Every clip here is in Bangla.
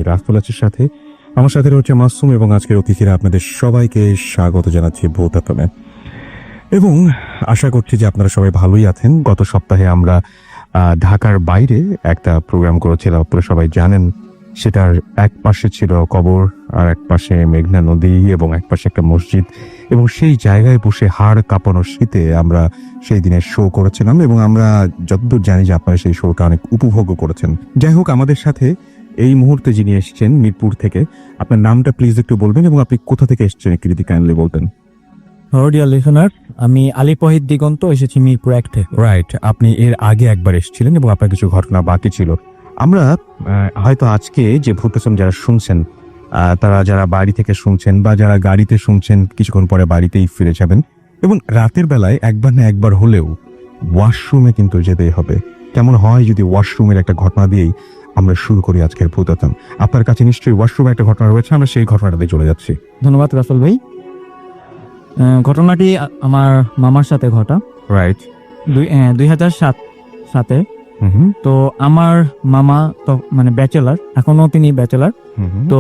রাসফুলাচের সাথে। আমার সাথে রয়েছে মাসুম এবং আজকের অতিথিরা। আপনাদের সবাইকে স্বাগত জানাচ্ছি ভোট এফএমে এবং আশা করছি যে আপনারা সবাই ভালোই আছেন। গত সপ্তাহে আমরা ঢাকার বাইরে একটা প্রোগ্রাম করেছিলাম, আপনারা সবাই জানেন। সেটার এক পাশে ছিল কবর, আর এক পাশে মেঘনা নদী এবং এক পাশে একটা মসজিদ, এবং সেই জায়গায় বসে হাড় কাঁপানো শীতে আমরা সেই দিনের শো করেছিলাম এবং আমরা যতদূর জানি যে আপনারা সেই শোটা অনেক উপভোগ করেছেন। যাই হোক, আমাদের সাথে এই মুহূর্তে যিনি এসেছেন মিরপুর থেকে, আপনার নামটা প্লিজ একটু বলবেন এবং আপনি কোথা থেকে এসেছেন একটু যদি কাইন্ডলি বলতেন। ডিয়ার লিসনার, আমি আলিফ ওয়াহিদ দিগন্ত, এসেছি মিরপুর 1 থেকে। রাইট, আপনি এর আগে একবার এসেছিলেন এবং আপনার কিছু ঘটনা বাকি ছিল। আমরা হয়তো আজকে যে ভূতেসম যারা শুনছেন, তারা যারা বাড়ি থেকে শুনছেন বা যারা গাড়িতে শুনছেন, কিছুক্ষণ পরে বাড়িতেই ফিরে যাবেন এবং রাতের বেলায় একবার না একবার হলেও ওয়াশরুমে কিন্তু যেতেই হবে। কেমন হয় যদি ওয়াশরুমের একটা ঘটনা দিয়েই আমরা শুরু করি আজকের ভূতেসম। আপনার কাছে নিশ্চয়ই ওয়াশরুমে একটা ঘটনা রয়েছে, আমরা সেই ঘটনাটাতে চলে যাচ্ছি। ধন্যবাদ রাসেল ভাই। ঘটনাটি আমার মামার সাথে ঘটা। রাইট। 2007 সালে। তো আমার মামা তো মানে ব্যাচেলার, এখনো তিনি ব্যাচেলার। তো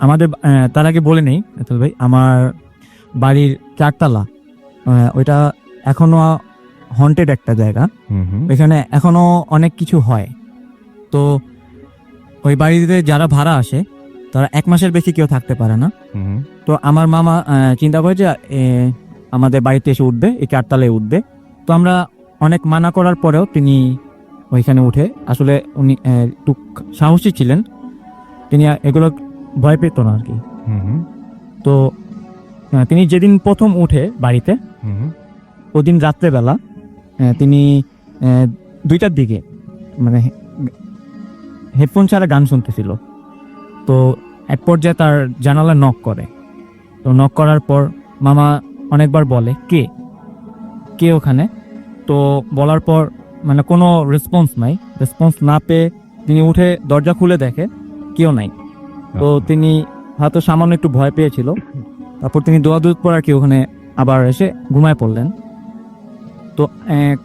আমাদের তার আগে বলে নেই রাসেল ভাই, আমার বাড়ির 4 তলা, ওইটা এখনো হন্টেড একটা জায়গা। এখানে এখনো অনেক কিছু হয়। তো ওই বাড়িতে যারা ভাড়া আসে তারা 1 মাসের বেশি কেউ থাকতে পারে না। তো আমার মামা চিন্তা করে যে আমাদের বাড়িতে এসে উঠবে, এই 4 তলায় উঠবে। তো আমরা অনেক মানা করার পরেও তিনি ওইখানে উঠে, আসলে উনি একটু সাহসী ছিলেন, তিনি এগুলো ভয় পেত না আর কি। তো তিনি যেদিন প্রথম উঠে বাড়িতে, ওদিন রাত্রেবেলা তিনি 2টার দিকে মানে হেডফোন ছাড়া গান শুনতেছিল। তো এক পর্যায়ে তার জানালা নক করে। তো নক করার পর মামা অনেকবার বলে কে কে ওখানে। তো বলার পর মানে কোনো রেসপন্স না পেয়ে তিনি উঠে দরজা খুলে দেখে কেউ নাই। তো তিনি হয়তো সামান্য একটু ভয় পেয়েছিল। তারপর তিনি দোয়া পর আর কি ওখানে আবার এসে ঘুমায় পড়লেন। তো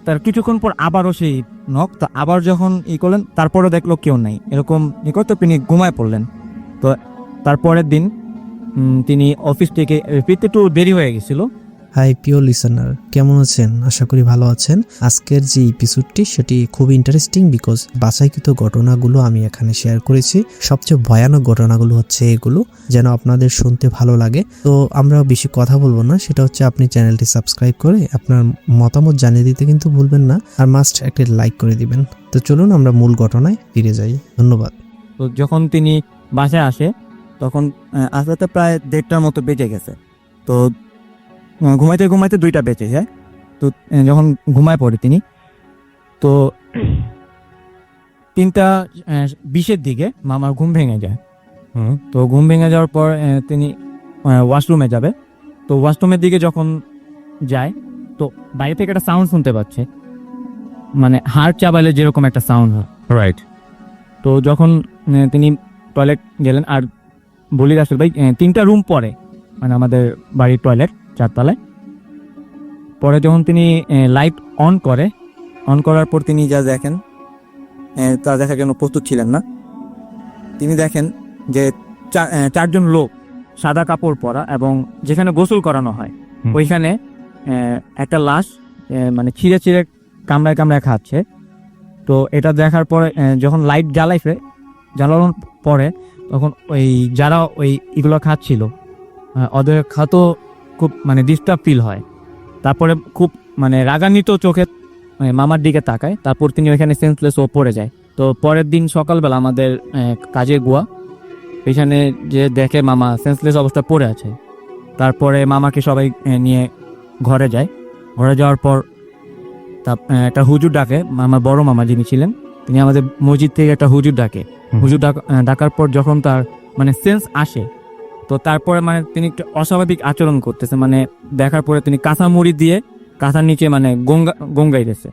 তার কিছুক্ষণ পর আবারও সেই নক, তো আবার যখন করলেন তারপরে দেখলো কেউ নাই, এরকম তো তিনি ঘুমায় পড়লেন। তো তারপরের দিন তিনি অফিস থেকে ফিরতে একটু দেরি হয়ে গেছিল। হাই প্রিয় লিসনার, কেমন আছেন? আশা করি ভালো আছেন। আজকের যে এপিসোডটি সেটি খুব ইন্টারেস্টিং, বিকজ বাছাইকৃত ঘটনাগুলো আমি এখানে শেয়ার করেছি। সবচেয়ে ভয়ানক ঘটনাগুলো হচ্ছে এগুলো, যেন আপনাদের শুনতে ভালো লাগে। তো আমরা বেশি কথা বলবো না, সেটা হচ্ছে আপনি চ্যানেলটি সাবস্ক্রাইব করে আপনার মতামত জানিয়ে দিতে কিন্তু ভুলবেন না, আর মাস্ট একটা লাইক করে দিবেন। তো চলুন আমরা মূল ঘটনায় ফিরে যাই। ধন্যবাদ। তো যখন তিনি বাসায় আসে তখন আসতে প্রায় 1:30টার মতো বেজে গেছে। তো ঘুমাইতে 2টা বেজে যায়। তো যখন ঘুমায় পড়ে তিনি, তো 3:20-এর দিকে মামার ঘুম ভেঙে যায়। তো ঘুম ভেঙে যাওয়ার পর তিনি ওয়াশরুমে যাবে। তো ওয়াশরুমের দিকে যখন যায়, তো বাইরে থেকে একটা সাউন্ড শুনতে পাচ্ছে, মানে হাড় চাবাইলে যেরকম একটা সাউন্ড হয়। রাইট। তো যখন তিনি টয়লেট গেলেন, আর বলি রাসেল ভাই, 3টা রুম পরে মানে আমাদের বাড়ির টয়লেট 4 তলায়। পরে যখন তিনি লাইট অন করার পর তিনি যা দেখেন, তা দেখার জন্য প্রস্তুত ছিলেন না। তিনি দেখেন যে 4জন লোক সাদা কাপড় পরা, এবং যেখানে গোসল করানো হয় ওইখানে একটা লাশ মানে ছিঁড়ে কামড়ায় খাচ্ছে। তো এটা দেখার পরে যখন লাইট জ্বালানোর পরে তখন ওই যারা এগুলো খাচ্ছিল ওদের খাতো খুব মানে ডিস্টার্ব ফিল হয়। তারপরে খুব মানে রাগান্বিত চোখে মামার দিকে তাকায়। তারপর তিনি ওইখানে সেন্সলেস ও পড়ে যায়। তো পরের দিন সকালবেলা আমাদের কাজের গুয়া এখানে যে দেখে মামা সেন্সলেস অবস্থা পড়ে আছে। তারপরে মামাকে সবাই নিয়ে ঘরে যায়। ঘরে যাওয়ার পর একটা হুজুর ডাকে, আমার বড় মামা যিনি ছিলেন তিনি আমাদের মসজিদ থেকে একটা হুজুর ডাকার পর যখন তার মানে সেন্স আসে, তো তারপরে মানে তিনি একটু অস্বাভাবিক আচরণ করতেছে। মানে দেখার পরে তিনি কাঁথা মুড়ি দিয়ে কাঁথার নিচে মানে গঙ্গাইতেছে।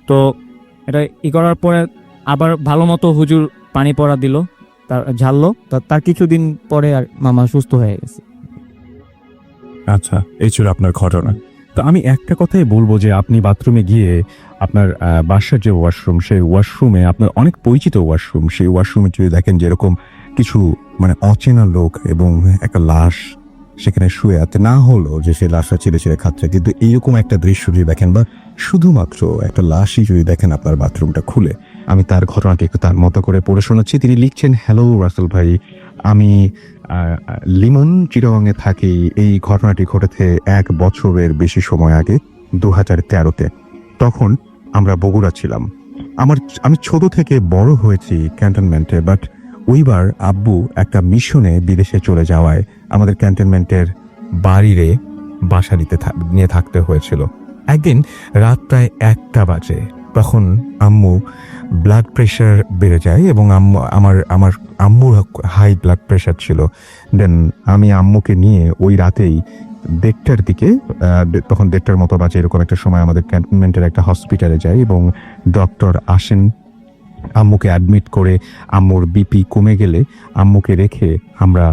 তো এটা করার পরে আবার ভালো মতো হুজুর পানি পড়া দিল, তার ঝাললো। তার কিছুদিন পরে আর মামা সুস্থ হয়ে গেছে। আচ্ছা, এই ছিল আপনার ঘটনা। তো আমি একটা কথাই বলবো যে আপনি বাথরুমে গিয়ে আপনার বাসার যে ওয়াশরুম, সেই ওয়াশরুমে আপনার অনেক পরিচিত ওয়াশরুম, সেই ওয়াশরুমে যদি দেখেন যে এরকম কিছু মানে অচেনা লোক এবং একটা লাশ সেখানে শুয়ে আছে, না হলো যে সেই লাশটা ছিঁড়ে ছিঁড়ে খাচ্ছে, কিন্তু এইরকম একটা দৃশ্য যদি দেখেন বা শুধুমাত্র একটা লাশই যদি দেখেন আপনার বাথরুমটা খুলে, আমি তার ঘটনাটি একটু তার মতো করে পড়ে শোনাচ্ছি। তিনি লিখছেন, হ্যালো রাসেল ভাই, আমি লিমন চিটাগংয়ে থাকি। এই ঘটনাটি ঘটেছে 1 বছরের বেশি সময় আগে, 2013-তে। তখন আমরা বগুড়া ছিলাম। আমি ছোট থেকে বড় হয়েছি ক্যান্টনমেন্টে, বাট ওইবার আব্বু একটা মিশনে বিদেশে চলে যাওয়ায় আমাদের ক্যান্টনমেন্টের বাইরে বাসা নিয়ে থাকতে হয়েছিল। একদিন রাত প্রায় 1টা বাজে, তখন আম্মু ব্লাড প্রেশার বেড়ে যায় এবং আমার আম্মুর হাই ব্লাড প্রেশার ছিল। দেন আমি আম্মুকে নিয়ে ওই রাতেই 1টার দিকে, তখন 1টার মতো বাজে এরকম একটা সময়, আমাদের ক্যান্টনমেন্টের একটা হসপিটালে যাই এবং ডক্টর আসেন। আম্মুকে অ্যাডমিট করে আম্মুর বিপি কমে গেলে আম্মুকে রেখে আমরা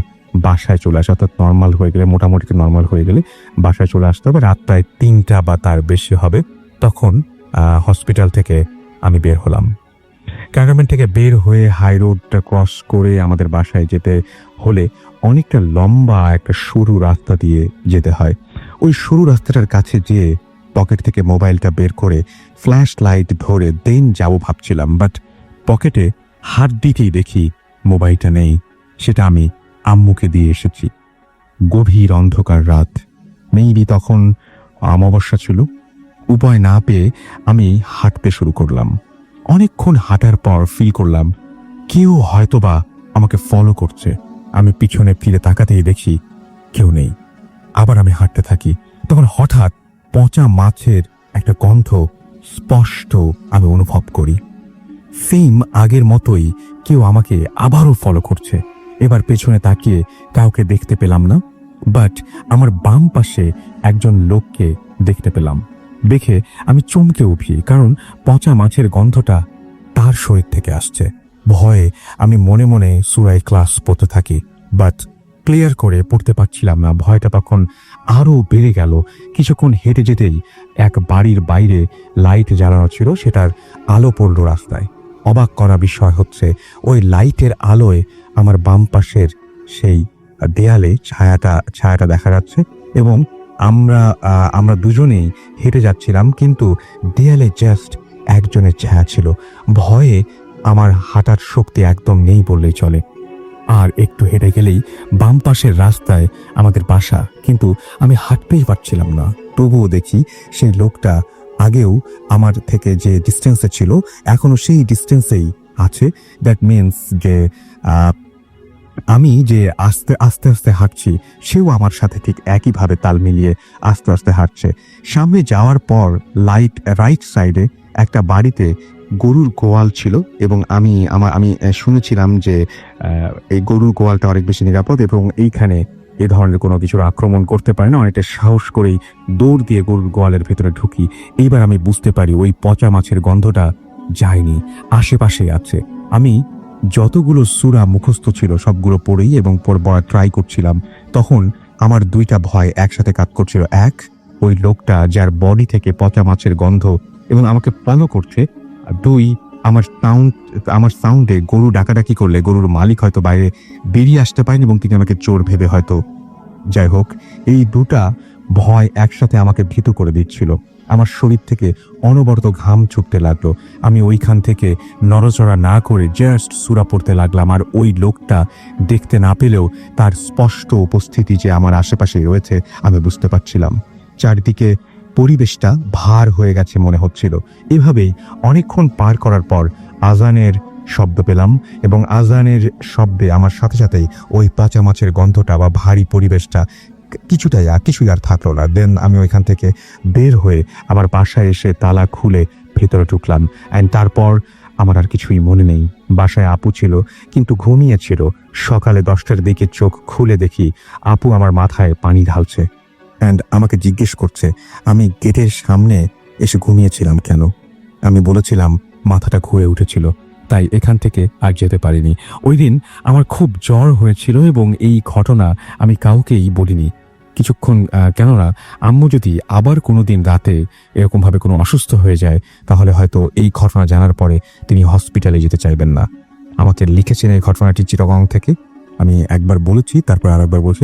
বাসায় চলে আসি, অর্থাৎ নর্মাল হয়ে গেলে, মোটামুটি নর্মাল হয়ে গেলে বাসায় চলে আসতে হবে। রাত প্রায় 3টা বা তার বেশি হবে। তখন হসপিটাল থেকে আমি বের হলাম। ক্যান্টনমেন্ট থেকে বের হয়ে হাই রোডটা ক্রস করে আমাদের বাসায় যেতে হলে অনেকটা লম্বা একটা সরু রাস্তা দিয়ে যেতে হয়। ওই সরু রাস্তাটার কাছে যেয়ে পকেট থেকে মোবাইলটা বের করে ফ্ল্যাশ লাইট ধরে দেন যাবো ভাবছিলাম, বাট পকেটে হাত দিতেই দেখি মোবাইলটা নেই। সেটা আমি আম্মুকে দিয়ে এসেছি। গভীর অন্ধকার রাত, মেবি তখন অমাবস্যা ছিল। উপায় না পেয়ে আমি হাঁটতে শুরু করলাম। অনেকক্ষণ হাঁটার পর ফিল করলাম কেউ হয়তোবা আমাকে ফলো করছে। আমি পিছনে ফিরে তাকাতেই দেখি কেউ নেই। আবার আমি হাঁটতে থাকি। তখন হঠাৎ পচা মাছের একটা গন্ধ স্পষ্ট আমি অনুভব করি। সেম আগের মতোই কেউ আমাকে আবারও ফলো করছে। এবার পেছনে তাকিয়ে কাউকে দেখতে পেলাম না, বাট আমার বাম পাশে একজন লোককে দেখতে পেলাম। দেখে আমি চমকে উঠি, কারণ পচা মাছের গন্ধটা তার শরীর থেকে আসছে। ভয়ে আমি মনে মনে সূরা ইখলাস পড়তে থাকি, বাট ক্লিয়ার করে পড়তে পারছিলাম না। ভয়টা তখন আরও বেড়ে গেল। কিছুক্ষণ হেঁটে যেতেই এক বাড়ির বাইরে লাইট জ্বালানো ছিল, সেটার আলো পড়ল রাস্তায়। অবাক করা বিষয় হচ্ছে ওই লাইটের আলোয় আমার বাম পাশের সেই দেয়ালে ছায়াটা দেখা যাচ্ছে এবং আমরা দুজনেই হেঁটে যাচ্ছিলাম, কিন্তু দেয়ালে জাস্ট একজনের ছায়া ছিল। ভয়ে আমার হাঁটার শক্তি একদম নেই বললেই চলে। আর একটু হেঁটে গেলেই বাম পাশের রাস্তায় আমাদের বাসা, কিন্তু আমি হাঁটতেই পারছিলাম না। তবুও দেখি সেই লোকটা আগেও আমার থেকে যে ডিস্টেন্সে ছিল এখনো সেই ডিস্টেন্সেই আছে। দ্যাট মিনস যে আমি যে আস্তে আস্তে হাঁটছি, সেও আমার সাথে ঠিক একইভাবে তাল মিলিয়ে আস্তে আস্তে হাঁটছে। সামনে যাওয়ার পর রাইট সাইডে একটা বাড়িতে গরুর গোয়াল ছিল এবং আমি শুনেছিলাম যে এই গরুর গোয়ালটা অনেক বেশি নিরাপদ এবং এইখানে এ ধরনের কোনো কিছুর আক্রমণ করতে পারে না। অনেকটা সাহস করেই দৌড় দিয়ে গরুর গোয়ালের ভেতরে ঢুকি। এইবার আমি বুঝতে পারি ওই পচা মাছের গন্ধটা যায়নি, আশেপাশে আছে। আমি যতগুলো সূরা মুখস্থ ছিল সবগুলো পড়েই এবং পড়া ট্রাই করছিলাম। তখন আমার 2টা ভয় একসাথে কাজ করছিল। এক, ওই লোকটা যার বডি থেকে পচা মাছের গন্ধ এবং আমাকে ফলো করছে। 2, আমার সাউন্ডে গরু ডাকাডাকি করলে গরুর মালিক হয়তো বাইরে বেরিয়ে আসতে পারেন এবং তিনি আমাকে চোর ভেবে হয়তো। যাই হোক, এই 2টা ভয় একসাথে আমাকে ভীতু করে দিচ্ছিল। আমার শরীর থেকে অনবরত ঘাম ছুটতে লাগলো। আমি ওইখান থেকে নড়াচড়া না করে জাস্ট সূরা পড়তে লাগলাম। আর ওই লোকটা দেখতে না পেলেও তার স্পষ্ট উপস্থিতি যে আমার আশেপাশে রয়েছে আমি বুঝতে পারছিলাম। চারিদিকে পরিবেশটা ভার হয়ে গেছে মনে হচ্ছিল। এভাবেই অনেকক্ষণ পার করার পর আজানের শব্দ পেলাম এবং আজানের শব্দে আমার সাথে সাথেই ওই পচা মাছের গন্ধটা বা ভারী পরিবেশটা কিছুই আর থাকলো না। দেন আমি ওইখান থেকে বের হয়ে আমার বাসায় এসে তালা খুলে ভেতরে ঢুকলাম। অ্যান্ড তারপর আমার আর কিছুই মনে নেই। বাসায় আপু ছিল, কিন্তু ঘুমিয়েছিল। সকালে 10টার দিকে চোখ খুলে দেখি আপু আমার মাথায় পানি ঢালছে অ্যান্ড আমাকে জিজ্ঞেস করছে আমি গেটের সামনে এসে ঘুমিয়েছিলাম কেন। আমি বলেছিলাম মাথাটা ঘুরে উঠেছিল, তাই এখান থেকে আর যেতে পারিনি। ওই দিন আমার খুব জ্বর হয়েছিল এবং এই ঘটনা আমি কাউকেই বলিনি, কিছুক্ষণ কেননা আম্মু যদি আবার কোনোদিন রাতে এরকম ভাবে কোনো অসুস্থ হয়ে যায় তাহলে হয়তো এই ঘটনা জানার পরে তিনি হসপিটালে যেতে চাইবেন না। আমাকে লিখেছেন এই ঘটনাটি চিটাগং থেকে, আমি একবার বলেছি, তারপর আরেকবার বলছি।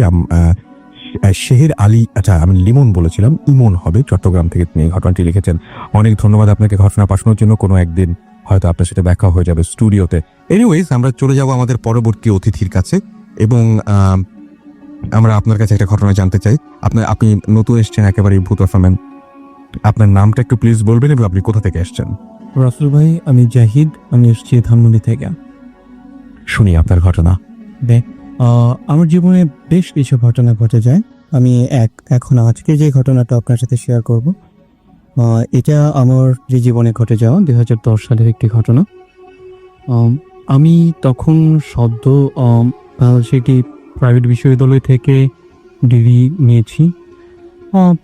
শেহের আলী, আচ্ছা আমি লিমন বলেছিলাম, ইমন হবে, চট্টগ্রাম থেকে তিনি এই ঘটনাটি লিখেছেন। অনেক ধন্যবাদ আপনাকে ঘটনা পাঠানোর জন্য। কোনো একদিন হয়তো আপনার সাথে দেখা হয়ে যাবে স্টুডিওতে। এনিওয়েজ, আমরা চলে যাব আমাদের পরবর্তী অতিথির কাছে এবং আমরা আপনার কাছে একটা ঘটনা জানতে চাই। আপনি নতুন এসেছেন একেবারে ভূত এফএম, আপনার নামটা একটু প্লিজ বলবেন এবং আপনি কোথা থেকে এসেছেন? রাসেল ভাই, আমি জাহিদ, আমি এসেছি ধানমন্ডি থেকে। শুনি আপনার ঘটনা। আমার জীবনে বেশ কিছু ঘটনা ঘটে যায়। আমি এখন আজকে যে ঘটনাটা আপনার সাথে শেয়ার করব, এটা আমার যে জীবনে ঘটে যাওয়া 2010 সালের একটি ঘটনা। আমি তখন সদ্য সেটি প্রাইভেট বিশ্ববিদ্যালয় থেকে ডিগ্রি নিয়েছি।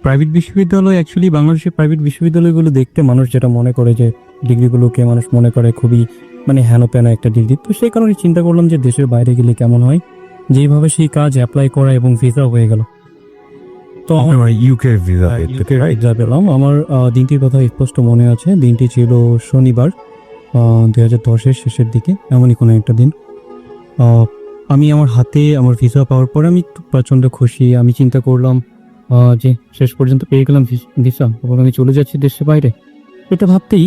প্রাইভেট বিশ্ববিদ্যালয়, অ্যাকচুয়ালি বাংলাদেশের প্রাইভেট বিশ্ববিদ্যালয়গুলো দেখতে মানুষ যেটা মনে করে যে ডিগ্রিগুলোকে মানুষ মনে করে খুবই মানে হেনপেনা একটা ডিগ্রি। তো সেই কারণে চিন্তা করলাম যে দেশের বাইরে গেলে কেমন হয়, যেইভাবে সেই কাজ অ্যাপ্লাই করা এবং ভিসা হয়ে গেল। তো ইউকে ভিসা পেলাম। আমার দিনটির কথা স্পষ্ট মনে আছে। দিনটি ছিল শনিবার, 2010-এর শেষের দিকে, এমনই কোনো একটা দিন। আমি আমার হাতে আমার ভিসা পাওয়ার পর আমি একটু প্রচণ্ড খুশি। আমি চিন্তা করলাম যে শেষ পর্যন্ত পেয়ে গেলাম ভিসা, এবং আমি চলে যাচ্ছি দেশের বাইরে। এটা ভাবতেই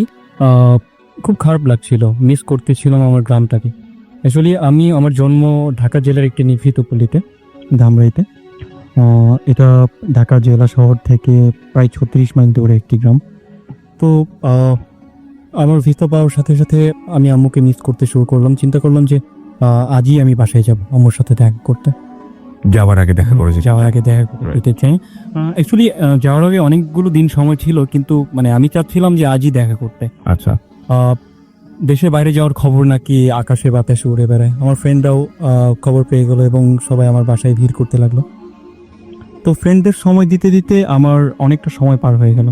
খুব খারাপ লাগছিল, মিস করতেছিলাম আমার গ্রামটাকে। অ্যাকচুয়ালি আমি আমার জন্ম ঢাকা জেলার একটি নিভৃত পল্লীতে, ধামরাইতে। এটা ঢাকা জেলা শহর থেকে প্রায় 36 মাইল দূরে একটি গ্রাম। তো আমার ভিসা পাওয়ার সাথে সাথে আমি আম্মুকে মিস করতে শুরু করলাম। চিন্তা করলাম যে আজই আমি বাসায় যাব আম্মুর সাথে দেখা করতে। যাওয়ার আগে দেখা করতে চাই। অ্যাকচুয়ালি যাওয়ার আগে অনেকগুলো দিন সময় ছিল, কিন্তু মানে আমি চাচ্ছিলাম যে আজই দেখা করতে। আচ্ছা। দেশের বাইরে যাওয়ার খবর নাকি আকাশে বাতাসে উড়ে বেড়ায়। আমার ফ্রেন্ডরাও খবর পেয়ে গেল এবং সবাই আমার বাসায় ভিড় করতে লাগলো। তো ফ্রেন্ডদের সময় দিতে দিতে আমার অনেকটা সময় পার হয়ে গেল।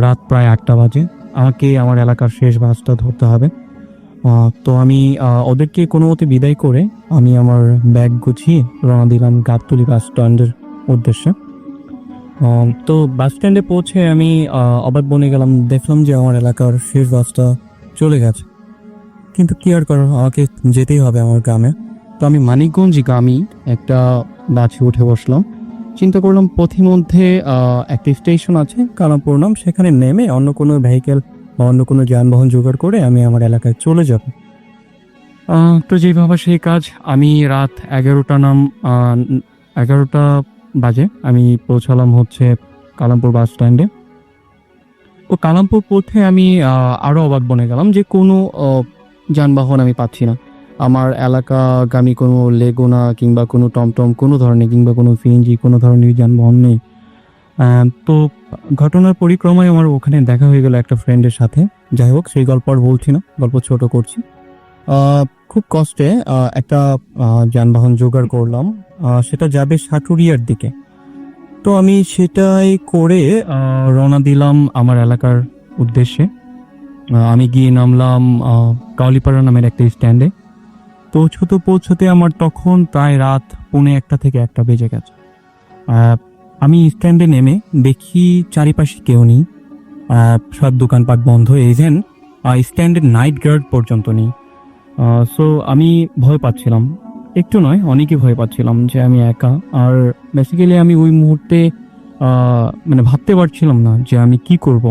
রাত প্রায় 8টা বাজে। আমাকে আমার এলাকার শেষ বাসটা ধরতে হবে। তো আমি ওদেরকে কোনো মতে বিদায় করে আমি আমার ব্যাগ গুছিয়ে রওনা দিলাম গাবতলী বাস স্ট্যান্ডের উদ্দেশ্যে। তো বাস স্ট্যান্ডে পৌঁছে আমি অবাক বনে গেলাম, দেখলাম যে আমার এলাকার শেষ বাসটা চলে গেছে। কিন্তু কি আর করার, আমাকে যেতেই হবে আমার গ্রামে। তো আমি মানিকগঞ্জগামী একটা বাসে উঠে বসলাম। চিন্তা করলাম পথিমধ্যে একটা স্টেশন আছে কালামপুর নাম, সেখানে নেমে অন্য কোনো ভেহিকেল বা অন্য কোনো যানবাহন জোগাড় করে আমি আমার এলাকায় চলে যাব। তো যেভাবে সেই কাজ, আমি রাত 11টা বাজে আমি পৌঁছালাম হচ্ছে কালামপুর বাস স্ট্যান্ডে। ও কালামপুর পথে আমি আরও অবাক বনে গেলাম যে কোনো যানবাহন আমি পাচ্ছি না। আমার এলাকাগামী কোনো লেগুনা কিংবা কোনো টমটম কোনো ধরনের, কিংবা কোনো সিএনজি কোনো ধরনের যানবাহন নেই। তো ঘটনার পরিক্রমায় আমার ওখানে দেখা হয়ে গেল একটা ফ্রেন্ডের সাথে। যাই হোক, সেই গল্প আর বলছি না, গল্প ছোট করছি। খুব কষ্টে একটা যানবাহন জোগাড় করলাম, সেটা যাবে সাটুরিয়ার দিকে। তো আমি সেটাই করে রওনা দিলাম আমার এলাকার উদ্দেশ্যে। আমি গিয়ে নামলাম কাউলিপাড়া নামের একটা স্ট্যান্ডে। পৌঁছতে আমার তখন প্রায় রাত 1:45 থেকে 1টা বেজে গেছে। আমি স্ট্যান্ডে নেমে দেখি চারিপাশে কেউ নেই, সব দোকানপাট বন্ধ, ইভেন স্ট্যান্ডের নাইট গার্ড পর্যন্ত নেই। সো আমি ভয় পাচ্ছিলাম, একটু নয় অনেকই ভয় পাচ্ছিলাম যে আমি একা। আর বেসিক্যালি আমি ওই মুহূর্তে মানে ভাবতে পারছিলাম না যে আমি কি করব।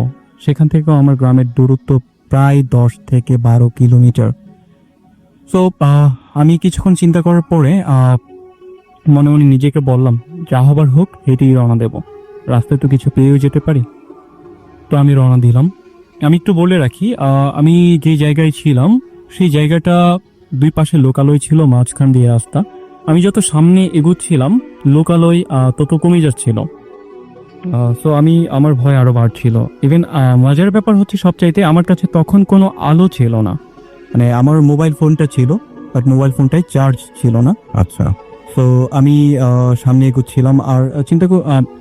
সেখান থেকেও আমার গ্রামের দূরত্ব প্রায় 10 থেকে 12 কিলোমিটার। সো আমি কিছুক্ষণ চিন্তা করার পরে মনে মনে নিজেকে বললাম, যা হবার হোক হেঁটেই রওনা দেব, রাস্তায় তো কিছু পেয়েও যেতে পারি। তো আমি রওনা দিলাম। আমি একটু বলে রাখি, আমি যে জায়গায় ছিলাম সেই জায়গাটা দুই পাশে লোকালয় ছিল, মাঝখান দিয়ে রাস্তা। আমি যত সামনে এগোচ্ছিলাম লোকালয় তত কমে যাচ্ছিল। সো আমার ভয় আরো বাড়ছিল। ইভেন মজার ব্যাপার হচ্ছে সবচাইতে, আমার কাছে তখন কোনো আলো ছিল না। মানে আমার মোবাইল ফোনটা ছিল, বাট মোবাইল ফোনটায় চার্জ ছিল না। আচ্ছা। তো আমি সামনে এগোচ্ছিলাম আর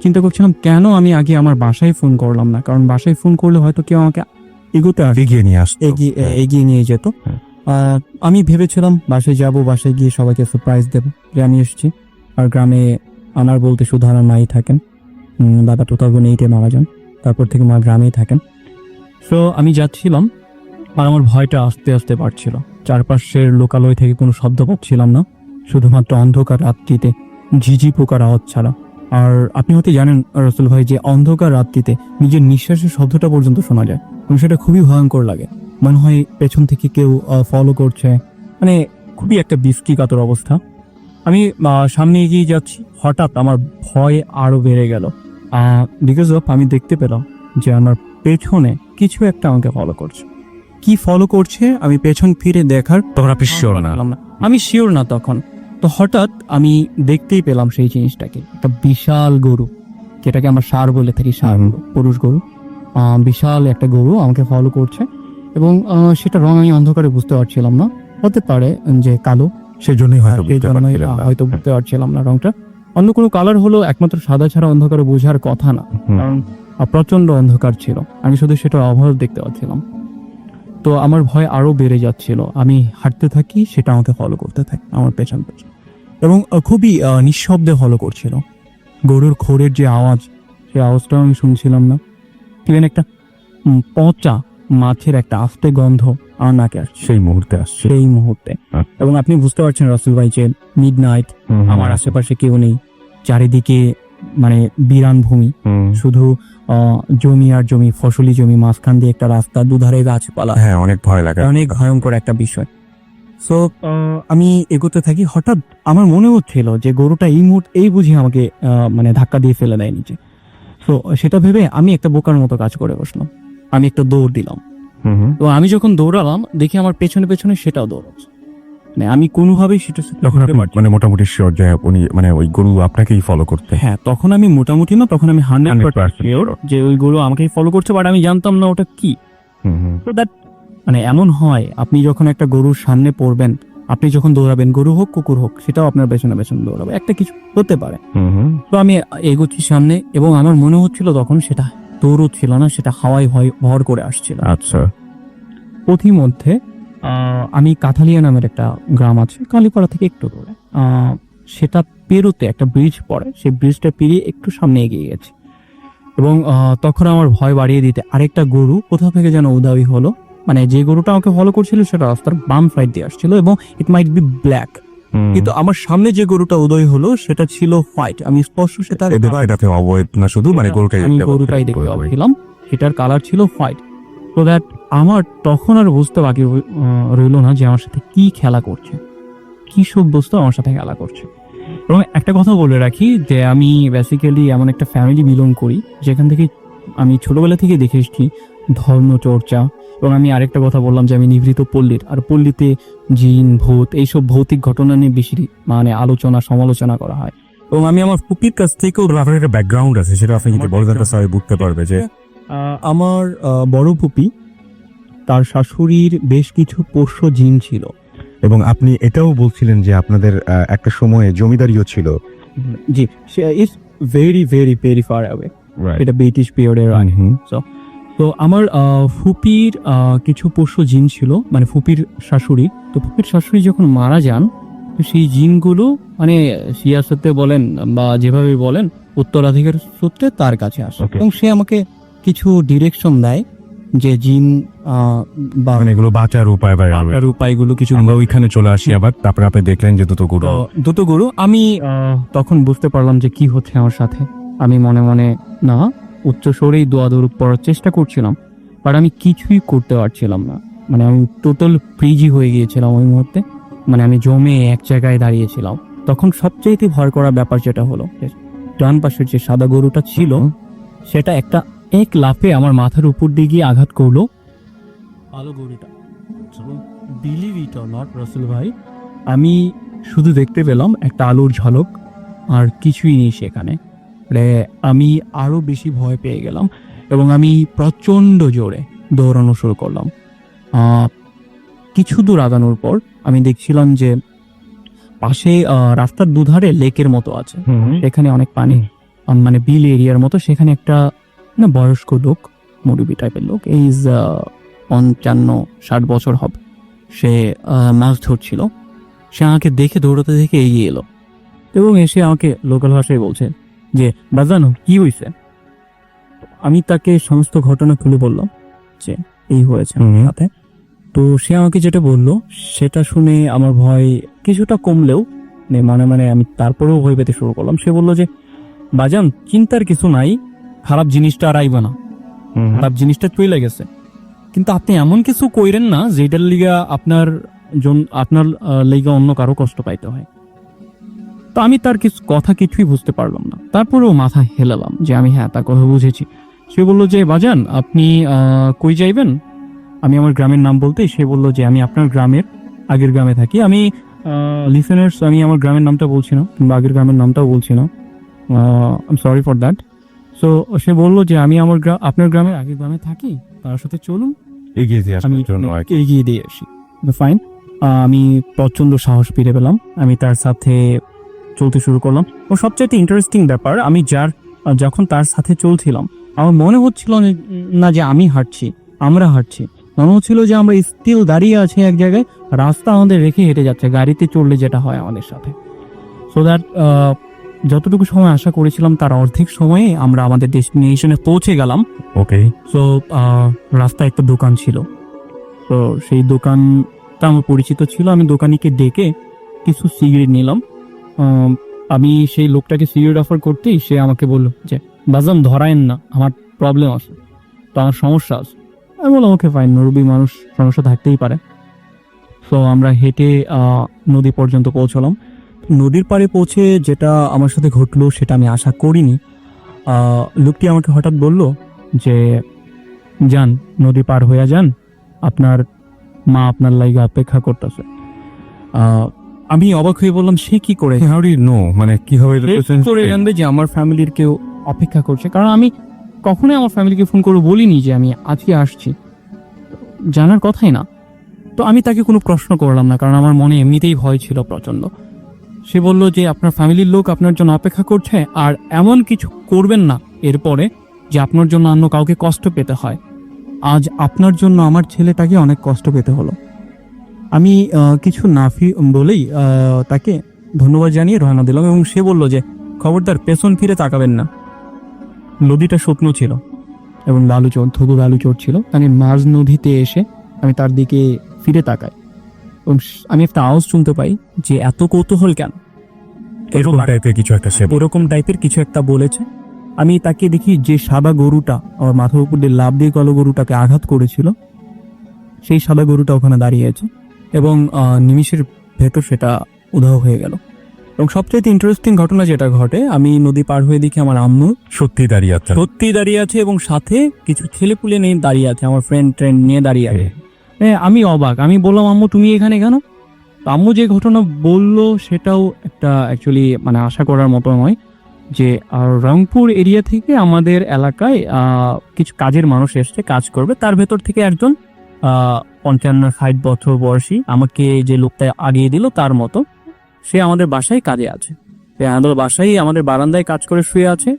চিন্তা করছিলাম কেন আমি আগে আমার বাসায় ফোন করলাম না, কারণ বাসায় ফোন করলে হয়তো কেউ আমাকে এগোতে এগিয়ে নিয়ে যেত। আমি ভেবেছিলাম বাসায় যাব, বাসায় গিয়ে সবাইকে সারপ্রাইজ দেবো যে আমি এসেছি। আর গ্রামে আমার বলতে শুধু আমার মাই থাকেন। বাবা 2008-এ মারা যান, তারপর থেকে মা গ্রামেই থাকেন। সো আমি যাচ্ছিলাম আর আমার ভয়টা আস্তে আস্তে বাড়ছিল। চারপাশের লোকালয় থেকে কোনো শব্দ পাচ্ছিলাম না, শুধুমাত্র অন্ধকার রাত্রিতে ঝিঝি পোকার আওয়াজ ছাড়া। আর আপনি হয়তো জানেন রসুল ভাই যে অন্ধকার রাত্রিতে নিজের নিঃশ্বাসের শব্দটা পর্যন্ত শোনা যায় এবং সেটা খুবই ভয়ঙ্কর লাগে। মনে হয় পেছন থেকে কেউ ফলো করছে, মানে খুবই একটা বিস্কিকাতর অবস্থা। আমি সামনে এগিয়ে যাচ্ছি, হঠাৎ আমার ভয় আরো বেড়ে গেল। বিকজ অফ আমি দেখতে পেলাম যে আমার পেছনে কিছু একটা আমাকে ফলো করছে। কি ফলো করছে আমি পেছন ফিরে দেখার তখন আপনি শিওর না? পেলাম না। আমি শিওর না তখন। তো হঠাৎ আমি দেখতেই পেলাম সেই জিনিসটাকে, একটা বিশাল গরু, যেটাকে আমরা ষাঁড় বলে থাকি, ষাঁড় গরু, পুরুষ গরু। বিশাল একটা গরু আমাকে ফলো করছে এবং সেটা রং আমি অন্ধকারে বুঝতে পারছিলাম না। হতে পারে যে কালো, সেজন্যই হয়তো সেই বুঝতে জন্যই পারছিলেন না। হয়তো বুঝতে পারছিলাম না রংটা। অন্য কোনো কালার হলো একমাত্র সাদা ছাড়া অন্ধকারে বোঝার কথা না, হুম। কারণ প্রচন্ড অন্ধকার ছিল। আমি শুধু সেটার অভাব দেখতে পাচ্ছিলাম। তো আমার ভয় আরো বেড়ে যাচ্ছিল। আমি হাঁটতে থাকি, সেটা আমাকে ফলো করতে থাকে আমার পেছন পেছন, এবং খুবই নিঃশব্দে ফলো করছিল। গরুর খোরের যে আওয়াজ, সেই আওয়াজটাও আমি শুনছিলাম না। ইভেন একটা পচা মাছের একটা আস্তে গন্ধ আমার নাকে আসছে সেই মুহূর্তে আসছে। সেই মুহূর্তে। আচ্ছা। এবং আপনি বুঝতে পারছেন রসুল ভাই যে মিড নাইট, আমার আশেপাশে কেউ নেই, চারিদিকে মানে বিরান ভূমি, শুধু জমি আর জমি, ফসলি জমি, মাঝখান দিয়ে একটা রাস্তা, দুধারে গাছপালা, হ্যাঁ, অনেক ভয় লাগে। অনেক ভয়ঙ্কর একটা বিষয়। সো আমি এগোতে থাকি। হঠাৎ আমার মনে হচ্ছিল যে গরুটা এই মুহূর্তে এই বুঝি আমাকে মানে ধাক্কা দিয়ে ফেলে দেয় নিচে। তো সেটা ভেবে আমি একটা বোকার মতো কাজ করে বসলাম। আমি একটা দৌড় দিলাম। তো আমি যখন দৌড়ালাম দেখি আমার পেছনে পেছনে সেটাও দৌড়াচ্ছে। মানে আমি কোনোভাবেই সেটা তখন আপনি মানে মোটামুটি শিওর যে উনি মানে ওই গরু আপনাকেই ফলো করতে? হ্যাঁ, তখন আমি মোটামুটি না, তখন আমি 100% 100% শিওর যে ওই গরু আমাকেই ফলো করছে, বাট আমি জানতাম না ওটা কি। তো দ্যাট মানে এমন হয়, আপনি যখন একটা গরুর সামনে পড়বেন, আপনি যখন দৌড়াবেন, গরু হোক কুকুর হোক, সেটাও আপনার পেছনে পেছনে দৌড়াবে, একটা কিছু হতে পারে। তো আমি এগোচ্ছি সামনে এবং আমার মনে হচ্ছিল তখন সেটা দৌড়চ্ছিল না, সেটা হাওয়ায় ভর করে আসছিল। আচ্ছা। পথিমধ্যে আমি কাথালিয়া নামের একটা গ্রাম আছে কালীপাড়া থেকে একটু দূরে, সেটা পেরোতে একটা ব্রিজ পড়ে, সেই ব্রিজটা পেরিয়ে একটু সামনে এগিয়ে গেছে এবং তখন আমার ভয় বাড়িয়ে দিতে আরেকটা গরু কোথা থেকে যেন উদাবি হলো। মানে যে গরুটা আমাকে ফলো করছিল সেটা রাস্তার বাম সাইড দিয়ে আসছিল এবং ইট মাইট বি ব্ল্যাক, কিন্তু আমার সামনে যে গরুটা উদয় হলো সেটা ছিল হোয়াইট। আমি স্পষ্ট সেটা এটাতে অবৈধ না, শুধু মানে আমি গরুটাই দেখতে পাচ্ছিলাম, সেটার কালার ছিল হোয়াইট। তো দ্যাট আমার তখন আর বুঝতে বাকি রইল না যে আমার সাথে কি খেলা করছে, কি সব বস্তু আমার সাথে খেলা করছে। এবং একটা কথা বলে রাখি যে আমি বেসিক্যালি এমন একটা ফ্যামিলি বিলং করি যেখান থেকে আমি ছোটবেলা থেকে দেখে এসেছি ধর্ম চর্চা। এবং আমি আরেকটা কথা বললাম যে আমি নিভৃত পল্লীর, আর পল্লীতে জিন ভূত এইসব ভৌতিক ঘটনা নিয়ে বেশি মানে আলোচনা সমালোচনা করা হয়। এবং আমি আমার ফুপির কাছ থেকেও আপনার একটা ব্যাকগ্রাউন্ড আছে, সেটা আপনি যদি বলেন তো সবাই বুঝতে পারবে যে আমার বড় ফুপি, তার শাশুড়ির বেশ কিছু পোষ্য জিন ছিল। এবং আপনি এটাও বলছিলেন যে আপনাদের একটা সময়ে জমিদারিও ছিল। জি, it's very very very far away, এটা ব্রিটিশ পিরিয়ডের আগে। তো আমার ফুপির কিছু পোষ্য জিন ছিল, মানে ফুপির শাশুড়ি। তো ফুপির শাশুড়ি যখন মারা যান, তো সেই জিনগুলো মানে সিয়াসতে বলেন বা যেভাবে বলেন উত্তরাধিকার সূত্রে তার কাছে আসে এবং সে আমাকে কিছু ডিরেকশন দেয় যে জিন বা মানে এগুলো বাঁচার উপায় বা বাঁচার উপায়গুলো কিছু। আমরা ওইখানে চলে আসি আবার, তারপরে আপনি দেখলেন যে দুটো গরু। আমি তখন বুঝতে পারলাম যে কি হচ্ছে আমার সাথে। আমি মনে মনে না উচ্চ স্বরেই দোয়া দরুদ পড়ার চেষ্টা করছিলাম, বাট আমি কিছুই করতে পারছিলাম না। মানে আমি টোটাল ফ্রিজি হয়ে গিয়েছিলাম ওই মুহূর্তে। মানে আমি জমে এক জায়গায় দাঁড়িয়েছিলাম। তখন সবচেয়ে ভয় করা ব্যাপার যেটা হলো, ডান পাশের যে সাদা গরুটা ছিল সেটা এক লাফে আমার মাথার উপর দিয়ে গিয়ে আঘাত করলো কালো গরুটা। বিলিভ ইট অর নট রসুল ভাই, আমি শুধু দেখতে পেলাম একটা আলোর ঝলক, আর কিছুই নেই সেখানে। আমি আরো বেশি ভয় পেয়ে গেলাম এবং আমি প্রচন্ড জোরে দৌড়ানো শুরু করলাম। কিছু দূর আগানোর পর আমি দেখছিলাম যে পাশে রাস্তার দুধারে লেকের মতো আছে, এখানে অনেক পানি, মানে বিল এরিয়ার মতো। সেখানে একটা না বয়স্ক লোক, মুরব্বি টাইপের লোক, এই 55-60 বছর হবে, সে মাছ ধরছিল। সে আমাকে দেখে দৌড়াতে দেখে এগিয়ে এলো এবং এসে আমাকে লোকাল ভাষায় বলছে যে বাজানো কি হয়েছে। আমি তাকে সমস্ত ঘটনা খুলে বললাম যে এই হয়েছে আমার হুম। সাথে। তো সে আমাকে যেটা বললো সেটা শুনে আমার ভয় কিছুটা কমলেও মানে আমি তারপরেও ভয় পেতে শুরু করলাম। সে বললো যে বাজান চিন্তার কিছু নাই, খারাপ জিনিসটা আর আইবা না, খারাপ জিনিসটা চলে গেছে, কিন্তু আপনি এমন কিছু কইরেন না যেটার লিগা আপনার লিগা অন্য কারো কষ্ট পাইতে হয়। তো আমি তার কথা কিছুই বুঝতে পারলাম না, তারপরেও মাথা হেলালাম যে আমি হ্যাঁ তার কথা বুঝেছি। সে বললো যে বাজান আপনি কই যাইবেন, আমি আমার গ্রামের নাম বলতেই সে বললো যে আমি আপনার গ্রামের আগের গ্রামে থাকি। আমি লিসেনার্স আমি আমার গ্রামের নামটা বলছি না কিংবা আগের গ্রামের নামটাও বলছি না, I am sorry for that. So সে বললো যে আমি আপনার গ্রামের আগের গ্রামে থাকি, তার সাথে চলুন এগিয়ে দিয়ে আমি আসার জন্য আর কি। এগিয়ে দিয়ে আসি। ফাইন, আমি প্রচন্ড সাহস ফিরে পেলাম, আমি তার সাথে চলতে শুরু করলাম। ও সবচেয়ে ইন্টারেস্টিং ব্যাপার, আমি যখন তার সাথে চলছিলাম আমার মনে হচ্ছিল না যে আমি হাঁটছি, আমরা হাঁটছি, মনে হচ্ছিল যে আমরা স্টিল দাঁড়িয়ে আছি এক জায়গায়, রাস্তা আমাদের রেখে হেঁটে যাচ্ছে, গাড়িতে চললে যেটা হয় আমাদের সাথে। সো দ্যাট যতটুকু সময় আশা করেছিলাম তার অর্ধেক সময়ে আমরা আমাদের ডেস্টিনেশনে পৌঁছে গেলাম। ওকে। সো রাস্তায় একটা দোকান ছিল, তো সেই দোকানটা আমার পরিচিত ছিল। আমি দোকানিকে ডেকে কিছু সিগারেট নিলাম। আমি সেই লোকটাকে সিগারেট অফার করতেই সে আমাকে বললো যে বাজান ধরায়েন না, আমার প্রবলেম আছে, তো আমার সমস্যা আছে। আমি বললাম ওকে ফাইন, মুরব্বী মানুষ, সমস্যা থাকতেই পারে। তো আমরা হেঁটে নদী পর্যন্ত পৌঁছলাম। নদীর পাড়ে পৌঁছে যেটা আমার সাথে ঘটলো সেটা আমি আশা করিনি। লোকটি আমাকে হঠাৎ বলল যে যান, নদী পার হইয়া যান, আপনার মা আপনার লাইগা অপেক্ষা করতেছে। আমি অবাক হয়ে বললাম সে কি করে হাউ ডু ইউ নো, মানে কিভাবে করে জানবে যে আমার ফ্যামিলির কেউ অপেক্ষা করছে, কারণ আমি কখনোই আমার ফ্যামিলিকে ফোন করে বলিনি যে আমি আজকে আসছি, জানার কথাই না। তো আমি তাকে কোনো প্রশ্ন করলাম না, কারণ আমার মনে এমনিতেই ভয় ছিল প্রচন্ড। সে বলল যে আপনার ফ্যামিলির লোক আপনার জন্য অপেক্ষা করছে, আর এমন কিছু করবেন না এরপরে যে আপনার জন্য অন্য কাউকে কষ্ট পেতে হয়। আজ আপনার জন্য আমার ছেলেটাকে অনেক কষ্ট পেতে হলো। আমি কিছু বলেই তাকে ধন্যবাদ জানিয়ে রওনা দিলাম, এবং সে বলল যে খবরদার পেছন ফিরে তাকাবেন না। নদীটা শুকনো ছিল এবং থুতু বালুচর ছিল। আমি মাঝ নদীতে এসে আমি তার দিকে ফিরে তাকাই এবং আমি একটা আওয়াজ শুনতে পাই যে এত কৌতূহল কেন, এরকম টাইপের কিছু একটা সে এরকম টাইপের কিছু একটা বলেছে। আমি তাকে দেখি যে সাদা গরুটা আমার মাথার উপর দিয়ে লাফ দিয়ে কালো গরুটাকে আঘাত করেছিল, সেই সাদা গরুটা ওখানে দাঁড়িয়ে আছে এবং নিমিষের ভেতর সেটা উধাও হয়ে গেল। এবং সবচেয়ে ইন্টারেস্টিং ঘটনা যেটা ঘটে, আমি নদী পার হয়ে দেখি আমার আম্মু সত্যি দাঁড়িয়ে আছে। দাঁড়িয়ে আছে এবং সাথে কিছু ছেলেপুলে নিয়ে দাঁড়িয়ে আছে, আমার ফ্রেন্ড নিয়ে দাঁড়িয়ে আছে। আমি অবাক, আমি বললাম আম্মু তুমি এখানে কেন? তো আম্মু যে ঘটনা বললো সেটাও একটা অ্যাকচুয়ালি মানে আশা করার মতো নয়, যে রংপুর এরিয়া থেকে আমাদের এলাকায় কিছু কাজের মানুষ এসছে, কাজ করবে। তার ভেতর থেকে একজন 55-60 বছর বয়সী, আমাকে যে লোকটা আগিয়ে দিল তার মতো, সে আমাদের বাসায় কাজে আছে। আমাদের বাসায় আমাদের বারান্দায় কাজ করে শুয়ে আছে।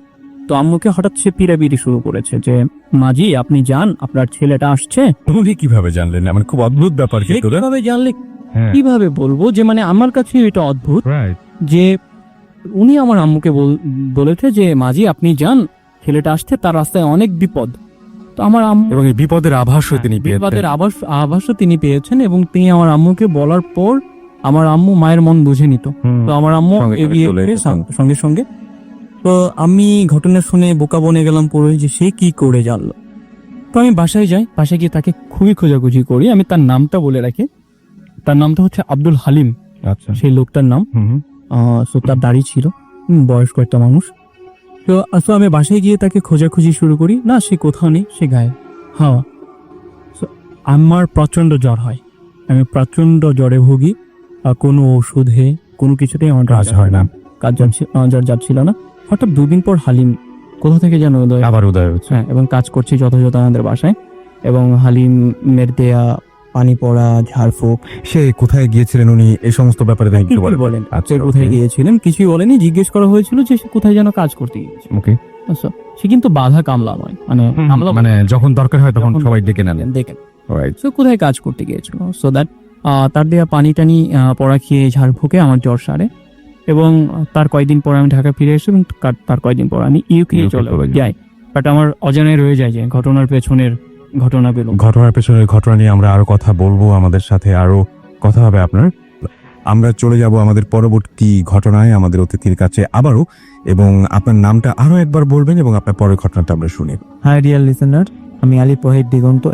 তো আম্মুকে হঠাৎ সে পিড়াপিড়ি শুরু করেছে যে মাজি আপনি যান, আপনার ছেলেটা আসছে। তুমি কিভাবে জানলেন? মানে খুব অদ্ভুত ব্যাপার কিন্তু। কিভাবে জানলে হ্যাঁ, কিভাবে বলবো, যে মানে আমার কাছে এটা অদ্ভুত রাইট। যে উনি আমার আম্মুকে বলেছে যে মাজি আপনি যান, ছেলেটা আসছে, তার রাস্তায় অনেক বিপদ। তো আমার আম্মু এবং এই বিপদের আভাসও তিনি পেয়েছেন। বিপদের আভাসও তিনি পেয়েছেন, এবং তিনি আমার আম্মুকে বলার পর আমার আম্মু মায়ের মন বুঝে নিত। তো আমার আম্মু সঙ্গে সঙ্গে এগিয়ে চলে এসে এসেছেন। সঙ্গে সঙ্গে। তো আমি ঘটনা শুনে বোকা বনে গেলাম পুরো, যে সে কি করে জানলো। তো আমি বাসায় যাই, বাসায় গিয়ে তাকে খুবই খোঁজাখুঁজি করি। আমি তার নামটা বলে রাখি, তার নামটা হচ্ছে আব্দুল হালিম, আচ্ছা। সেই লোকটার নাম। সো তার দাড়ি ছিল, বয়স্ক একটা মানুষ। তো আমি বাসায় গিয়ে তাকে খোঁজাখুঁজি শুরু করি, না সে কোথাও নেই, সে গায়ে হাওয়া। আমার প্রচন্ড জ্বর হয়, আমি প্রচন্ড জ্বরে ভুগি, কোনো ওষুধে কোনো কিছুতেই আমার কাজ হয় না, জ্বর যাচ্ছিল না। হঠাৎ 2 দিন পর হালিম কোথা থেকে যেন আবার উদয় হচ্ছে। হ্যাঁ, এবং কাজ করছি যথাযথ আমাদের বাসায়, এবং হালিমের দেয়া পানি পড়া, ঝাড়ফুঁক। সে কোথায় গিয়েছিলেন উনি এই সমস্ত ব্যাপারে কি বলেন? আচ্ছা, সে কোথায় গিয়েছিলেন কিছুই বলেনি। জিজ্ঞেস করা হয়েছিল যে সে কোথায় যেন কাজ করতে গিয়েছে। ওকে। আচ্ছা, সে কিন্তু বাধা কামলা নয়, মানে যখন দরকার হয় তখন সবাই ডেকে নেন। দেখেন রাইট। সে কোথায় কাজ করতে গিয়েছিল। সো দ্যাট তার দেয়া পানি টানি পড়া খেয়ে ঝাড়ফুঁকে আমার জ্বর সারে। এবং তার কয়েকদিন পর আমি ঢাকা ফিরে এসে এবং তার কয়েকদিন পর আমি ইউকে UK চলে চলে যাই। বাট আমার অজানায় রয়ে যায় যে ঘটনার পেছনের ঘটনা পেল। ঘটনার পেছনের ঘটনা নিয়ে আমরা আরো কথা বলবো, আমাদের সাথে আরো কথা হবে আপনার। আমরা চলে যাব আমাদের পরবর্তী ঘটনায় আমাদের অতিথির কাছে আবারও, এবং আপনার নামটা আরো একবার বলবেন এবং আপনার পরের ঘটনাটা আমরা শুনি। হাই ডিয়ার লিসেনার, আমি আলী পহিদ দিগন্ত।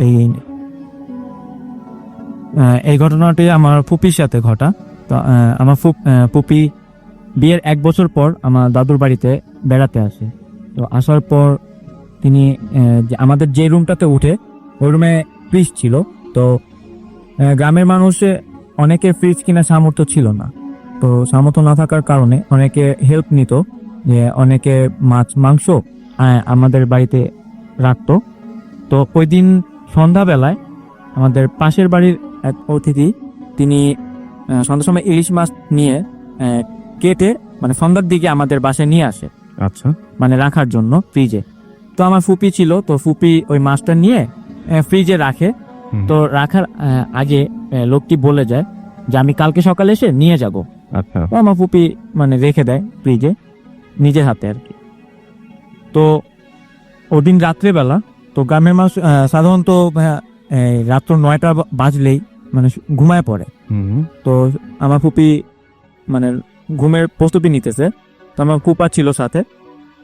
এই ঘটনাটি আমার ফুপির সাথে ঘটা। তো আমার ফুপি বিয়ের 1 বছর পর আমার দাদুর বাড়িতে বেড়াতে আসে। তো আসার পর তিনি আমাদের যে রুমটাতে উঠে ওই রুমে ফ্রিজ ছিল। তো গ্রামের মানুষে অনেকে ফ্রিজ কিনা সামর্থ্য ছিল না। তো সামর্থ্য না থাকার কারণে অনেকে হেল্প নিত, যে অনেকে মাছ মাংস আমাদের বাড়িতে রাখতো। তো ওই দিন সন্ধ্যাবেলায় আমাদের পাশের বাড়ির এক অতিথি তিনি সন্ধ্যার সময় ইলিশ মাছ নিয়ে কেটে মানে সন্ধ্যার দিকে আমাদের বাসায় নিয়ে আসে, আচ্ছা, মানে রাখার জন্য ফ্রিজে। তো আমার ফুপি ছিল, তো ফুপি ওই মাছটা নিয়ে ফ্রিজে রাখে। তো রাখার আগে লোকটি বলে যায় যে আমি কালকে সকালে এসে নিয়ে যাব। আচ্ছা, তো আমার ফুপি মানে রেখে দেয় ফ্রিজে নিজের হাতে আর কি। তো ওদিন রাত্রেবেলা, তো গ্রামের মানুষ সাধারণত রাত্র 9টা বাজলেই মানে ঘুমায় পড়ে। তো আমার ফুপি মানে ঘুমের প্রস্তুতি নিতেছে, তো আমার ফুপা ছিল সাথে।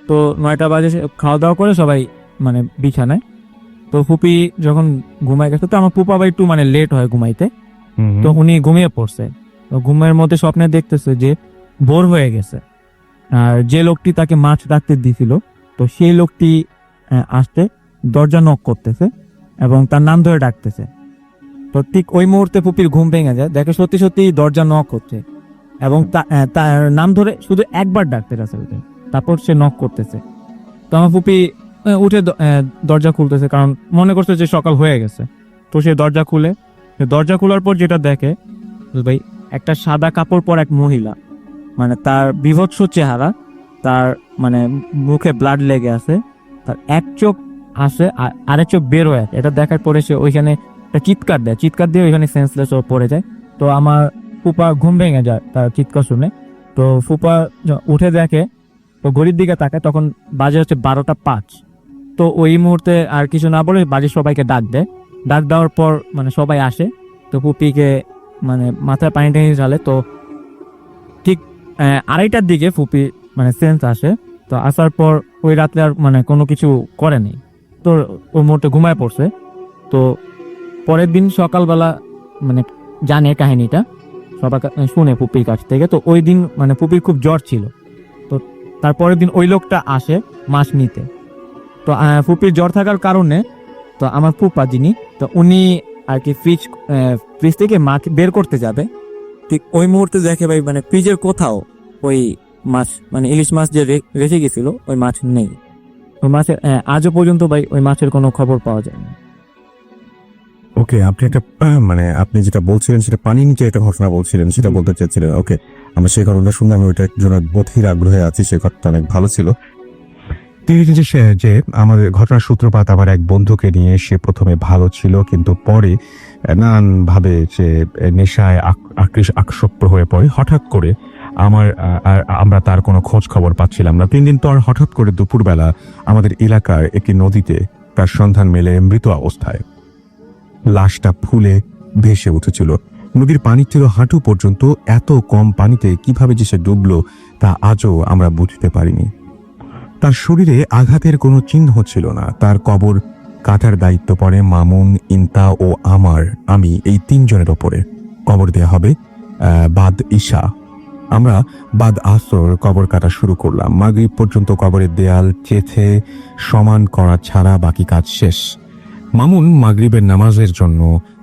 তো 9টা বাজে খাওয়া দাওয়া করে সবাই মানে বিছানায়। তো ফুপি যখন ঘুমায় গেছে, তো আমার ফুপা আবার একটু মানে লেট হয় ঘুমাইতে। তো উনি ঘুমিয়ে পড়ছে। তো ঘুমের মধ্যে স্বপ্নে দেখতেছে যে ভোর হয়ে গেছে, আর যে লোকটি তাকে মাছ রাখতে দিছিল, তো সেই লোকটি আসতে দরজা নক করতেছে এবং তার নাম ধরে ডাকতেছে। তো ঠিক ওই মুহূর্তে ফুপির ঘুম ভেঙে যায়, দেখে সত্যি সত্যি দরজা নক হচ্ছে এবং তার নাম ধরে শুধু একবার ডাকতে আছে, তারপর সে নক করতেছে। তো আমার ফুপি উঠে দরজা খুলতেছে, কারণ মনে করছে যে সকাল হয়ে গেছে। তো সে দরজা খুলে, দরজা খোলার পর যেটা দেখে ভাই, একটা সাদা কাপড় পর এক মহিলা, মানে তার বিভৎস চেহারা, তার মানে মুখে ব্লাড লেগে আছে, তার এক চোখ আসে আরেক চোখ বের হয়ে আছে। এটা দেখার পরে সে ওইখানে একটা চিৎকার দেয়, চিৎকার দিয়ে ওইখানে সেন্সলেস পড়ে যায়। তো আমার ফুপা ঘুম ভেঙে যায় তার চিৎকার শুনে। তো ফুপা উঠে দেখে, তো ঘড়ির দিকে তাকায়, তখন বাজে হচ্ছে 12টা 5। তো ওই মুহূর্তে আর কিছু না বলে বাড়ির সবাইকে ডাক দেয়। ডাক দেওয়ার পর মানে সবাই আসে। তো ফুপিকে মানে মাথায় পানি টানি ঢালে। তো ঠিক 2:30টার দিকে ফুপি মানে সেন্স আসে। তো আসার পর ওই রাত্রে আর মানে কোনো কিছু করেনি, তো ওই মুহূর্তে ঘুমায় পড়ছে। তো পরের দিন সকালবেলা মানে জানে কাহিনীটা, সবাই শুনে ফুপির কাছ থেকে। তো ওই দিন মানে ফুপির খুব জ্বর ছিল। তো তারপরের দিন ওই লোকটা আসে মাছ নিতে। তো ফুপির জ্বর থাকার কারণে তো আমার ফুপা যিনি, তো উনি আর কি ফ্রিজ থেকে মাছ বের করতে যাবে। ঠিক ওই মুহূর্তে দেখে ভাই মানে ফ্রিজের কোথাও ওই মাছ মানে ইলিশ মাছ যে রেখে গেছিল ওই মাছ নেই। ওই মাছের আজও পর্যন্ত ভাই ওই মাছের কোনো খবর পাওয়া যায়নি। ওকে, আপনি একটা মানে আপনি যেটা বলছিলেন সেটা পানি নিচে একটা ঘটনা বলছিলেন, সেটা বলতে চাচ্ছিলেন। ওকে, আমরা সেই ঘটনাটা শুনলে আমি ওইটার জন্য বধির আগ্রহে আছি। সেই ঘটনাটা অনেক ভালো ছিল। তিনি যে আমাদের ঘটনার সূত্রপাত আবার এক বন্ধুকে নিয়ে, সে প্রথমে ভালো ছিল কিন্তু পরে নানান ভাবে সে নেশায় আসক্ত হয়ে পড়ে। হঠাৎ করে আমরা তার কোনো খোঁজ খবর পাচ্ছিলাম না। 3 দিন পর হঠাৎ করে দুপুরবেলা আমাদের এলাকার একটি নদীতে তার সন্ধান মেলে মৃত অবস্থায়। লাশটা ফুলে ভেসে উঠেছিল। নদীর পানি ছিল হাঁটু পর্যন্ত। এত কম পানিতে কিভাবে যে সে ডুবলো তা আজও আমরা বুঝতে পারিনি। তার শরীরে আঘাতের কোনো চিহ্ন ছিল না। তার কবর কাটার দায়িত্ব পড়ে মামুন, ইন্তা ও আমি এই 3 জনের ওপরে। কবর দেয়া হবে বাদ ঈশা। আমরা বাদ আসর কবর কাটা শুরু করলাম। মাগরিব পর্যন্ত কবরের দেয়াল চেথে সমান করা ছাড়া বাকি কাজ শেষ। মামুন মাগরিবের নামাজের জন্য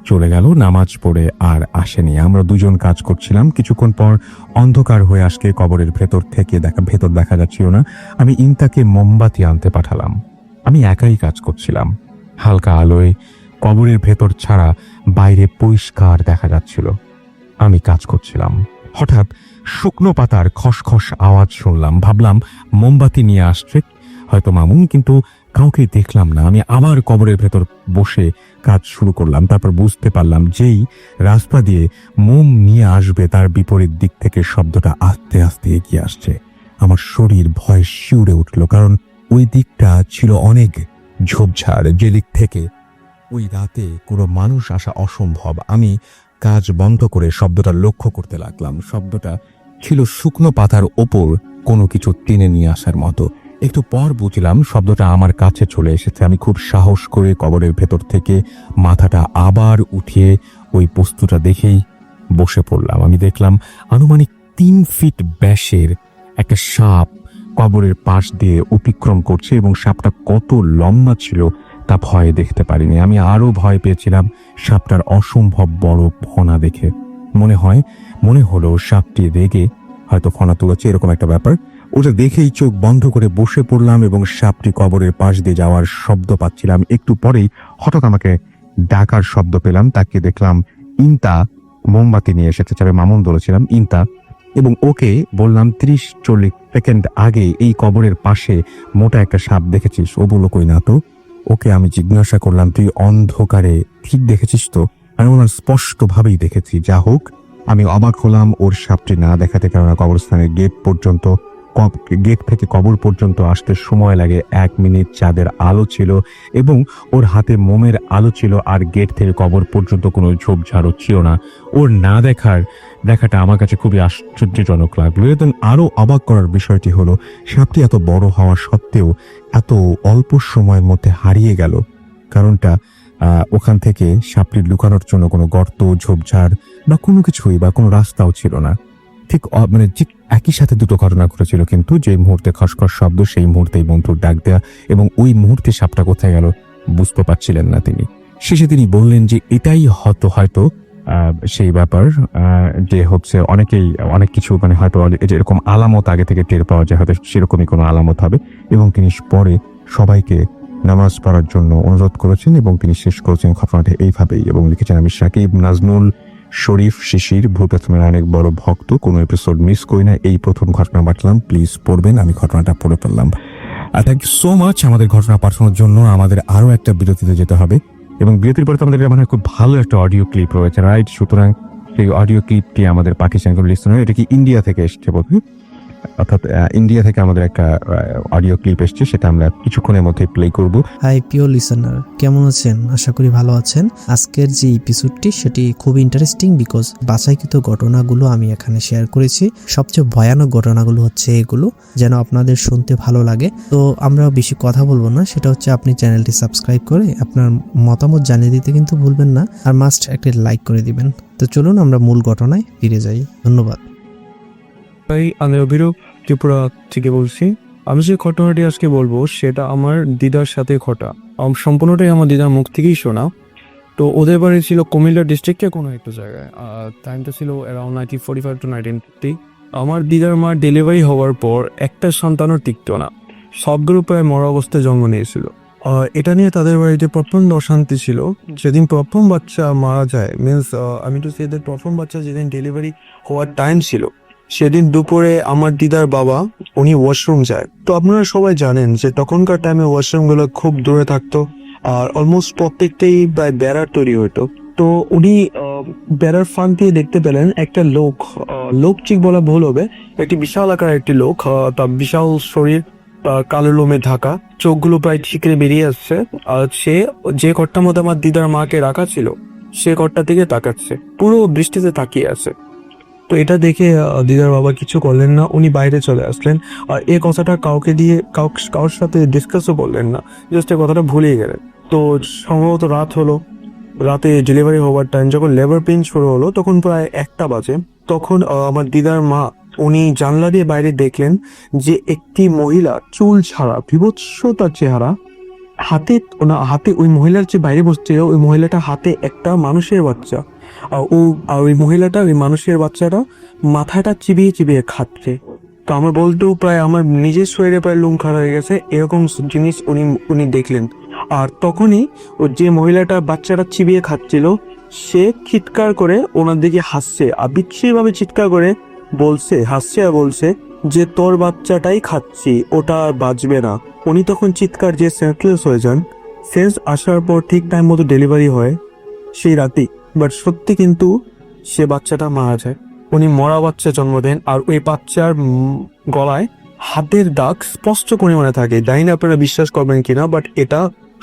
চলে গেল, নামাজ পড়ে আর আসেনি। আমরা 2 জন কাজ করছিলাম। কিছুক্ষণ পর অন্ধকার হয়ে আসলে কবরের ভেতর দেখা যাচ্ছিল না। আমি ইন্তাকে মোমবাতি আনতে পাঠালাম। আমি একাই কাজ করছিলাম। হালকা আলোয় কবরের ভেতর ছাড়া বাইরে পরিষ্কার দেখা যাচ্ছিল। আমি কাজ করছিলাম। হঠাৎ শুকনো পাতার খসখস আওয়াজ শুনলাম। ভাবলাম মোমবাতি নিয়ে আসছে হয়তো মামুন, কিন্তু কাউকে দেখলাম না। আমি আবার কবরের ভেতর বসে কাজ শুরু করলাম। তারপর বুঝতে পারলাম যেই রাস্তা দিয়ে মোম নিয়ে আসবে তার বিপরীত দিক থেকে শব্দটা আস্তে আস্তে এগিয়ে আসছে। আমার শরীর ভয়ে শিউরে উঠল, কারণ ওই দিকটা ছিল অনেক ঝোপঝাড়, যে দিক থেকে ওই রাতে কোনো মানুষ আসা অসম্ভব। আমি কাজ বন্ধ করে শব্দটা লক্ষ্য করতে লাগলাম। শব্দটা ছিল শুকনো পাতার ওপর কোনো কিছু টেনে নিয়ে আসার মতো। একটু পর বুঝলাম শব্দটা আমার কাছে চলে এসেছে। আমি খুব সাহস করে কবরের ভেতর থেকে মাথাটা আবার উঠিয়ে ওই বস্তুটা দেখেই বসে পড়লাম। আমি দেখলাম আনুমানিক 3 ফিট ব্যাসের একটা সাপ কবরের পাশ দিয়ে অতিক্রম করছে, এবং সাপটা কত লম্বা ছিল তা ভয়ে দেখতে পারিনি। আমি আরো ভয় পেয়েছিলাম সাপটার অসম্ভব বড় ফনা দেখে। মনে হলো সাপটি রেগে হয়তো ফনা তুলেছে, এরকম একটা ব্যাপার। ওটা দেখেই চোখ বন্ধ করে বসে পড়লাম এবং সাপটি কবরের পাশ দিয়ে যাওয়ার শব্দ পাচ্ছিলাম। একটু পরেই হঠাৎ আমাকে ডাকার শব্দ পেলাম। তাকে দেখলাম ইন্তা মোমবাতি নিয়ে এসেছে। তবে মামুন বলেছিলাম ইন্তা, এবং ওকে বললাম 30-40 সেকেন্ড আগে এই কবরের পাশে মোটা একটা সাপ দেখেছিস? ও বলল কই না তো। ওকে আমি জিজ্ঞাসা করলাম তুই অন্ধকারে ঠিক দেখেছিস তো? আমি ওনার স্পষ্ট ভাবেই দেখেছি। যা হোক, আমি অবাক হলাম ওর সাপটি না দেখাতে, কেননা কবরস্থানের গেট থেকে কবর পর্যন্ত আসতে সময় লাগে 1 মিনিট। চাঁদের আলো ছিল এবং ওর হাতে মোমের আলো ছিল, আর গেট থেকে কবর পর্যন্ত কোনো ঝোপঝাড়ও ছিল না। ওর না দেখাটা আমার কাছে খুবই আশ্চর্যজনক লাগলো। এবং আরো অবাক করার বিষয়টি হলো সাপটি এত বড় হওয়া সত্ত্বেও এত অল্প সময়ের মধ্যে হারিয়ে গেল। কারণটা ওখান থেকে সাপটির লুকানোর জন্য কোনো গর্ত, ঝোপঝাড় বা কোনো কিছুই বা কোনো রাস্তাও ছিল না। ঠিক একই সাথে দুটো ঘটনা ঘটেছিল, কিন্তু যে মুহূর্তে খসখস শব্দ সেই মুহূর্তেই বন্ধুর ডাক দেয়া, এবং ওই মুহূর্তে সাপটা কোথায় গেল বুঝতে পারছিলেন না তিনি। শেষে তিনি বললেন যে এটাই হয়তো সেই ব্যাপার যে হচ্ছে অনেকেই অনেক কিছু হয়তো এরকম আলামত আগে থেকে টের পাওয়া যায়, হয়তো সেরকমই কোনো আলামত হবে। এবং তিনি পরে সবাইকে নামাজ পড়ার জন্য অনুরোধ করেছেন এবং তিনি শেষ করেছেন ঘটনাটা এইভাবেই, এবং লিখেছেন আমি সাকিব নাজনুল শরীফ শিশির, ভূপ্রথমের অনেক বড় ভক্ত, কোনো এপিসোড মিস করি না। এই প্রথম ঘটনা পাঠালাম, প্লিজ পড়বেন। আমি ঘটনাটা পড়ে ফেললাম। থ্যাংক ইউ সো মাচ আমাদের ঘটনা পাঠানোর জন্য। আমাদের আরো একটা বিরতিতে যেতে হবে, এবং বিরতির পরে তো আমাদের মানে খুব ভালো একটা অডিও ক্লিপ রয়েছে, রাইট? সুতরাং সেই অডিও ক্লিপটি আমাদের পাকিস্তান লিসনার, এটা কি ইন্ডিয়া থেকে এসছে বোধহয়, অর্থাৎ ইন্ডিয়া থেকে আমাদের একটা অডিও ক্লিপ এসছে, সেটা আমরা কিছুক্ষণের মধ্যে প্লে করব। হাই প্রিয় লিসনার, কেমন আছেন? আশা করি ভালো আছেন। আজকের যে এপিসোডটি সেটি খুব ইন্টারেস্টিং বিকজ বাছাইকৃত ঘটনাগুলো আমি এখানে শেয়ার করেছি। সবচেয়ে ভয়ানক ঘটনাগুলো হচ্ছে এগুলো, যেন আপনাদের শুনতে ভালো লাগে। তো আমরা বেশি কথা বলবো না, সেটা হচ্ছে আপনি চ্যানেলটি সাবস্ক্রাইব করে আপনার মতামত জানিয়ে দিতে কিন্তু ভুলবেন না, আর মাস্ট একটা লাইক করে দিবেন। তো চলুন আমরা মূল ঘটনায় ফিরে যাই। ধন্যবাদ। ভাই, আমি অভিরূপ ত্রিপুরা থেকে বলছি। আমি যে ঘটনাটি আজকে বলবো সেটা আমার দিদার সাথে ঘটা। সম্পূর্ণটাই আমার দিদার মুখ থেকেই শোনা। তো ওদের বাড়ি ছিল কুমিল্লা ডিস্ট্রিক্টে কোনো একটা জায়গায়। টাইমটা ছিল অ্যারাউন্ড 1945 to 1950। আমার দিদার মার ডেলিভারি হওয়ার পর একটা সন্তানও টিকত না, সবগুলো প্রায় মরা অবস্থায় জন্ম নিয়েছিল। এটা নিয়ে তাদের বাড়িতে প্রচণ্ড অশান্তি ছিল। যেদিন প্রথম বাচ্চা মারা যায়, মিনস আমি তো সেদের প্রথম বাচ্চা যেদিন ডেলিভারি হওয়ার টাইম ছিল, সেদিন দুপুরে আমার দিদার বাবা উনি ওয়াশরুম যায়। তো আপনারা সবাই জানেন যে তখনকার টাইমে ওয়াশরুমগুলো খুব দূরে থাকতো, আর অলমোস্ট প্রত্যেকটাই প্রায় বেড়ার তৈরি হতো। তো উনি বেড়ার ফাঁক দিয়ে দেখতে পেলেন একটা লোক ঠিক বলা ভুল হবে, একটি বিশাল আকার একটি লোক, তার বিশাল শরীর, কালো লোমে ঢাকা, চোখগুলো প্রায় ঠিকরে বেরিয়ে আসছে। আর সে যে ঘরটার মধ্যে আমার দিদার মাকে রাখা ছিল সে ঘরটা থেকে তাকাচ্ছে, পুরো বৃষ্টিতে তাকিয়ে আছে। তো এটা দেখে দিদার বাবা কিছু করলেন না, উনি বাইরে চলে আসলেন। আর এই কথাটা কারোর সাথে ডিসকাসও করলেন না, জাস্ট এই কথাটা ভুলিয়ে গেলেন। তো সম্ভবত রাত হলো, রাতে ডেলিভারি হওয়ার টাইম, যখন লেবার পেইন শুরু হলো তখন প্রায় 1টা বাজে। তখন আমার দিদার মা উনি জানলা দিয়ে বাইরে দেখলেন যে একটি মহিলা চুল ছাড়া, বিভৎস তার চেহারা, হাতে ওই মহিলার যে বাইরে বসছিল ওই মহিলাটা হাতে একটা মানুষের বাচ্চা, আর ওই মহিলাটা ওই মানুষের বাচ্চাটা মাথাটা চিবিয়ে চিবিয়ে খাচ্ছে। তো আমার বলতেও প্রায় আমার নিজের শরীরে প্রায় লোম খাড়া হয়ে গেছে, এরকম জিনিস উনি দেখলেন। আর তখনই ও যে মহিলাটা বাচ্চাটা চিবিয়ে খাচ্ছিল সে চিৎকার করে ওনার দিকে হাসছে, আর বিচ্ছিরিভাবে চিৎকার করে হাসছে আর বলছে, যে তোর বাচ্চাটাই খাচ্ছি, ওটা আর বাঁচবে না। উনি তখন চিৎকার যে সেন্সলেস হয়ে যান। সেন্স আসার পর ঠিক টাইম মতো ডেলিভারি হয় সেই রাতেই, বাট সত্যি কিন্তু সে বাচ্চাটা মারা যায়। উনি মরা বাচ্চা জন্ম দেন, আর ওই বাচ্চার গলায় হাতের দাগ স্পষ্ট পরিমাণে থাকে। জানি না আপনারা বিশ্বাস করবেন কিনা, বাট এটা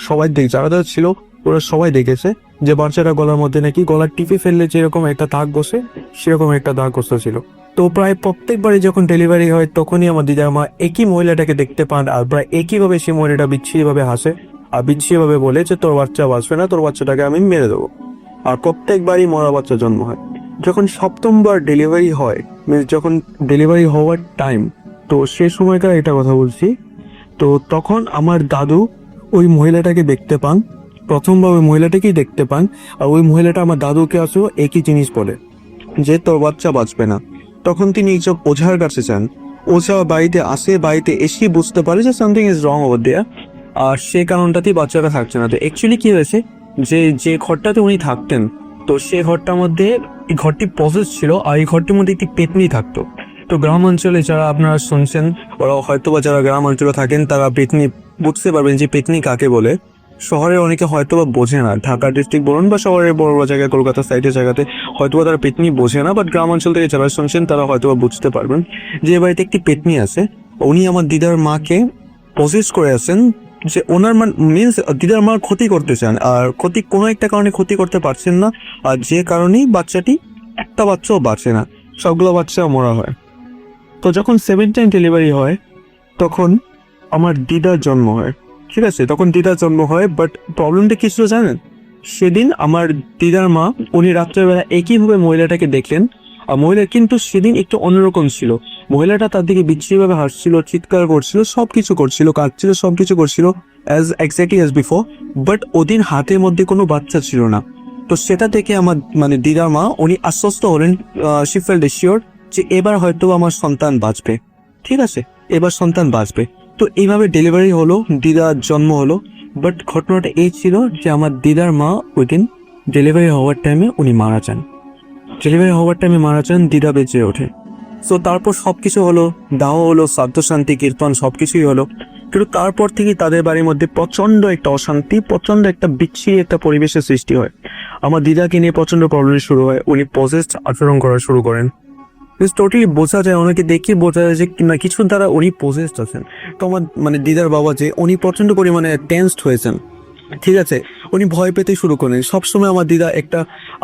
সবাই যারা যারা ছিল ওরা সবাই দেখেছে যে বাচ্চাটা গলার মধ্যে নাকি গলার টিপে ফেললে যেরকম একটা দাগ বসে সেরকম একটা দাগ বসেছিল। তো প্রায় প্রত্যেকবারই যখন ডেলিভারি হয় তখনই আমার দিদার মা একই মহিলাটাকে দেখতে পান, আর প্রায় একইভাবে সেই মহিলাটা বিচ্ছিরিভাবে হাসে আর বিচ্ছিরিভাবে বলে যে তোর বাচ্চা বাঁচবে না, তোর বাচ্চাটাকে আমি মেরে দেবো। আর প্রত্যেকবারই মরা বাচ্চা জন্ম হয়। যখন সপ্তমবার ডেলিভারি হয়, মিনস যখন ডেলিভারি হওয়ার টাইম, তো সে সময়কার এটা কথা বলছি, তো তখন আমার দাদু ওই মহিলাটাকে দেখতে পান, প্রথমবার ওই মহিলাটাকেই দেখতে পান। আর ওই মহিলাটা আমার দাদুকে আসেও একই জিনিস বলে যে তোর বাচ্চা বাঁচবে না। তখন তিনি এইসব ওঝার কাছে যান। ওঝা বাড়িতে আসে, বাড়িতে এসেই বুঝতে পারে যে something is wrong over there, আর সে কারণটাতেই বাচ্চাটা থাকছে না। তো অ্যাকচুয়ালি কি হয়েছে, যে ঘরটাতে উনি থাকতেন, তো সে ঘরটার মধ্যে এই ঘরটি পজেস ছিল, আর এই ঘরটির মধ্যে একটি পেতনি থাকতো। তো গ্রাম অঞ্চলে যারা আপনারা শুনছেন, ওরা হয়তোবা যারা গ্রাম অঞ্চলে থাকেন তারা পেতনি বুঝতে পারবেন যে পেতনি কাকে বলে। শহরে অনেকে হয়তোবা বোঝে না, ঢাকা ডিস্ট্রিক্ট বলুন বা শহরের বড় বড় জায়গায়, কলকাতা সাইডের জায়গাতে হয়তোবা তারা পেতনি বোঝে না, বাট গ্রাম অঞ্চল থেকে যারা শুনছেন তারা হয়তোবা বুঝতে পারবেন যে বাড়িতে একটি পেতনি আছে। উনি আমার দিদার মাকে পজেস করে আছেন, যে ওনার মিনস দিদার মার ক্ষতি করতে চান, আর কোনো একটা কারণে ক্ষতি করতে পারছেন না, আর যে কারণেই বাচ্চাটি একটা বাচ্চাও বাঁচে না, সবগুলো বাচ্চা মরা হয়। তো যখন 7th টাইম ডেলিভারি হয় তখন আমার দিদার জন্ম হয়, ঠিক আছে, তখন দিদার জন্ম হয়। বাট প্রবলেমটা কি ছিল জানেন, সেদিন আমার দিদার মা উনি রাত্রেবেলা একইভাবে মহিলাটাকে দেখলেন, আর মহিলা কিন্তু সেদিন একটু অন্যরকম ছিল। মহিলাটা তার দিকে বিচ্ছিরিভাবে হাসছিল, চিৎকার করছিল, সবকিছু করছিল, কাঁদছিল, সবকিছু করছিল as exactly as before. But ওদিন হাতের মধ্যে কোনো বাচ্চা ছিল না। তো সেটা থেকে আমার দিদার মা উনি আশ্বস্ত হলেন, শি ফেল্ট শিওর যে এবার হয়তো আমার সন্তান বাঁচবে, ঠিক আছে, এবার সন্তান বাঁচবে। তো এইভাবে ডেলিভারি হলো, দিদার জন্ম হলো। বাট ঘটনাটা এই ছিল যে আমার দিদার মা ওই দিন ডেলিভারি হওয়ার টাইমে উনি মারা যান। ডেলিভারি হওয়ার টাইমে মারা যান, দিদা বেঁচে ওঠে। সো তারপর সবকিছু হলো, দাহ হলো, শ্রাদ্ধ শান্তি কীর্তন সবকিছুই হলো। কিন্তু তারপর থেকে তাদের বাড়ির মধ্যে প্রচন্ড একটা অশান্তি, প্রচন্ড একটা বিচ্ছিরি একটা পরিবেশের সৃষ্টি হয়। আমার দিদাকে নিয়ে প্রচন্ড প্রবলেম শুরু হয়, উনি পজেসড আচরণ করা শুরু করেন। টোটালি বোঝা যায়, ওনাকে দেখে বোঝা যায় যে কিছু দ্বারা উনি পজেসড আছেন। তো আমার দিদার বাবা যে উনি প্রচন্ড পরিমাণে টেন্সড হয়েছেন, ঠিক আছে, উনি ভয় পেতে শুরু করেন। সবসময় আমার দিদা একটা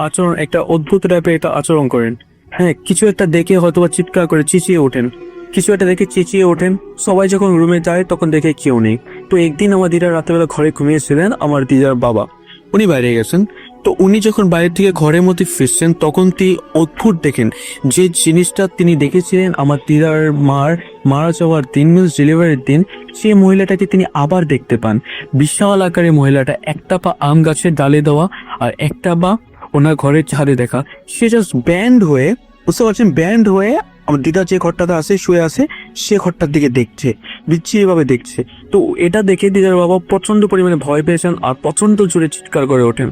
আচরণ, একটা অদ্ভুত টাইপের একটা আচরণ করেন। হ্যাঁ, কিছু একটা দেখে হয়তোবা চিৎকার করে চেঁচিয়ে ওঠেন, কিছু একটা দেখে চেঁচিয়ে ওঠেন। সবাই যখন রুমে যায় তখন দেখে কেউ নেই। তো একদিন আমার দিদার রাতেবেলা ঘরে ঘুমিয়েছিলেন, আমার দিদার বাবা উনি বাইরে গেছেন। তো উনি যখন বাইরে থেকে ঘরের মধ্যে ফিরছেন তখন তিনি অদ্ভুত দেখেন যে জিনিসটা তিনি দেখেছিলেন আমার দিদার মারা যাওয়ার দিন, মিনস ডেলিভারির দিন, সেই মহিলাটাকে তিনি আবার দেখতে পান। বিশাল আকারের মহিলাটা, একটা পা আম গাছের ডালে দেওয়া আর একটা পা ওনার ঘরের ছাদে দেখা। সে জাস্ট ব্যান্ড হয়ে, বুঝতে পারছেন, ব্যান্ড হয়ে আমার দিদা যে ঘরটাতে আছে শুয়ে আছে সে ঘরটার দিকে দেখছে, বিচ্ছিরিভাবে দেখছে। তো এটা দেখে দিদার বাবা প্রচন্ড পরিমাণে ভয় পেয়েছেন আর প্রচন্ড জোরে চিৎকার করে ওঠেন।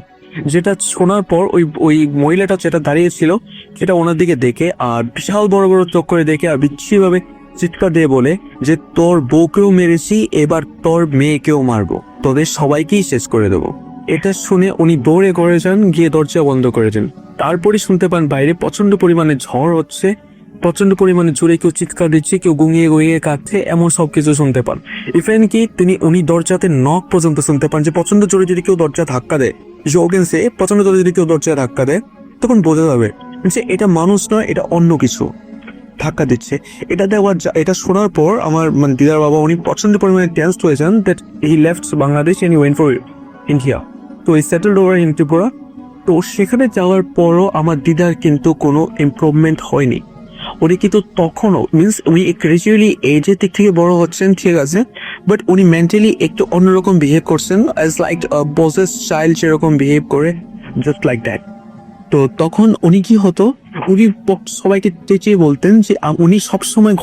যেটা শোনার পর ওই মহিলাটা যেটা দাঁড়িয়েছিল সেটা ওনার দিকে দেখে আর বিশাল বড় বড় চোখ করে দেখে আর বিচ্ছিরিভাবে চিৎকার দিয়ে বলে যে তোর বউকেও মেরেছি, এবার তোর মেয়েকেও মারবো, তোদের সবাইকেই শেষ করে দেবো। এটা শুনে উনি দৌড়ে ঘরে যান, গিয়ে দরজা বন্ধ করে দেন। তারপরে শুনতে পান বাইরে প্রচন্ড পরিমাণে ঝড় হচ্ছে, প্রচন্ড পরিমাণে জোরে কেউ চিৎকার দিচ্ছে, কেউ গুঙিয়ে গুঙিয়ে কাঁদছে, এমন সবকিছু শুনতে পান। ইভেন কি উনি দরজাতে নক পর্যন্ত শুনতে পান, যে প্রচন্ড জোরে যদি কেউ দরজা ধাক্কা দেয়, যোগেন্সে প্রচন্ড জোরে যদি কেউ দরজা ধাক্কা দেয় তখন বোঝা যাবে যে এটা মানুষ নয়, এটা অন্য কিছু ধাক্কা দিচ্ছে। এটা শোনার পর আমার দিদার বাবা উনি প্রচন্ড পরিমাণে টেন্সড হয়ে যান, that he left Bangladesh and he went for India. তো he settled over in Tripura. তো সেখানে যাওয়ার পরও আমার দিদার কিন্তু কোনো ইমপ্রুভমেন্ট হয়নি। উনি কিন্তু তখনও, মিনস উনি গ্রাজুয়ালি এজের দিক থেকে বড় হচ্ছেন, ঠিক আছে, বাট উনি মেন্টালি একটু অন্যরকম বিহেভ করছেন, অ্যাজ লাইক পজেস চাইল্ড যেরকম বিহেভ করে, জাস্ট লাইক দ্যাট। তো তখন উনি কি হতো, উনি সবাইকে চেঁচিয়ে বলতেন যে উনি সবসময়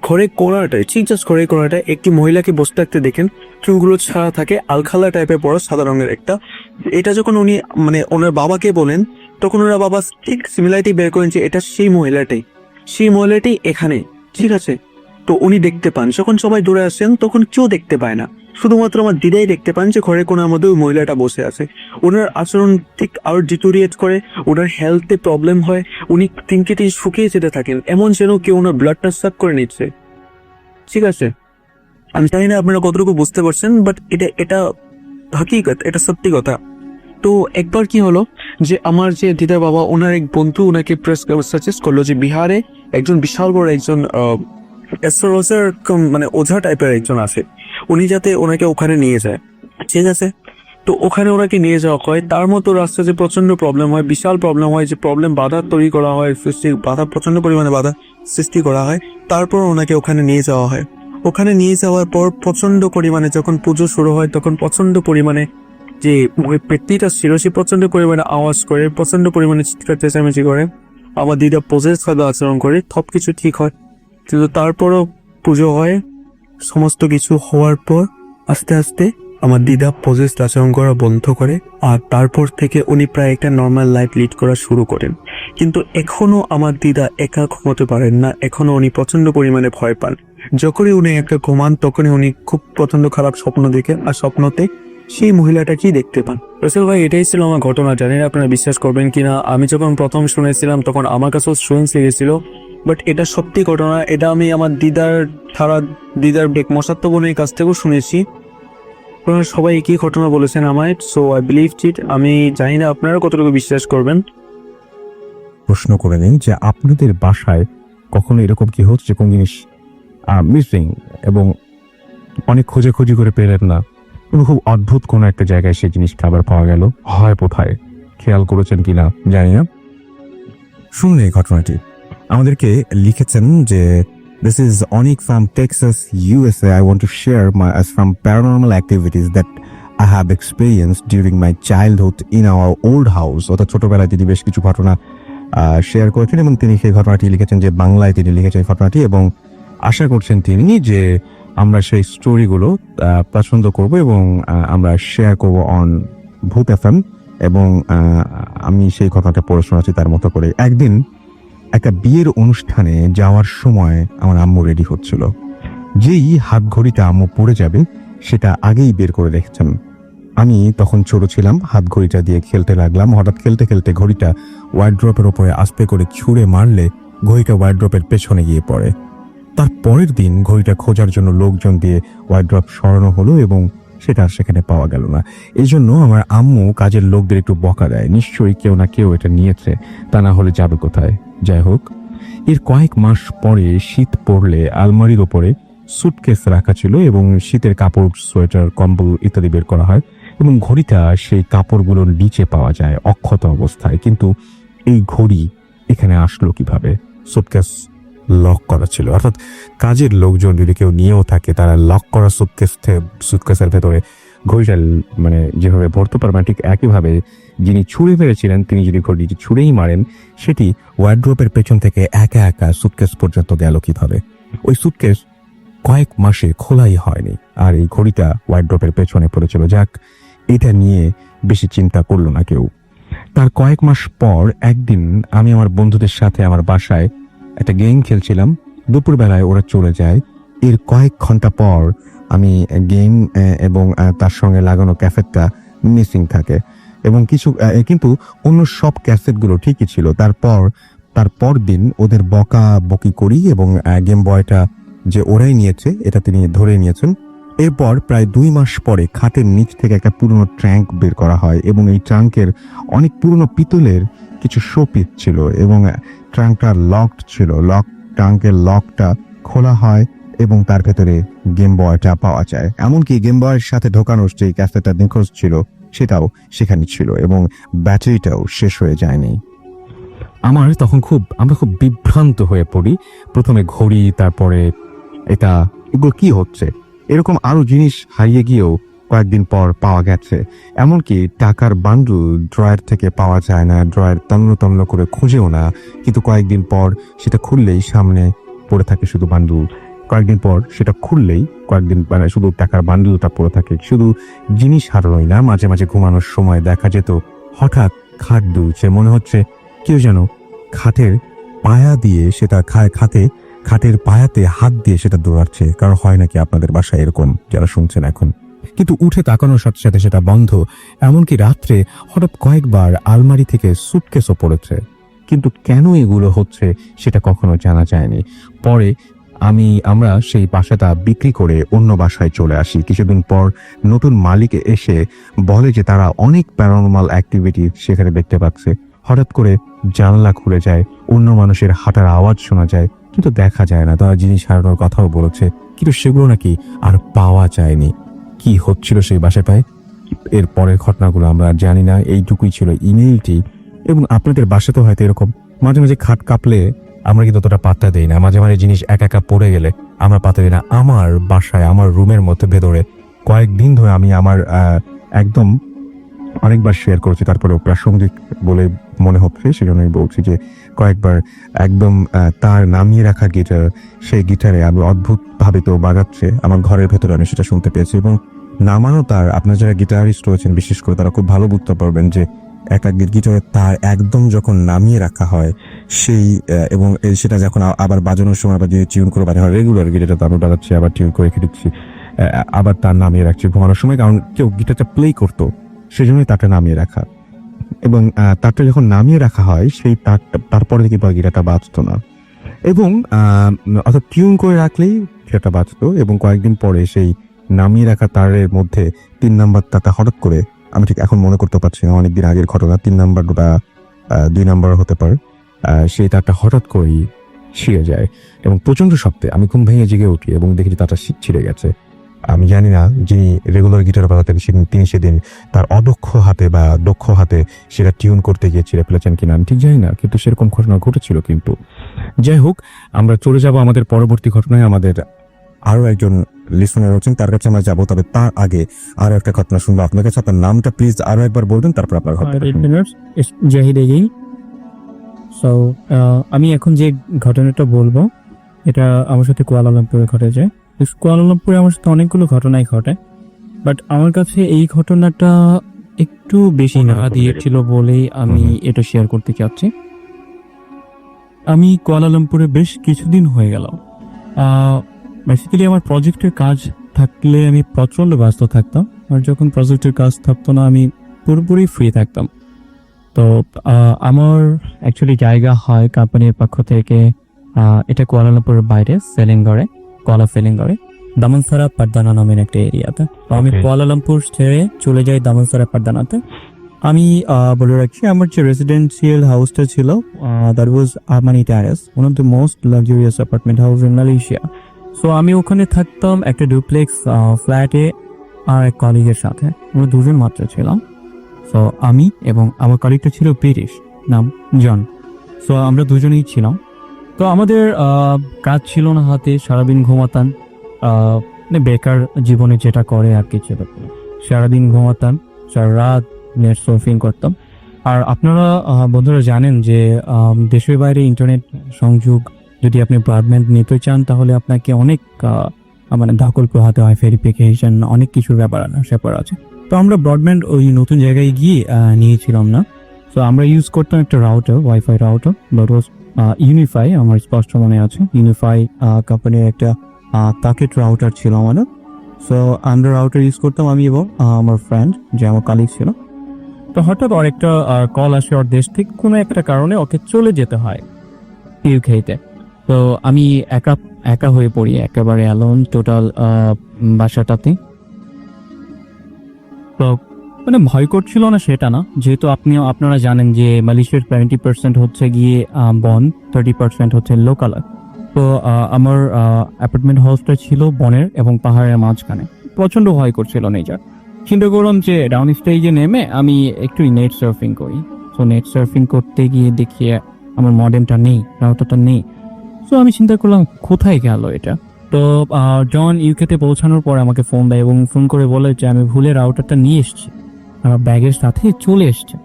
ঘরের কোণাটায়, ঠিক জাস্ট ঘরের কোণাটায় একটি মহিলাকে বসে থাকতে দেখেন, চুলগুলো ছাড়া থাকে, আলখালা টাইপের বড় সাদা রঙের একটা। এটা যখন উনি ওনার বাবাকে বলেন তখন ওনার বাবা ঠিক সিমিলারিটি বের করেন যে এটা সেই মহিলাটাই এখানে, ঠিক আছে, তো উনি দেখতে পান যখন সবাই দৌড়ে আসেন তখন কেউ দেখতে পায় না, শুধুমাত্র আমার দিদাই দেখতে পান যে ঘরের কোনার মধ্যে ওই মহিলাটা বসে আছে। ওনার আচরণ ঠিক আরো ডিটোরিয়েট করে, ওনার হেলথে প্রবলেম হয়, উনি দিনকে দিন শুকিয়ে যেতে থাকেন, এমন যেন কেউ ওনার ব্লাডটা সাক করে নিচ্ছে। ঠিক আছে, আমি জানি না আপনারা কতটুকু বুঝতে পারছেন, বাট এটা হাকিকত, এটা সত্যি কথা। তো একবার কি হলো যে আমার যে দিদার বাবা, ওনার এক বন্ধু ওনাকে প্রেস সাজেস্ট করলো যে বিহারে একজন বিশাল বড় একজন অ্যাস্ট্রোলজার মানে ওঝা টাইপের একজন আছে, উনি যাতে ওনাকে ওখানে নিয়ে যায়। ঠিক আছে, তো ওখানে ওনাকে নিয়ে যাওয়া হয়। তার মতো রাস্তায় যে প্রচন্ড প্রবলেম হয়, বিশাল প্রবলেম হয়, যে প্রবলেম বাধা তৈরি করা হয়, বাধা প্রচন্ড পরিমাণে বাধা সৃষ্টি করা হয়, তারপর ওনাকে ওখানে নিয়ে যাওয়া হয়। ওখানে নিয়ে যাওয়ার পর প্রচন্ড পরিমাণে যখন পুজো শুরু হয় তখন প্রচন্ড পরিমাণে যে পেটটিটা ছিল সে প্রচন্ড পরিমাণে আওয়াজ করে, প্রচন্ড পরিমাণে চিৎকার চেঁচামেচি করে, আমার দিদা পজেস খাদ্য আচরণ করে, সব কিছু ঠিক হয়। কিন্তু তারপরও পুজো হয়, সমস্ত কিছু হওয়ার পর আস্তে আস্তে আমার দিদা পজেস আচরণ করা বন্ধ করে, আর তারপর থেকে উনি প্রায় একটা নর্মাল লাইফ লিড করা শুরু করেন। কিন্তু এখনো আমার দিদা একা ঘুমোতে পারেন না, এখনো উনি প্রচন্ড পরিমাণে ভয় পান। যখনই উনি একটা ঘুমান তখনই উনি খুব প্রচন্ড খারাপ স্বপ্ন দেখেন, আর স্বপ্নতে সেই মহিলাটাকেই দেখতে পান। রসেল ভাই, এটাই ছিল আমার ঘটনা। জানি না আপনারা বিশ্বাস করবেন কিনা, আমি যখন প্রথম শুনেছিলাম তখন আমার কাছেও স্ট্রেঞ্জ লেগেছিল, বাট এটা সত্যি ঘটনা। এটা আমি আমার দিদার মশাত্ম বোনের কাছ থেকেও শুনেছি। আপনারা সবাই একই ঘটনা বলেছেন আমায়, সো আই বিলিভ ইট। আমি জানি না আপনারা কতটুকু বিশ্বাস করবেন। প্রশ্ন করে নিন যে আপনাদের বাসায় কখনো এরকম কি হচ্ছে যে কোন জিনিস মিসিং এবং অনেক খোঁজাখুঁজি করে পেলেন না, কোনো খুব অদ্ভুত কোনো একটা জায়গায় সেই জিনিসটা আবার পাওয়া গেল, হয় কোথায়, খেয়াল করেছেন কিনা জানি না। শুনলে এই ঘটনাটি আমাদেরকে লিখেছেন যে this is Onik from Texas, USA. I want to share some paranormal activities that I have experienced during my childhood in our old house. অর্থাৎ ছোটবেলায় তিনি বেশ কিছু ঘটনা শেয়ার করেছেন এবং তিনি সেই ঘটনাটি লিখেছেন যে বাংলায় তিনি লিখেছেন ঘটনাটি, এবং আশা করছেন তিনি যে আমরা সেই স্টোরিগুলো পছন্দ করব এবং আমরা শেয়ার করব অন ভূত এফএম। এবং আমি সেই ঘটনাটা পড়ে শোনাচ্ছি তার মতো করে। একদিন একটা বিয়ের অনুষ্ঠানে যাওয়ার সময় আমার আম্মু রেডি হচ্ছিল, যেই হাত ঘড়িটা আম্মু পড়ে যাবে সেটা আগেই বের করে রেখেছেন। আমি তখন ছোট ছিলাম, হাত ঘড়িটা দিয়ে খেলতে লাগলাম। হঠাৎ খেলতে খেলতে ঘড়িটা ওয়ার্ড্রপের ওপরে আস্তে করে ছুঁড়ে মারলে ঘড়িটা ওয়ার্ড্রপের পেছনে গিয়ে পড়ে। তার পরের দিন ঘড়িটা খোঁজার জন্য লোকজন দিয়ে ওয়ার্ড্রপ সরানো হলো এবং সেটা আর সেখানে পাওয়া গেল না। এই জন্য আমার আম্মু কাজের লোকদের একটু বকা দেয়, নিশ্চয়ই কেউ না কেউ এটা নিয়েছে, তা না হলে যাবে কোথায়। যাই হোক, এর কয়েক মাস পরে শীত পড়লে আলমারির ওপরে সুটকেস রাখা ছিল এবং শীতের কাপড়, সোয়েটার, কম্বল ইত্যাদি বের করা হয় এবং ঘড়িটা সেই কাপড়গুলোর নিচে পাওয়া যায় অক্ষত অবস্থায়। কিন্তু এই ঘড়ি এখানে আসলো কিভাবে? সুটকেস লক করা ছিল, অর্থাৎ কাজের লোকজন যদি কেউ নিয়েও থাকে তারা লক করা সুটকেসের ভেতরে ঘড়িটা মানে যেভাবে ভরতে পারবে ঠিক একইভাবে যিনি ছুঁড়ে ফেলেছিলেন তিনি যদি ঘড়িটি ছুঁড়েই মারেন, সেটি ওয়ার্ড্রোপের পেছন থেকে একা একা সুটকেস পর্যন্ত গেল কিভাবে? ওই সুটকেস কয়েক মাসে খোলাই হয়নি, আর এই ঘড়িটা ওয়ার্ড্রোপের পেছনে পড়েছিল। যাক, এটা নিয়ে বেশি চিন্তা করলো না কেউ। তার কয়েক মাস পর একদিন আমি আমার বন্ধুদের সাথে আমার বাসায় একটা গেম খেলছিলাম। দুপুরবেলায় ওরা চলে যায়। এর কয়েক ঘন্টা পর আমি গেম এবং তার সঙ্গে লাগানো ক্যাসেটটা মিসিং থাকে এবং কিন্তু অন্য সব ক্যাসেটগুলো ঠিকই ছিল। তারপর দিন ওদের বকা বকি করি এবং গেম বয়টা যে ওরাই নিয়েছে এটা তিনি ধরে নিয়েছেন। এরপর প্রায় 2 মাস পরে খাটের নিচ থেকে একটা পুরনো ট্রাঙ্ক বের করা হয় এবং এই ট্রাঙ্কের অনেক পুরনো পিতলের কিছু শোপিস ছিল এবং ট্রাঙ্কটা লকড ছিল। ট্রাঙ্কের লকটা খোলা হয় এবং তার ভেতরে গেম বয়টা পাওয়া যায়। এমনকি গেম বয়ের সাথে ঢোকানোর যে ক্যাসেটটা নিখোঁজ ছিল সেটাও সেখানে ছিল এবং ব্যাটারিটাও শেষ হয়ে যায়নি। আমরা খুব বিভ্রান্ত হয়ে পড়ি। প্রথমে ঘড়ি, তারপরে এগুলো কি হচ্ছে? এরকম আরো জিনিস হারিয়ে গিয়েও কয়েকদিন পর পাওয়া গেছে। এমনকি টাকার বান্ডল ড্রয়ার থেকে পাওয়া যায় না, ড্রয়ার তন্ন করে খুঁজেও না, কিন্তু কয়েকদিন পর সেটা খুললেই সামনে পড়ে থাকে শুধু বান্ডল। কয়েকদিন পর সেটা খুললেই মানে শুধু টাকার বান্ডলটা পড়ে থাকে। শুধু জিনিস হারানোই না, মাঝে মাঝে ঘুমানোর সময় দেখা যেত হঠাৎ খাট দুলছে, মনে হচ্ছে কেউ যেন খাটের পায়া দিয়ে সেটা খাতে খাটের পায়াতে হাত দিয়ে সেটা দৌড়াচ্ছে, কারণ হয় নাকি আপনাদের বাসায় এরকম যারা শুনছেন এখন। কিন্তু উঠে তাকানোর সাথে সাথে সেটা বন্ধ। এমনকি রাত্রে হঠাৎ কয়েকবার আলমারি থেকে সুটকেসও পড়েছে, কিন্তু কেন এগুলো হচ্ছে সেটা কখনো জানা যায়নি। পরে আমরা সেই বাসাটা বিক্রি করে অন্য বাসায় চলে আসি। কিছুদিন পর নতুন মালিক এসে বলে যে তারা অনেক প্যারানর্মাল অ্যাক্টিভিটি সেখানে দেখতে পাচ্ছে। হঠাৎ করে জানলা খুলে যায়, অন্য মানুষের হাঁটার আওয়াজ শোনা যায়, কিন্তু দেখা যায় না। তারা জিনিস হারানোর কথাও বলেছে, কিন্তু সেগুলো নাকি আর পাওয়া যায়নি। কি হচ্ছিল সেই বাসায় পায়, এর পরের ঘটনাগুলো আমরা জানি না। এইটুকুই ছিল ইমেইলটি। এবং আপনাদের বাসাতে হয়তো এরকম মাঝে মাঝে খাট কাঁপলে আমরা কিন্তু অতটা পাত্তা দিই না, মাঝে মাঝে জিনিস একা একা পড়ে গেলে আমরা পাত্তা দিই না। আমার বাসায় আমার রুমের মধ্যে ভেতরে কয়েকদিন ধরে আমি আমার একদম অনেকবার শেয়ার করেছি, তারপরে প্রাসঙ্গিক বলে মনে হচ্ছে সেজন্য আমি বলছি যে কয়েকবার একদম তার নামিয়ে রাখা গিটার, সেই গিটারে আমি অদ্ভুত ভাবে তো বাজাচ্ছে আমার ঘরের ভেতরে, আমি সেটা শুনতে পেয়েছি। এবং নামানো তার, আপনার যারা গিটারিস্ট রয়েছেন বিশেষ করে তারা খুব ভালো বুঝতে পারবেন যে একটা গিটারের তার একদম যখন নামিয়ে রাখা হয় সেই এবং সেটা যখন আবার বাজানোর সময় আবার যদি টিউন করে বাজানো হয়, রেগুলার গিটারটা তো আমি বাজাচ্ছি, আবার টিউন করে রেখে দিচ্ছি, আবার তার নামিয়ে রাখছি ঘুমানোর সময়, কারণ কেউ গিটারটা প্লে করতো সেই জন্যই তারটা নামিয়ে রাখা। এবং তারটা যখন নামিয়ে রাখা হয় সেই তারপরে থেকে গিটারটা বাজতো না, এবং অর্থাৎ টিউন করে রাখলেই সেটা বাজতো। এবং কয়েকদিন পরে সেই নামিয়ে রাখা তারের মধ্যে 3 নাম্বার তারটা হঠাৎ করে, আমি ঠিক এখন মনে করতে পারছি না, অনেকদিন আগের ঘটনা, 3 নাম্বার বা 2 নাম্বার হতে পারে, সেই তারটা হঠাৎ করেই ছিঁড়ে যায় এবং প্রচন্ড শব্দে আমি ঘুম ভেঙে জেগে উঠি এবং দেখি যে তারটা ছিঁড়ে গেছে। আমি জানি না যিনি রেগুলার গিটার বাজাতেন তিনি সেদিন তার অদক্ষ হাতে বা দক্ষ হাতে সেটা টিউন করতে গিয়ে ছিঁড়ে ফেলেছেন কিনা আমি ঠিক জানি না, কিন্তু সেরকম ঘটনা ঘটেছিল। কিন্তু যাই হোক, আমরা চলে যাব আমাদের পরবর্তী ঘটনায়। আমাদের আরো একজন লিসনার রয়েছেন, তার কাছে আমরা যাবো, তবে তার আগে আরো একটা ঘটনা শুনবো আপনার কাছে। আপনার নামটা প্লিজ আরো একবার বলবেন, তারপর আপনার ঘটনা। জাহিদ এগেইন। সো আমি এখন যে ঘটনাটা বলবো এটা আমার সাথে কুয়ালালামপুরে ঘটেছে। কুয়ালালামপুরে আমার সাথে অনেকগুলো ঘটনাই ঘটে, বাট আমার কাছে এই ঘটনাটা একটু বেশি নাড়া দিয়েছিল বলেই আমি এটা শেয়ার করতে চাচ্ছি। আমি কুয়ালালামপুরে বেশ কিছুদিন হয়ে গেল। বেসিক্যালি আমার প্রজেক্টের কাজ থাকলে আমি প্রচন্ড ব্যস্ত থাকতাম, আর যখন প্রজেক্টের কাজ থাকতো না আমি পুরোপুরি ফ্রি থাকতাম। তো আমার অ্যাকচুয়ালি জায়গা হয় কোম্পানির পক্ষ থেকে, এটা কুয়ালালামপুরের বাইরে সেলিংগড়ে, কলা সেলিংগড়ে দামানসারা পারদানা নামের একটা এরিয়াতে। তো আমি কুয়ালালামপুর ছেড়ে চলে যাই দামানসারা পারদানাতে। আমি বলে রাখছি, আমার যে রেসিডেন্সিয়াল হাউসটা ছিল that was Armani terrace, one of the most luxurious apartment house in Malaysia. So আমি ওখানে থাকতাম একটা ডুপ্লেক্স ফ্ল্যাটে আর এক কলিগের সাথে, আমরা দুজন মাত্র ছিলাম। সো আমি এবং আমার কলিগটা ছিল ব্রিটিশ, নাম জন। সো আমরা দুজনেই ছিলাম। তো আমাদের কাজ ছিল না হাতে, সারাদিন ঘুমাতাম, বেকার জীবনে যেটা করে আর কি ছিল, সারাদিন ঘুমাতাম, সারা রাত নেট সার্ফিং করতাম। আর আপনারা বন্ধুরা জানেন যে দেশের বাইরে ইন্টারনেট সংযোগ যদি আপনি ব্রডব্যান্ড নিতে চান তাহলে আপনাকে অনেক মানে দাখল পোহাতে হয়, ভেরিফিকেশন, অনেক কিছুর ব্যাপার আছে। তো আমরা ব্রডব্যান্ড ওই নতুন জায়গায় গিয়ে নিয়েছিলাম না। তো আমরা ইউজ করতাম একটা router, wifi router, that was unify. আমার স্পষ্ট মনে আছে, ইউনিফাই কোম্পানির একটা প্যাকেট রাউটার ছিল আমাদের। সো আমরা রাউটার ইউজ করতাম, আমি এবং আমার ফ্রেন্ড যে আমার কালিগ ছিল। তো হঠাৎ ওর একটা কল আসে, ওর দেশ থেকে কোনো একটা কারণে ওকে চলে যেতে হয় ইউকেতে। তো আমি একা হয়ে পড়ি, একেবারে অ্যালোন টোটাল বাসাটাতে। তো মানে ভয় করছিল না সেটা না, যেহেতু আপনারা জানেন যে মালয়েশিয়ার 20% হচ্ছে গিয়ে বন, 30% হচ্ছে লোকাল। তো আমার অ্যাপার্টমেন্ট হাউসটা ছিল বনের এবং পাহাড়ের মাঝখানে, প্রচন্ড ভয় করছিল নেচার। চিন্তা করলাম যে ডাউন স্টেজে নেমে আমি একটু নেট সার্ফিং করি। সো নেট সার্ফিং করতে গিয়ে দেখি আমার মডেমটা নেই, রাউটারটা নেই। সো আমি চিন্তা করলাম কোথায় গেল এটা। তো জন ইউকেতে পৌঁছানোর পর আমাকে ফোন দেয় এবং ফোন করে বলে যে আমি ভুলে রাউটারটা নিয়ে এসেছি, আমার ব্যাগের সাথে চলে এসছে।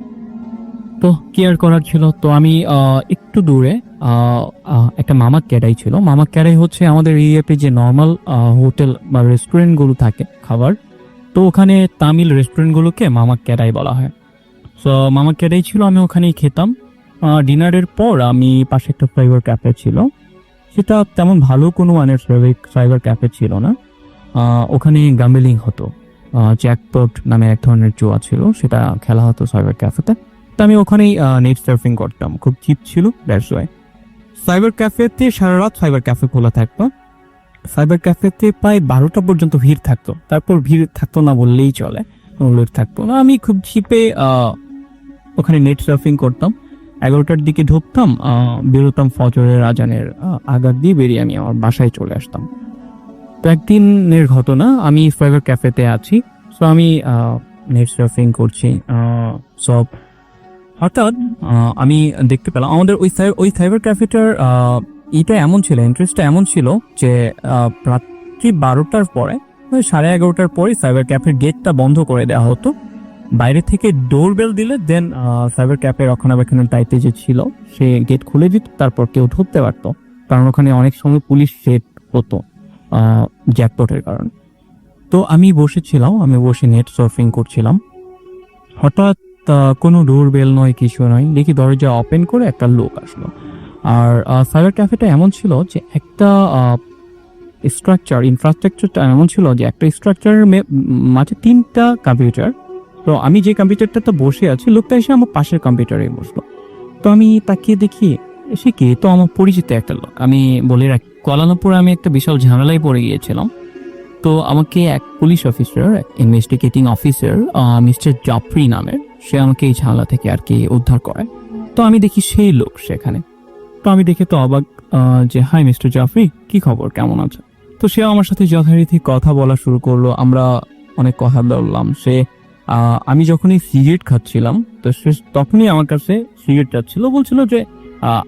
তো কেয়ার করার ছিল, তো আমি একটু দূরে একটা মামা ক্যারাই ছিল। মামা ক্যারাই হচ্ছে আমাদের এরিয়াতে যে নর্মাল হোটেল বা রেস্টুরেন্টগুলো থাকে খাবার, তো ওখানে তামিল রেস্টুরেন্টগুলোকে মামা ক্যারাই বলা হয়। সো মামা ক্যারাই ছিল, আমি ওখানেই খেতাম। ডিনারের পর আমি পাশে একটা ফ্লেভার ক্যাফে ছিল, সেটা তেমন ভালো কোনো মানের সাইবার ক্যাফে ছিল না। ওখানে গাম্বেলিং হতো, জ্যাকপট নামে এক ধরনের জুয়া ছিল, সেটা খেলা হতো সাইবার ক্যাফেতে। তো আমি ওখানেই নেট সার্ফিং করতাম, খুব চিপ ছিল, দ্যাটস ওয়াই। সাইবার ক্যাফেতে সারা রাত সাইবার ক্যাফে খোলা থাকতো। সাইবার ক্যাফেতে প্রায় 12টা পর্যন্ত ভিড় থাকতো, তারপর ভিড় থাকতো না বললেই চলে, ভিড় থাকতো না। আমি খুব চিপে ওখানে নেট সার্ফিং করতাম। 11টার দিকে ঢুকতাম, বেরোতাম ফজরের আজানের আগার দিয়ে বেরিয়ে আমি আমার বাসায় চলে আসতাম। তো একদিনের ঘটনা, আমি সাইবার ক্যাফেতে আছি, সো আমি নেট সার্ফিং করছি, সব হঠাৎ আমি দেখতে পেলাম আমাদের ওই সাইবার ক্যাফেটার এটা এমন ছিল, ইন্টারেস্টটা এমন ছিল যে রাত্রি 12টার পরে, 11:30টার পরে সাইবার ক্যাফের গেটটা বন্ধ করে দেওয়া হতো। বাইরে থেকে ডোর বেল দিলে দেন সাইবার ক্যাফের রক্ষণাবেক্ষণের দায়িত্বে যে ছিল সে গেট খুলে দিত, তারপর কেউ ঢুকতে পারতো, কারণ ওখানে অনেক সময় পুলিশ সেট হতো জ্যাকপটের কারণে। তো আমি বসে নেট সার্ফিং করছিলাম। হঠাৎ কোনো ডোর বেল নয়, কিছু নয়, দেখি দরজা ওপেন করে একটা লোক আসলো। আর সাইবার ক্যাফেটা এমন ছিল যে একটা ইনফ্রাস্ট্রাকচারটা এমন ছিল যে একটা স্ট্রাকচারের মাঝে 3টা কম্পিউটার। তো আমি যে কম্পিউটারটাতে বসে আছি, লোকটা এসে আমার পাশের কম্পিউটারে বসলো। তো আমি তাকিয়ে দেখি সে কি, তো আমার পরিচিত একটা লোক। আমি বলে রাখি, কুয়ালালামপুরে আমি একটা বিশাল ঝামেলায় পড়ে গিয়েছিলাম। তো আমাকে এক police officer, investigating officer mister Jafri নামের, সে আমাকে এই ঝামেলা থেকে আর কি উদ্ধার করে। তো আমি দেখি সেই লোক সেখানে। তো আমি দেখে তো অবাক যে হাই মিস্টার জাফরি, কি খবর, কেমন আছে? তো সে আমার সাথে যথারীতি কথা বলা শুরু করলো, আমরা অনেক কথা বললাম। সে আমি যখনই সিগারেট খাচ্ছিলাম, তো সে তখনই আমার কাছে সিগারেট চাচ্ছিল, বলছিল যে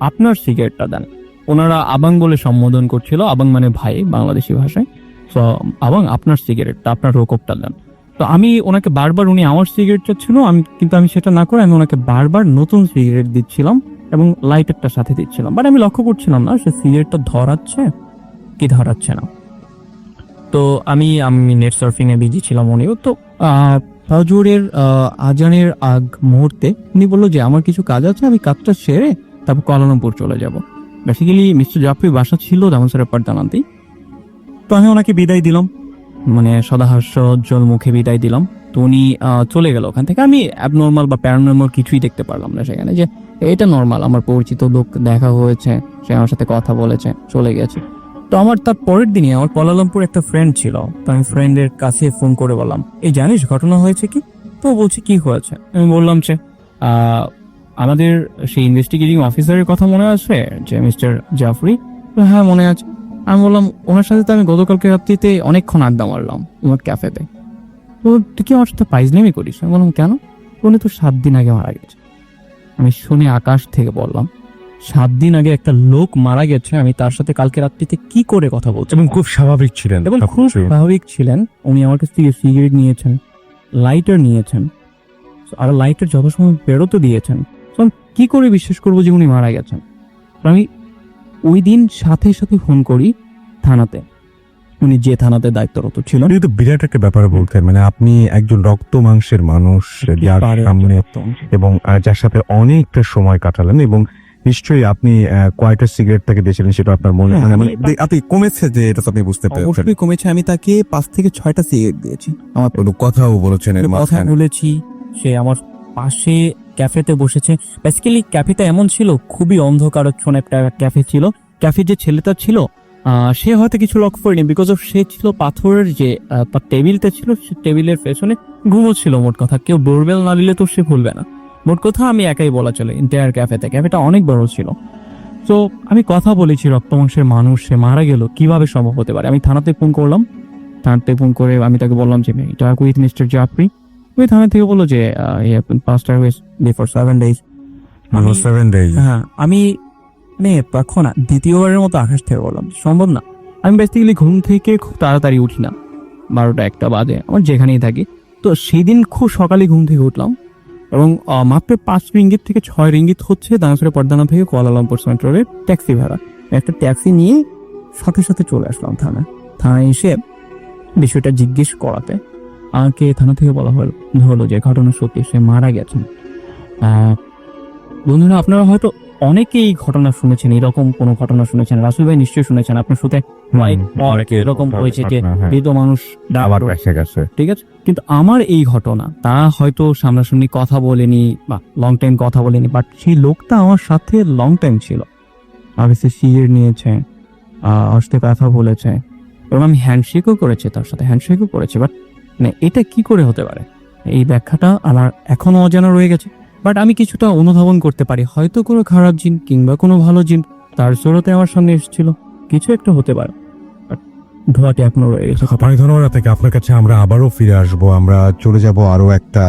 আপনার সিগারেটটা দেন। ওনারা আবাং বলে সম্বোধন করছিল, আবাং মানে ভাই বাংলাদেশি ভাষায়। তো আবাং, আপনার সিগারেটটা, আপনার রোকপটা দেন। তো আমি ওনাকে বারবার, উনি আমার সিগারেট চাচ্ছিল, আমি সেটা না করে আমি ওনাকে বারবার নতুন সিগারেট দিচ্ছিলাম এবং লাইটারটা সাথে দিচ্ছিলাম, বাট আমি লক্ষ্য করছিলাম না সে সিগারেটটা ধরাচ্ছে কি ধরাচ্ছে না। তো আমি নেট সার্ফিং এ বিজি ছিলাম, উনিও। তো ফজরের আজানের আগ মুহূর্তে উনি বললো যে আমার কিছু কাজ আছে, আমি কাজটা সেরে তারপর কুয়ালালামপুর চলে যাব। বেসিক্যালি মিস্টার জাফরি বাসা ছিল দামনসরের পাঠদানাতেই। তো আমি ওনাকে বিদায় দিলাম, মানে সদাহাস্যোজ্জ্বল মুখে বিদায় দিলাম। তো উনি চলে গেল ওখান থেকে। আমি অ্যাবনর্মাল বা প্যারানর্মাল কিছুই দেখতে পারলাম না সেখানে, যে এটা নর্মাল, আমার পরিচিত লোক দেখা হয়েছে, সে আমার সাথে কথা বলেছে, চলে গেছে। তো আমার তার পরের দিনই আমার কুয়ালালামপুর একটা ফ্রেন্ড ছিল, তো আমি ফ্রেন্ডের কাছে ফোন করে বললাম, এই জানিস ঘটনা হয়েছে কি? তো বলছে কি হয়েছে? আমি বললাম যে আমাদের সেই ইনভেস্টিগেটিং অফিসারের কথা মনে আছে, যে মিস্টার জাফরি? হ্যাঁ মনে আছে। আমি বললাম, ওনার সাথে তো আমি গতকালকে রাত্রিতে অনেকক্ষণ আড্ডা মারলাম তোমার ক্যাফেতে। তো তুই কি আমার সাথে পাইজলামি করিস? আমি বললাম কেন? উনি তো 7 দিন আগে মারা গেছে। আমি শুনে আকাশ থেকে বললাম, 7 দিন আগে একটা লোক মারা গেছে, আমি তার সাথে কালকে রাত্রিতে কি করে কথা বলছি? এবং খুব স্বাভাবিক ছিলেন, এবং খুব স্বাভাবিক ছিলেন। উনি আমার কাছ থেকে সিগারেট নিয়েছেন, লাইটার নিয়েছেন, আর লাইটার যত সময় বেরোতে দিয়েছেন। আমি কি করে বিশ্বাস করবো যে উনি মারা গেছেন? আমি ওই দিন সাথে সাথে ফোন করি থানাতে, উনি যে থানাতে দায়িত্বরত ছিলেন। কিন্তু বিরাট একটা ব্যাপার বলতেন, মানে আপনি একজন রক্ত মাংসের মানুষ, যার সামনে এবং যার সাথে অনেকটা সময় কাটালেন, এবং নিশ্চয়ই আপনি কয়টা সিগারেট থেকে দিয়েছিলেন সেটা আপনার মনে হয়, মানে আপনি কমেছে যে এটা তো আপনি বুঝতে পেরেছেন। অবশ্যই কমেছে। আমি তাকে 5 থেকে 6টা সিগারেট দিয়েছি। আমার কথাও বলেছেন, কথা বলেছি। সে আমার পাশে ক্যাফেতে বসেছে। বেসিক্যালি ক্যাফেটা এমন ছিল, খুবই অন্ধকারচ্ছন্ন একটা ক্যাফে ছিল। ক্যাফে যে ছেলেটা ছিল সে হয়তো কিছু লক্ষ্য করেনি, বিকজ অফ সে ছিল পাথরের যে টেবিলটা ছিল, সে টেবিলের পেছনে ঘুমোচ্ছিল। মোট কথা কেউ ডোরবেল না দিলে তো সে ভুলবে না। মোট কথা আমি একাই বলা চলে এন্টায়ার ক্যাফেটা অনেক বড় ছিল। তো আমি কথা বলেছি, রক্তমাংসের মানুষ, সে মারা গেল, কিভাবে সম্ভব হতে পারে? আমি থানাতে ফোন করলাম। থানাতে ফোন করে আমি তাকে বললাম যে টক উইথ মিস্টার জাফরি। ওই থানা থেকে বললো যে past hours before 7 days। 7 days। হ্যাঁ, আমি তখন দ্বিতীয়বারের মতো আকাশ থেকে বললাম সম্ভব না। আমি বেসিক্যালি ঘুম থেকে খুব তাড়াতাড়ি উঠি না, 12টা 1টা বাজে আমার যেখানেই থাকি। তো সেই দিন খুব সকালে ঘুম থেকে উঠলাম এবং মাত্র 5 রিঙ্গিত থেকে 6 রিঙ্গিত হচ্ছে দানাসরে পর্দানা থেকে কুয়ালালামপুর সেন্ট্রালের ট্যাক্সি ভাড়া। একটা ট্যাক্সি নিয়ে সাথে সাথে চলে আসলাম থানায় এসে বিষয়টা জিজ্ঞেস করাতে আমাকে থানা থেকে বলা হলো যে ঘটনা সত্যি, সে মারা গেছেন। বন্ধুরা, আপনারা হয়তো অনেকেই ঘটনা শুনেছেন, এরকম কোনো ঘটনা শুনেছেন, রাসুল ভাই নিশ্চয়ই শুনেছেন, আপনার সাথে এরকম হয়েছে যে বৃদ্ধ মানুষ আবার দেখা গেছে। ঠিক আছে, কিন্তু আমার এই ঘটনা তারা হয়তো সামনাসামনি কথা বলেনি বা লং টাইম কথা বলেনি, বাট সেই লোকটা আমার সাথে লং টাইম ছিল, আমার কাছে সিগারেট নিয়েছে, আমার সাথে কথা বলেছে, এবং আমি হ্যান্ডশেকও করেছি, তার সাথে হ্যান্ডশেকও করেছি। বাট মানে এটা কি করে হতে পারে, এই ব্যাখ্যাটা আমার এখনো অজানা রয়ে গেছে। বাট আমি কিছুটা অনুধাবন করতে পারি, হয়তো কোনো খারাপ জিন কিংবা কোনো ভালো জিন তার জোরতে আমার সামনে এসেছিল, কিছু একটা হতে পারে। ধোয়াটি এখনো রয়ে গেছে। অনেক ধন্যবাদ আপনাকে। আপনার কাছে আমরা আবারও ফিরে আসবো, আমরা চলে যাব আরো একটা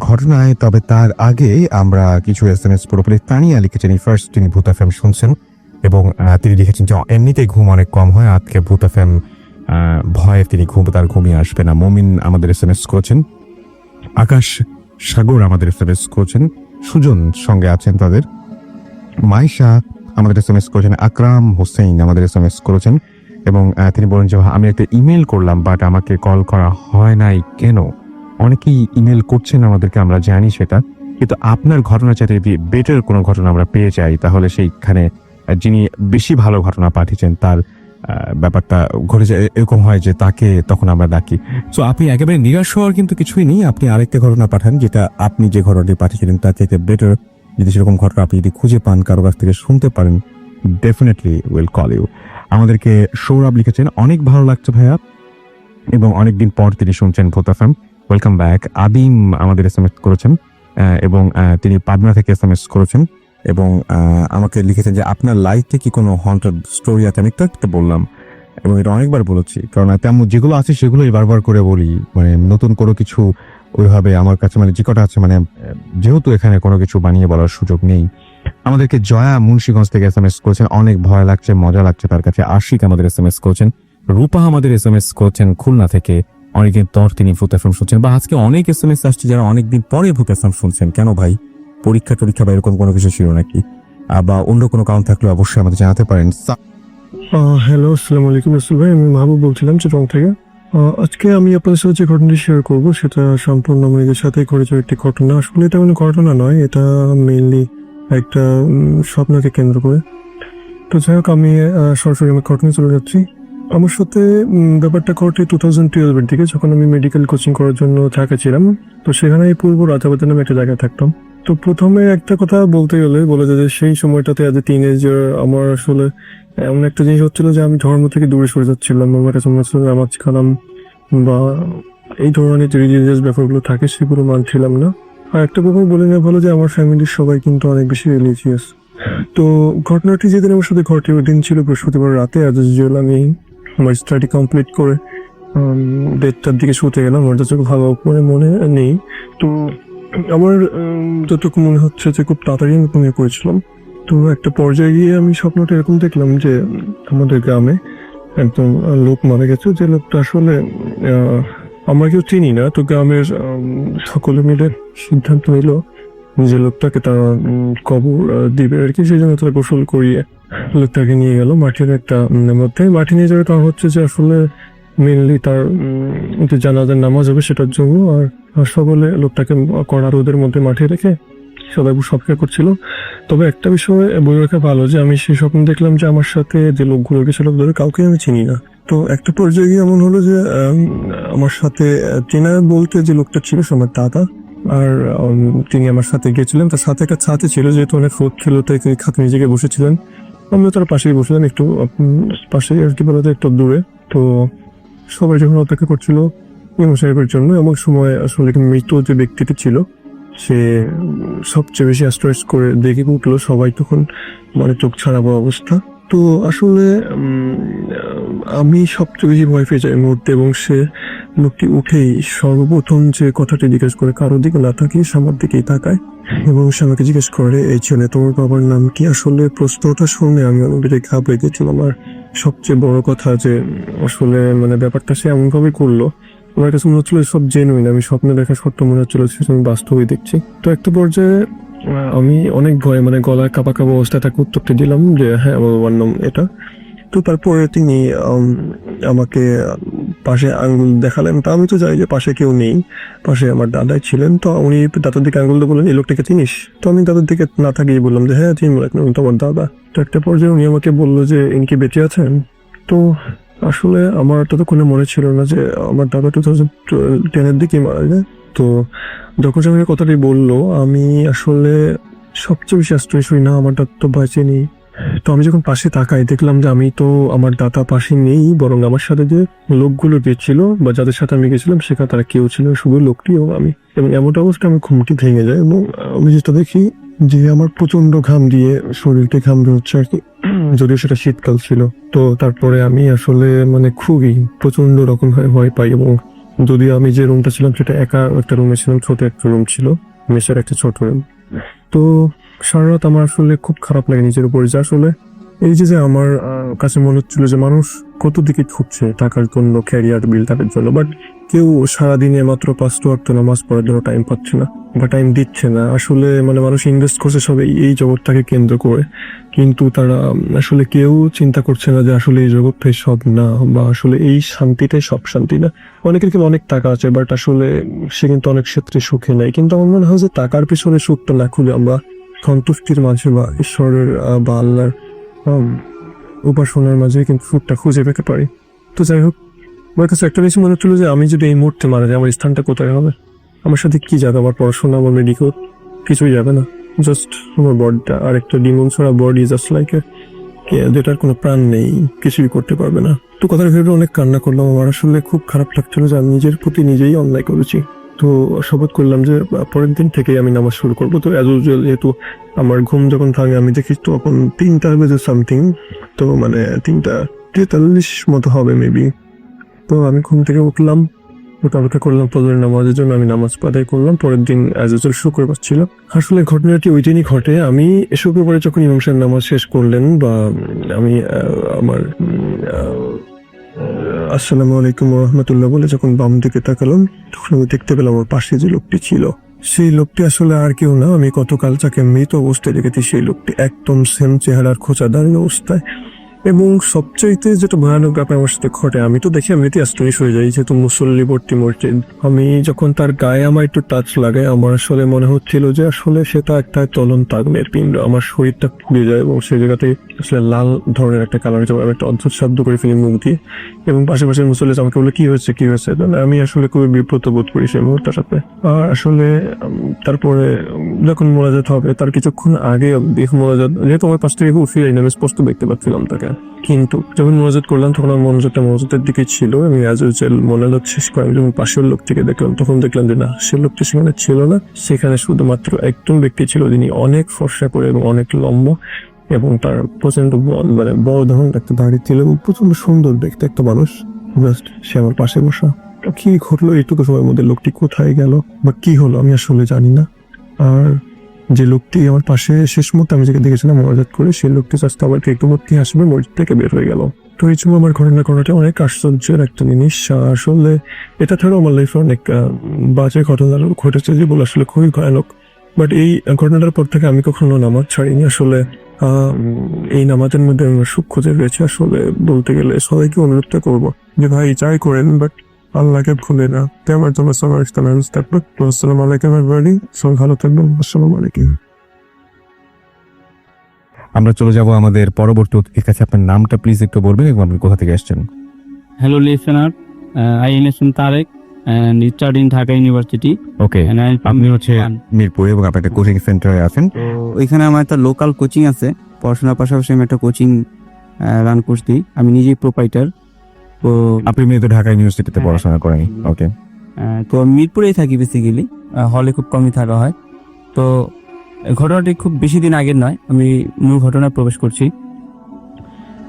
ঘটনায়। তবে তার আগে আমরা কিছু SMS পুরোপুরি তানিয়া লিখেছেন। ফার্স্ট তিনি ভূত FM শুনছেন এবং তিনি লিখেছেন যে এমনিতেই ঘুম অনেক কম হয়, আজকে ভূত FM ভয়ে তিনি তার ঘুমিয়ে আসবে না। মমিন আমাদের SMS করেছেন, আকাশ সাগর আমাদের SMS করেছেন, সুজন সঙ্গে আছেন তাদের, মাইশা আমাদের SMS করেছেন, আকরাম হোসেন আমাদের SMS করেছেন এবং তিনি বলেন যে আমি একটা ইমেল করলাম বাট আমাকে কল করা হয় নাই কেন। অনেকেই ইমেল করছেন আমাদেরকে, আমরা জানি সেটা, কিন্তু আপনার ঘটনা চাইতে যদি বেটার কোনো ঘটনা আমরা পেয়ে যাই তাহলে সেইখানে যিনি বেশি ভালো ঘটনা পাঠিয়েছেন তার ব্যাপারটা ঘটে যায়, এরকম হয় যে তাকে তখন আমরা ডাকি। সো আপনি একেবারে নিরাশ হওয়ার কিন্তু কিছুই নেই, আপনি আরেকটা ঘটনা পাঠান যেটা আপনি যে ঘটনাটি পাঠিয়েছিলেন তার চাইতে বেটার। যদি সেরকম ঘটনা আপনি যদি খুঁজে পান, কারো কাছ থেকে শুনতে পারেন, ডেফিনেটলি উইল কল ইউ। আমাদেরকে সৌরভ লিখেছেন, অনেক ভালো লাগছে ভাইয়া এবং অনেকদিন পর তিনি শুনছেন ভূত FM, ওয়েলকাম ব্যাক। আদিম আমাদের SMS করেছেন এবং তিনি পাবনা থেকে SMS করেছেন এবং আমাকে লিখেছেন যে আপনার লাইফে কি কোনো হন্টেড স্টোরি আছে। আমি একটা বললাম এবং এটা অনেকবার বলেছি, কারণ তেমন যেগুলো আছে সেগুলোই বারবার করে বলি, মানে নতুন কোনো কিছু ওইভাবে আমার কাছে মানে যে কটা আছে, মানে যেহেতু এখানে কোনো কিছু বানিয়ে বলার সুযোগ নেই। আমাদেরকে জয়া মুন্সিগঞ্জ থেকে SMS করেছেন, অনেক ভয় লাগছে, মজা লাগছে তার কাছে। আশিক আমাদের SMS করেছেন, রূপা আমাদের SMS করেছেন খুলনা থেকে, অনেকদিন পর তিনি ভূত FM শুনছেন, বা আজকে অনেক SMS আসছে যারা অনেকদিন পরে ভূত FM শুনছেন। কেন ভাই, পরীক্ষা টরীক্ষা বা এরকম কোনো কিছু ছিল নাকি, বা অন্য কোনো কারণ থাকলে অবশ্যই আমাদের জানাতে পারেন। হ্যালো, আসসালামু আলাইকুম রাসুল ভাই, আমি মাহবুব বলছিলাম চিটং থেকে। আজকে আমি আপনাদের সাথে যে ঘটনাটি শেয়ার করবো সেটা সম্পূর্ণ মেয়েদের সাথে ঘটেছে একটি ঘটনা। আসলে এটা কোনো ঘটনা নয়, এটা মেইনলি একটা স্বপ্নকে কেন্দ্র করে। তো যাই হোক, আমি সরাসরি আমার ঘটনায় চলে যাচ্ছি। আমার সাথে ব্যাপারটা ঘটে 2012-এর দিকে, যখন আমি মেডিকেল কোচিং করার জন্য ঢাকা ছিলাম। তো সেখানে পূর্ব রাজাবাজার নামে একটা জায়গায় থাকতাম। তো প্রথমে একটা কথা বলতে গেলে বলা যায় যে সেই সময়টাতে অ্যাজ এ টিনেজার আমার আসলে এমন একটা জিনিস হচ্ছিল যে আমি ধর্ম থেকে দূরে সরে যাচ্ছিলাম। আমার কাছে মনে হচ্ছিল নামাজ কালাম বা এই ধরনের যে রিলিজিয়াস ব্যাপারগুলো থাকে সেগুলো মানছিলাম না। আর একটা ব্যাপার বলে নেওয়া ভালো যে আমার ফ্যামিলির সবাই কিন্তু অনেক বেশি রিলিজিয়াস। তো ঘটনাটি যেদিন আমার সাথে ঘটে ওই দিন ছিল বৃহস্পতিবার রাতে। অ্যাজ ইউজুয়াল আমি আমার স্টাডি কমপ্লিট করে 1:30টার দিকে শুতে গেলাম, আমার যতটুকু ভালো করে মনে নেই। তো আমার যতটুকু মনে হচ্ছে যে খুব তাড়াতাড়ি আমি ঘুমিয়ে পড়েছিলাম। তো একটা পর্যায়ে গিয়ে আমি স্বপ্নটা এরকম দেখলাম যে আমাদের গ্রামে একজন লোক মারা গেছে, যে লোকটা আসলে আমরা কেউ চিনি না। তো গ্রামের সকলে মিলে সিদ্ধান্ত নিল যে লোকটাকে তারা কবর দিবে আর কি, সেই জন্য তারা গোসল করিয়ে লোকটাকে নিয়ে গেল মাটির একটা মধ্যে। মাটি নিয়ে যাওয়ার কারণ হচ্ছে যে আসলে মেনলি তার যে জানাজার নামাজ হবে সেটার জন্য। আর সকলে লোকটাকে কড়া রোদের মধ্যে মাঠে রেখে সবাই অপেক্ষা করছিল। তবে একটা বিষয় বলে রাখা ভালো যে আমি সেই স্বপ্ন দেখলাম যে আমার সাথে যে লোকগুলো গেছিল ওদের কাউকে আমি চিনি না। তো একটা পর্যায়ে গিয়ে এমন হলো যে আমার সাথে চেনা বলতে যে লোকটা ছিল সে আমার দাদা, আর তিনি আমার সাথে গেছিলেন। তার সাথে একটা ছাতে ছিল, যেহেতু অনেক রোদ ছিল তাই তিনি খাতে নিজেকে বসেছিলেন, আমিও তার পাশেই বসেছিলাম, একটু পাশেই আর কি বলতে একটু দূরে। তো সবাই যখন অপেক্ষা করছিল ইমাম সাহেবের জন্য, এমন সময় আসলে মৃত যে ব্যক্তিটি ছিল সে সবচেয়ে বেশি আশ্চর্য করে দেখে উঠলো। সবাই তখন মানে চোখ ছাড়াবো অবস্থা। তো আসলে আমি সবচেয়ে বেশি ভয় পেয়ে যাই মুহূর্তে, এবং সে লোকটি উঠেই সর্বপ্রথম যে কথাটি জিজ্ঞেস করে, কারোর দিকে না তাকিয়ে আমার দিকেই তাকায় এবং সে আমাকে জিজ্ঞেস করে, এই ছেলে তোমার বাবার নাম কি? আসলে প্রশ্নটা শুনে আমি অনেকটাই ঘাবড়ে গেছিলাম। আর সবচেয়ে বড় কথা যে আসলে মানে ব্যাপারটা সে এমনভাবে করলো, আমার কাছে মনে হচ্ছিল সব জেনুইন, আমি স্বপ্নে দেখা সত্য মনে হচ্ছিল সেটা আমি বাস্তবেই দেখছি। তো একটা পর্যায়ে আমি অনেক ভয়ে মানে গলায় কাঁপা কাঁপা অবস্থায় তাকে উত্তরটি দিলাম যে হ্যাঁ আমার বাবার নাম এটা। তো তারপরে তিনি আমাকে পাশে আঙ্গুল দেখালেন। তা আমি তো জানি যে পাশে কেউ নেই, পাশে আমার দাদাই ছিলেন। তো উনি দাদার দিকে আঙ্গুল দিয়ে বললেন, এই লোকটাকে চিনিস? তো আমি দাদার দিকে না থাকিয়ে বললাম যে হ্যাঁ চিনবো, তো আমার দাদা। তো একটা পর্যায়ে উনি আমাকে বললো যে ইনি কি বেঁচে আছেন? তো আসলে আমার ততক্ষণে মনে ছিল না যে আমার দাদা 2010-এর দিকে মারা যায়। তো যখন সে আমাকে কথাটি বললো, আমি আসলে সবচেয়ে বেশি আশ্চর্য হই, না আমার দাদা তো বাঁচেনি। তো আমি যখন পাশে তাকাই দেখলাম যে আমি তো, আমার দাদা পাশে নেই, বরং আমার সাথে যে লোকগুলো গেছিল বা যাদের সাথে আমি গেছিলাম সেখানে তারা কেউ ছিল, শুধু লোকটি এবং আমি। এবং এমন অবস্থা আমি ঘুমটি ভেঙে যায় এবং আমি যেটা দেখি যে আমার প্রচন্ড ঘাম দিয়ে শরীরটা ঘাম বেরোচ্ছে আর কি, যদিও সেটা শীতকাল ছিল। তো তারপরে আমি আসলে মানে খুবই প্রচন্ড রকম ভয় পাই। এবং যদিও আমি যে রুমটা ছিলাম সেটা একা একটা রুমে ছিলাম, ছোট একটা রুম ছিল, মেসের একটা ছোট রুম। তো সারা রাত আমার আসলে খুব খারাপ লাগে নিজের উপরে, যে আসলে এই যে আমার কাছে মনে হচ্ছিল যে মানুষ কত দিকে ছুটছে টাকার জন্য, ক্যারিয়ার বিল্ড আপের জন্য, বাট কেউ সারাদিনে মাত্র 5 ওয়াক্ত নামাজ পড়ার জন্য টাইম পাচ্ছে না বা টাইম দিচ্ছে না। আসলে মানে মানুষ ইনভেস্ট করছে সব এই জগৎটাকে কেন্দ্র করে, কিন্তু তারা আসলে কেউ চিন্তা করছে না যে আসলে এই জগৎটাই সব না, বা আসলে এই শান্তিটাই সব শান্তি না। অনেকের কিন্তু অনেক টাকা আছে, বাট আসলে সে কিন্তু অনেক ক্ষেত্রে সুখে নাই। কিন্তু আমার মনে হয় যে টাকার পিছনে সুখটা না খুঁজে আমরা সন্তুষ্টির মাঝে বা ঈশ্বরের বা আল্লাহর উপাসনার মাঝে কিন্তু সুখটা খুঁজে পেতে পারি। তো যাই হোক, আমার কাছে একটা জিনিস মনে হচ্ছিল যে আমি যদি এই মুহূর্তে মারা যাই, আমার স্থানটা কোথায় হবে? আমার সাথে কি যাবে? আমার পড়াশোনা, আমার মেডিকেল, কিছুই যাবে না। জাস্ট আমার বডিটা, আর একটা ডিমন ছড়া বডি, জাস্ট লাইক যেটার কোনো প্রাণ নেই, কিছুই করতে পারবে না। তো কথাটা ভেবে অনেক কান্না করলাম। আমার আসলে খুব খারাপ লাগছিল যে আমি নিজের প্রতি নিজেই অন্যায় করেছি। তো শপথ করলাম যে পরের দিন থেকেই আমি নামাজ শুরু করবো। তো অ্যাজ ইউজুয়াল যেহেতু আমার ঘুম যখন ভাঙে আমি দেখি তখন 3টা বেজে সামথিং, তো মানে 3:43 মতো হবে মেবি। তো আমি ঘুম থেকে উঠলাম, অপেক্ষা করলাম ফজরের নামাজের জন্য। আমি নামাজ আদায় করলাম। পরের দিন অ্যাজ ইউজুয়াল শুক্রবার ছিল। আসলে ঘটনাটি ওই দিনই ঘটে। আমি শুক্রবারে যখন ইমাম সাহেব নামাজ শেষ করলেন, বা আমি আমার আসসালামু আলাইকুম ওয়া রাহমাতুল্লাহ বলে যখন বাম দিকে তাকালাম, তখন আমি দেখতে পেলাম আমার পাশে যে লোকটি ছিল, সেই লোকটি আসলে আর কেউ না, আমি গতকাল যাকে মৃত অবস্থায় দেখেছি সেই লোকটি, একদম সেম চেহারার, খোঁচা দাঁড়িয়ে অবস্থায়। এবং সবচাইতে যেটা ভয়ানক ব্যাপার আমার সাথে ঘটে, আমি তো দেখে এমনিতে আশ্চর্য হয়ে যাই, যেহেতু মুসল্লিবর্তী মসজিদ। আমি যখন তার গায়ে আমার একটু টাচ লাগে, আমার আসলে মনে হচ্ছিল যে আসলে সেটা একটা চলন্ত আগুনের পিণ্ড। আমার শরীরটা পুড়ে যায় এবং সেই জায়গাতে আসলে লাল ধরনের একটা কালার হয়েছে। আমি একটা অদ্ভুত শব্দ করে ফেলি মুখ দিয়ে, এবং পাশাপাশি মুসল্লি আমাকে বলে কি হয়েছে কি হয়েছে। আমি আসলে খুবই বিব্রত বোধ করি সেই মুহূর্তের সাথে। আর আসলে তারপরে যখন মোনাজাত হবে তার কিছুক্ষণ আগে মোনাজাত, যেহেতু আমার পাশ থেকে উঠে যাই না, আমি স্পষ্ট দেখতে পাচ্ছিলাম তাকে। কিন্তু যখন মোনাজাত করলাম তখন আমার মনোজাতের দিকে ছিল। আমি অ্যাজ ইউজুয়াল মোনাজাত শেষ করে আমি যখন পাশের লোকটিকে দেখলাম, তখন দেখলাম যে না, সে লোকটি সেখানে ছিল না। সেখানে শুধুমাত্র একজন ব্যক্তি ছিল, যিনি অনেক ফর্সা করে এবং অনেক লম্বা, এবং তার প্রচন্ড মানে বড় ধরনের একটা দাড়ি ছিল এবং প্রচন্ড সুন্দর দেখতে একটা মানুষ। জাস্ট সে আমার পাশে বসা। কি ঘটলো এইটুকু সময়ের মধ্যে, লোকটি কোথায় গেল বা কি হলো আমি আসলে জানি না। আর যে লোকটি আমার পাশে শেষ মুহূর্তে আমি যাকে দেখেছিলাম মোনাজাত করে, সেই লোকটি জাস্ট আবার একটু মধ্যে আসবে মসজিদ থেকে বের হয়ে গেল। তো এই জন্য আমার ঘটনাটা অনেক আশ্চর্যের একটা জিনিস। আসলে এটা ছাড়াও আমার লাইফে অনেক বাজে ঘটনা ঘটেছে, যেগুলো আসলে খুবই ভয়ানক। বাট এই ঘটনাটার পর থেকে আমি কখনো নামাজ ছাড়িনি। আসলে এই নামাজের মধ্যে আমার সুখ খুঁজে রয়েছে। আসলে বলতে গেলে সবাইকে অনুরোধটা করবো যে ভাই যাই করেন বাট আল্লাহকে ভুলে না। আমার জন্য সবার থাকবে। আসসালামু আলাইকুম এভরিবডি, সবাই ভালো থাকবেন। আসসালামু আলাইকুম। আমরা চলে যাব আমাদের পরবর্তী অতিথির কাছে। আপনার নামটা প্লিজ একটু বলবেন এবং আপনি কোথা থেকে আসছেন? Hello listener, I am Tarek and study in Dhaka University. Okay, And I am from আপনি হচ্ছে মিরপুরে এবং আপনি একটা কোচিং সেন্টারে আছেন। তো ওইখানে আমার একটা লোকাল কোচিং আছে, পড়াশোনার পাশাপাশি আমি একটা কোচিং রান করছি। আমি নিজেই প্রোপাইটার। তো আপনি মেয়ে তো ঢাকা ইউনিভার্সিটিতে হ্যাঁ। পড়াশোনা করেন। ওকে, তো আমি মিরপুরেই থাকি বেসিক্যালি, হলে খুব কমই থাকা হয়। তো ঘটনাটি খুব বেশি দিন আগের নয়, আমি মূল ঘটনায় প্রবেশ করছি।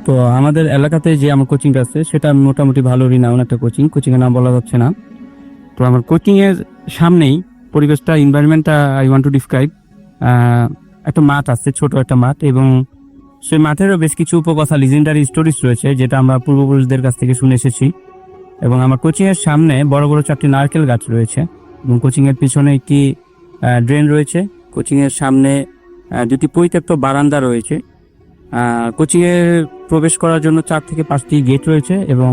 তো আমাদের এলাকাতে যে আমার কোচিংটা আছে সেটা মোটামুটি ভালো রিনাউন একটা কোচিংয়ের নাম বলা যাচ্ছে না। তো আমার কোচিং এর সামনেই পরিবেশটা, এনভায়রনমেন্টটা আই ওয়ান্ট টু ডিসক্রাইব। একটা মাঠ আছে, ছোট একটা মাঠ, এবং সেই মাঠেরও বেশ কিছু উপকথা, লিজেন্ডারি স্টোরিজ রয়েছে, যেটা আমরা পূর্বপুরুষদের কাছ থেকে শুনে এসেছি। এবং আমার কোচিং এর সামনে বড় বড় 4টি নারকেল গাছ রয়েছে, এবং কোচিং এর পিছনে একটি ড্রেন রয়েছে। কোচিং এর সামনে 2টি পরিত্যক্ত বারান্দা রয়েছে। কোচিং এ প্রবেশ করার জন্য 4 থেকে 5টি গেট রয়েছে, এবং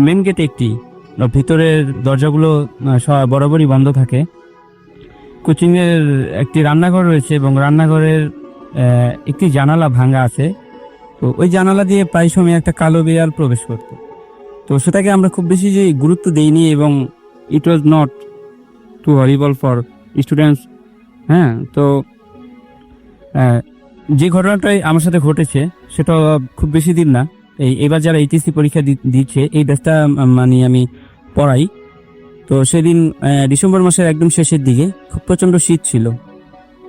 মেন গেট একটি, ভিতরের দরজাগুলো বরাবরই বন্ধ থাকে। কোচিং এর একটি রান্নাঘর রয়েছে এবং রান্নাঘরের একটি জানালা ভাঙা আছে। তো ওই জানালা দিয়ে প্রায় সময় একটা কালো বিড়াল প্রবেশ করত। তো সেটাকে আমরা খুব বেশি যে গুরুত্ব দেইনি এবং it was not too horrible for students. হ্যাঁ, তো যে ঘটনাটাই আমার সাথে ঘটেছে সেটা খুব বেশি দিন না, এবার যারা এইচএসসি পরীক্ষা দিচ্ছে এই ব্যাচটা মানে আমি পড়াই। তো সেদিন ডিসেম্বর মাসের একদম শেষের দিকে খুব প্রচন্ড শীত ছিল।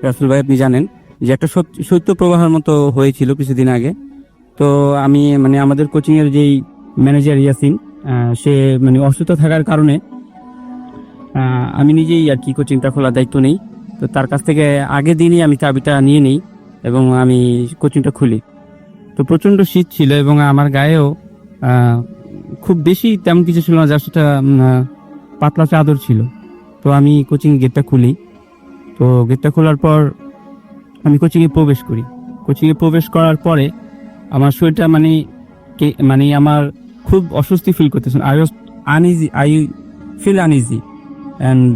রাসেল ভাই, আপনি জানেন যে একটা শৈত্য প্রবাহের মতো হয়েছিল কিছুদিন আগে। তো আমি মানে আমাদের কোচিং এর যেই ম্যানেজার ইয়াসিন, সে মানে অসুস্থ থাকার কারণে আমি নিজেই আর কি কোচিংটা খোলার দায়িত্ব নেই। তো তার কাছ থেকে আগের দিনই আমি চাবিটা নিয়ে নিই এবং আমি কোচিংটা খুলি। তো প্রচন্ড শীত ছিল এবং আমার গায়েও খুব বেশি তেমন কিছু ছিল না, যার সেটা পাতলা চাদর ছিল। তো আমি কোচিং গেটটা খুলি। তো গেটটা খোলার পর আমি কোচিংয়ে প্রবেশ করি। কোচিংয়ে প্রবেশ করার পরে আমার শরীরটা মানে আমার খুব অস্বস্তি ফিল করতেছে। আই ফিল আনইজি অ্যান্ড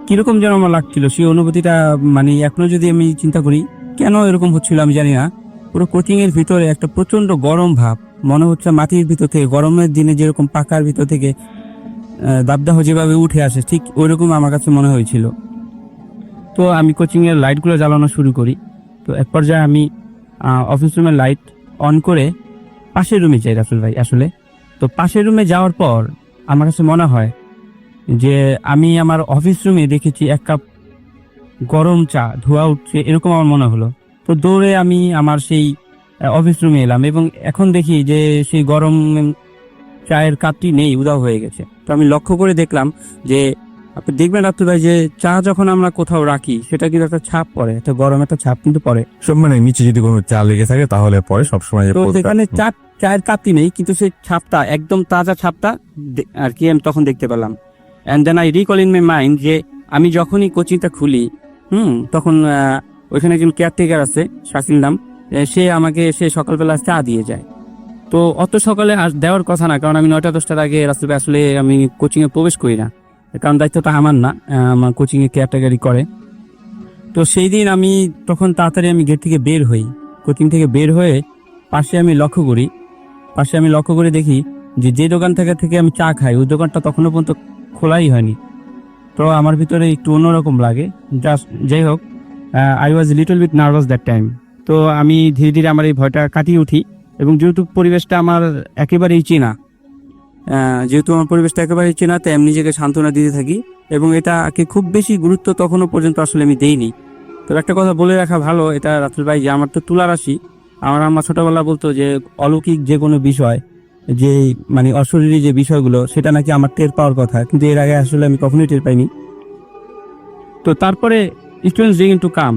কিরকম যেন আমার লাগছিল। সেই অনুভূতিটা মানে এখনো যদি আমি চিন্তা করি কেন এরকম হচ্ছিল আমি জানি না। পুরো কোচিং এর ভিতরে একটা প্রচন্ড গরম ভাব, মনে হচ্ছে মাটির ভিতর থেকে গরমের দিনে যেরকম পাকার ভিতর থেকে দাবদাহ যেভাবে উঠে আসে, ঠিক ওইরকম আমার কাছে মনে হয়েছিল। তো আমি কোচিং এর লাইটগুলো জ্বালানো শুরু করি। তো এক পর্যায়ে আমি অফিস রুমের লাইট অন করে পাশের রুমে যাই রাসেল ভাই। আসলে তো পাশের রুমে যাওয়ার পর আমার কাছে মনে হয় যে আমি আমার অফিস রুমে দেখেছি 1 কাপ গরম চা ধোয়া উঠছে, এরকম আমার মনে হলো। তো দৌড়ে আমি আমার সেই অফিস রুমে এলাম এবং এখন দেখি যে সেই গরম চায়ের কাপটি নেই, উধাও হয়ে গেছে। তো আমি লক্ষ্য করে দেখলাম যে আপনি দেখবেন রাত্রে ভাই যে চা যখন আমরা কোথাও রাখি সেটা কিন্তু একটা ছাপ পড়ে, একটা গরম একটা ছাপ কিন্তু পড়ে। সব মানে নিচে যদি কোনো চা লেগে থাকে তাহলে পরে সবসময় তো সেখানে চায়ের কাপটি নেই, কিন্তু সেই ছাপটা একদম তাজা ছাপটা আর কি আমি তখন দেখতে পেলাম। And then I recall in my mind যে আমি যখনই কোচিংটা খুলি তখন ওইখানে একজন কেয়ারটেকার আছে শাকিল নাম, সে আমাকে সকালবেলা চা দিয়ে যায়। তো অত সকালে দেওয়ার কথা না, কারণ আমি 9টা-10টার আগে আসলে আমি কোচিংয়ে প্রবেশ করি না, কারণ দায়িত্বটা আমার না, আমার কোচিংয়ে কেয়ারটেকারই করে। তো সেই দিন আমি তখন তাড়াতাড়ি আমি গেট থেকে বের হই, কোচিং থেকে বের হয়ে পাশে আমি লক্ষ্য করে দেখি যে দোকান থেকে আমি চা খাই ওই দোকানটা তখনও পর্যন্ত খোলাই হয়নি। তো আমার ভিতরে একটু অন্যরকম লাগে। যাই হোক, I was little bit nervous that time. তো আমি ধীরে ধীরে আমার এই ভয়টা কাটিয়ে উঠি এবং যেহেতু পরিবেশটা আমার একেবারেই চেনা, তাই আমি নিজেকে সান্ত্বনা দিতে থাকি এবং এটাকে খুব বেশি গুরুত্ব তখনও পর্যন্ত আসলে আমি দেইনি। তো একটা কথা বলে রাখা ভালো এটা রাতুল ভাই, যে আমার তো তুলা রাশি। আমার ছোটবেলা বলতো যে অলৌকিক যে কোনো বিষয়, যে মানে অশরীরী যে বিষয়গুলো, সেটা নাকি আমার টের পাওয়ার কথা, কিন্তু এর আগে আসলে আমি কখনোই টের পাইনি। তো তারপরে স্টুডেন্টস বিগিন টু কাম,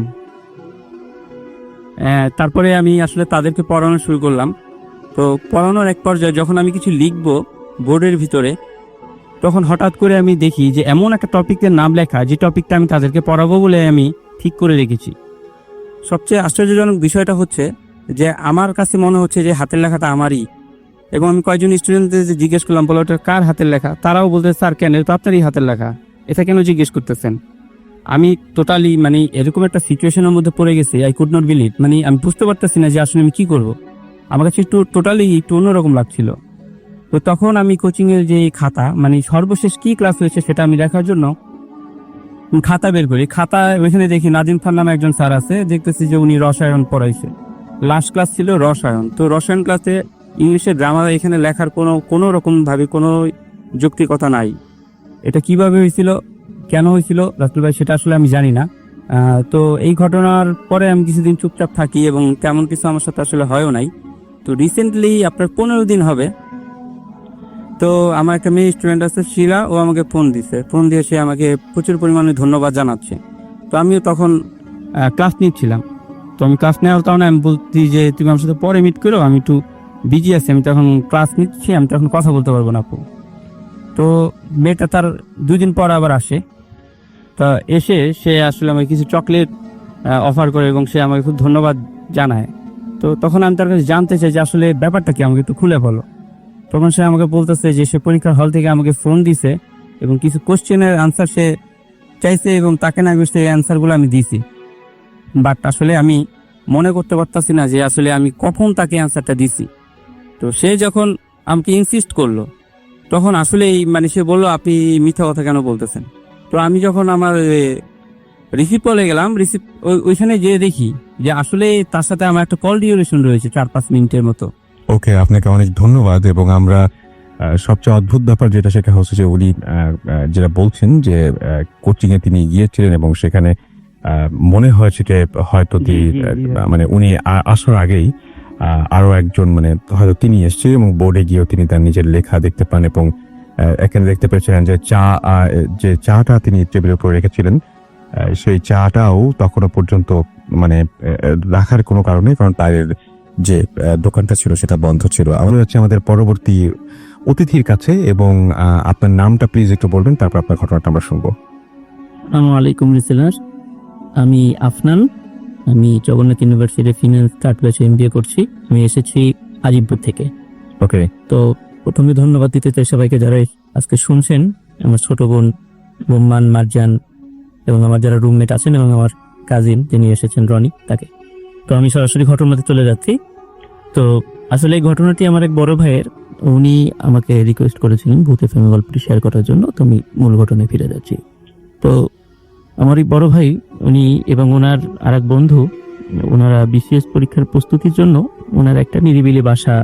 তারপরে আমি আসলে তাদেরকে পড়ানো শুরু করলাম। তো পড়ানোর এক পর্যায়ে যখন আমি কিছু লিখবো বোর্ডের ভিতরে, তখন হঠাৎ করে আমি দেখি যে এমন একটা টপিকের নাম লেখা যে টপিকটা আমি তাদেরকে পড়াবো বলে আমি ঠিক করে রেখেছি। সবচেয়ে আশ্চর্যজনক বিষয়টা হচ্ছে যে আমার কাছে মনে হচ্ছে যে হাতের লেখাটা আমারই, এবং আমি কয়েকজন স্টুডেন্টদের জিজ্ঞেস করলাম, বলো ওটা কার হাতের লেখা? তারাও বলতে, স্যার কেন, এটা তো আপনারই হাতের লেখা, এটা কেন জিজ্ঞেস করতেছেন? আমি টোটালি মানে এরকম একটা সিচুয়েশনের মধ্যে পড়ে গেছি, আই কুড নট বিলিভ, মানে আমি বুঝতে পারতেছি না যে আসলে আমি কি করব। আমার কাছে একটু অন্যরকম লাগছিল। তো তখন আমি কোচিং এর যে খাতা, মানে সর্বশেষ কি ক্লাস হয়েছে সেটা আমি দেখার জন্য খাতা বের করি। খাতা ওইখানে দেখি নাজিম খান নামে একজন স্যার আছে, দেখতেছি যে উনি রসায়ন পড়াইছে, লাস্ট ক্লাস ছিল রসায়ন। তো রসায়ন ক্লাসে ইংলিশের গ্রামার এখানে লেখার কোনো রকম ভাবে কোনো যৌক্তিকতা নাই। এটা কিভাবে হয়েছিল, কেন হয়েছিল রাতুল ভাই, সেটা আসলে আমি জানি না। তো এই ঘটনার পরে আমি কিছুদিন চুপচাপ থাকি এবং তেমন কিছু আমার সাথে আসলে হয়ও নাই। তো রিসেন্টলি আপনার 15 দিন হবে, তো আমার একটা মেয়ে স্টুডেন্ট আছে শিলা, ও আমাকে ফোন দিয়ে সে আমাকে প্রচুর পরিমাণে ধন্যবাদ জানাচ্ছে। তো আমিও তখন ক্লাস নিচ্ছিলাম। তো আমি ক্লাস নেওয়ার কারণে আমি বলছি যে তুমি আমার সাথে পরে মিট করো, আমি একটু বিজি আছি, আমি তখন ক্লাস নিচ্ছি, আমি তখন কথা বলতে পারবো না আপু। তো মেয়েটা তার 2 দিন পর আবার আসে। তা এসে সে আসলে আমাকে কিছু চকলেট অফার করে এবং সে আমাকে খুব ধন্যবাদ জানায়। তো তখন আমি তার কাছে জানতে চাই যে আসলে ব্যাপারটা কি, আমাকে একটু খুলে বলো। তখন সে আমাকে বলতেছে যে সে পরীক্ষার হল থেকে আমাকে ফোন দিছে এবং কিছু কোশ্চেনের আনসার সে চাইছে এবং তাকে না বুঝতে এই অ্যান্সারগুলো আমি দিছি, বাট আসলে আমি মনে করতে পারতাছি না যে আসলে আমি কখন তাকে অ্যান্সারটা দিছি। তো সে যখন আমাকে ইনসিস্ট করলো তখন আসলে মানে সে বললো আপনি মিথ্যা কথা কেন বলতেছেন। তো আমি যখন আমার রিসিভ কলে গেলাম, রিসিভ ওইখানে যেয়ে দেখি যে আসলে তার সাথে আমার একটা কল ডিউরেশন রয়েছে 4-5 মিনিটের মতো। ওকে, আপনাকে অনেক ধন্যবাদ। এবং আমরা সবচেয়ে অদ্ভুত ব্যাপার যেটা সেটা হচ্ছে যে উনি যেটা বলছেন যে কোচিং এ তিনি গিয়েছিলেন এবং সেখানে মনে হয়েছে যে হয়তো মানে উনি আসার আগেই আরো একজন মানে হয়তো তিনি এসেছেন এবং বোর্ডে গিয়েও তিনি তার নিজের লেখা দেখতে পান এবং এখানে দেখতে পেয়েছিলেন যে চাটা তিনি টেবিলের উপর রেখেছিলেন সেই চাটাও তখনও পর্যন্ত মানে রাখার কোনো কারণে, কারণ তার যে দোকানটা ছিল সেটা বন্ধ ছিল। আমরা হচ্ছে আমাদের পরবর্তী অতিথির কাছে এবং আপনার নামটা প্লিজ একটু বলবেন, তারপর আপনার ঘটনাটা আমরা শুনবো। আসসালামু আলাইকুম লিসেনার, আমি আফনান, আমি জগন্নাথ ইউনিভার্সিটি ফিনান্স 3rd ব্যাচে MBA করছি। আমি এসেছি আজিমপুর থেকে। ওকে, তো প্রথমে ধন্যবাদ দিতে চাই সবাইকে যারা আজকে শুনছেন, আমার ছোট বোন বোম্মান, মারজান এবং আমার যারা রুমমেট আছেন এবং আমার কাজিন যিনি এসেছেন রনি, তাকে। তো আমি সরাসরি ঘটনাতে চলে যাচ্ছি। তো আসলে এই ঘটনাটি আমার এক বড় ভাইয়ের, উনি আমাকে রিকোয়েস্ট করেছিলেন ভূত এফএম গল্পটি শেয়ার করার জন্য। তো আমি মূল ঘটনায় ফিরে যাচ্ছি। তো আমার এই বড় ভাই উনি এবং ওনার আর এক বন্ধু, ওনারা BCS পরীক্ষার প্রস্তুতির জন্য ওনার একটা নিরিবিলি বাসা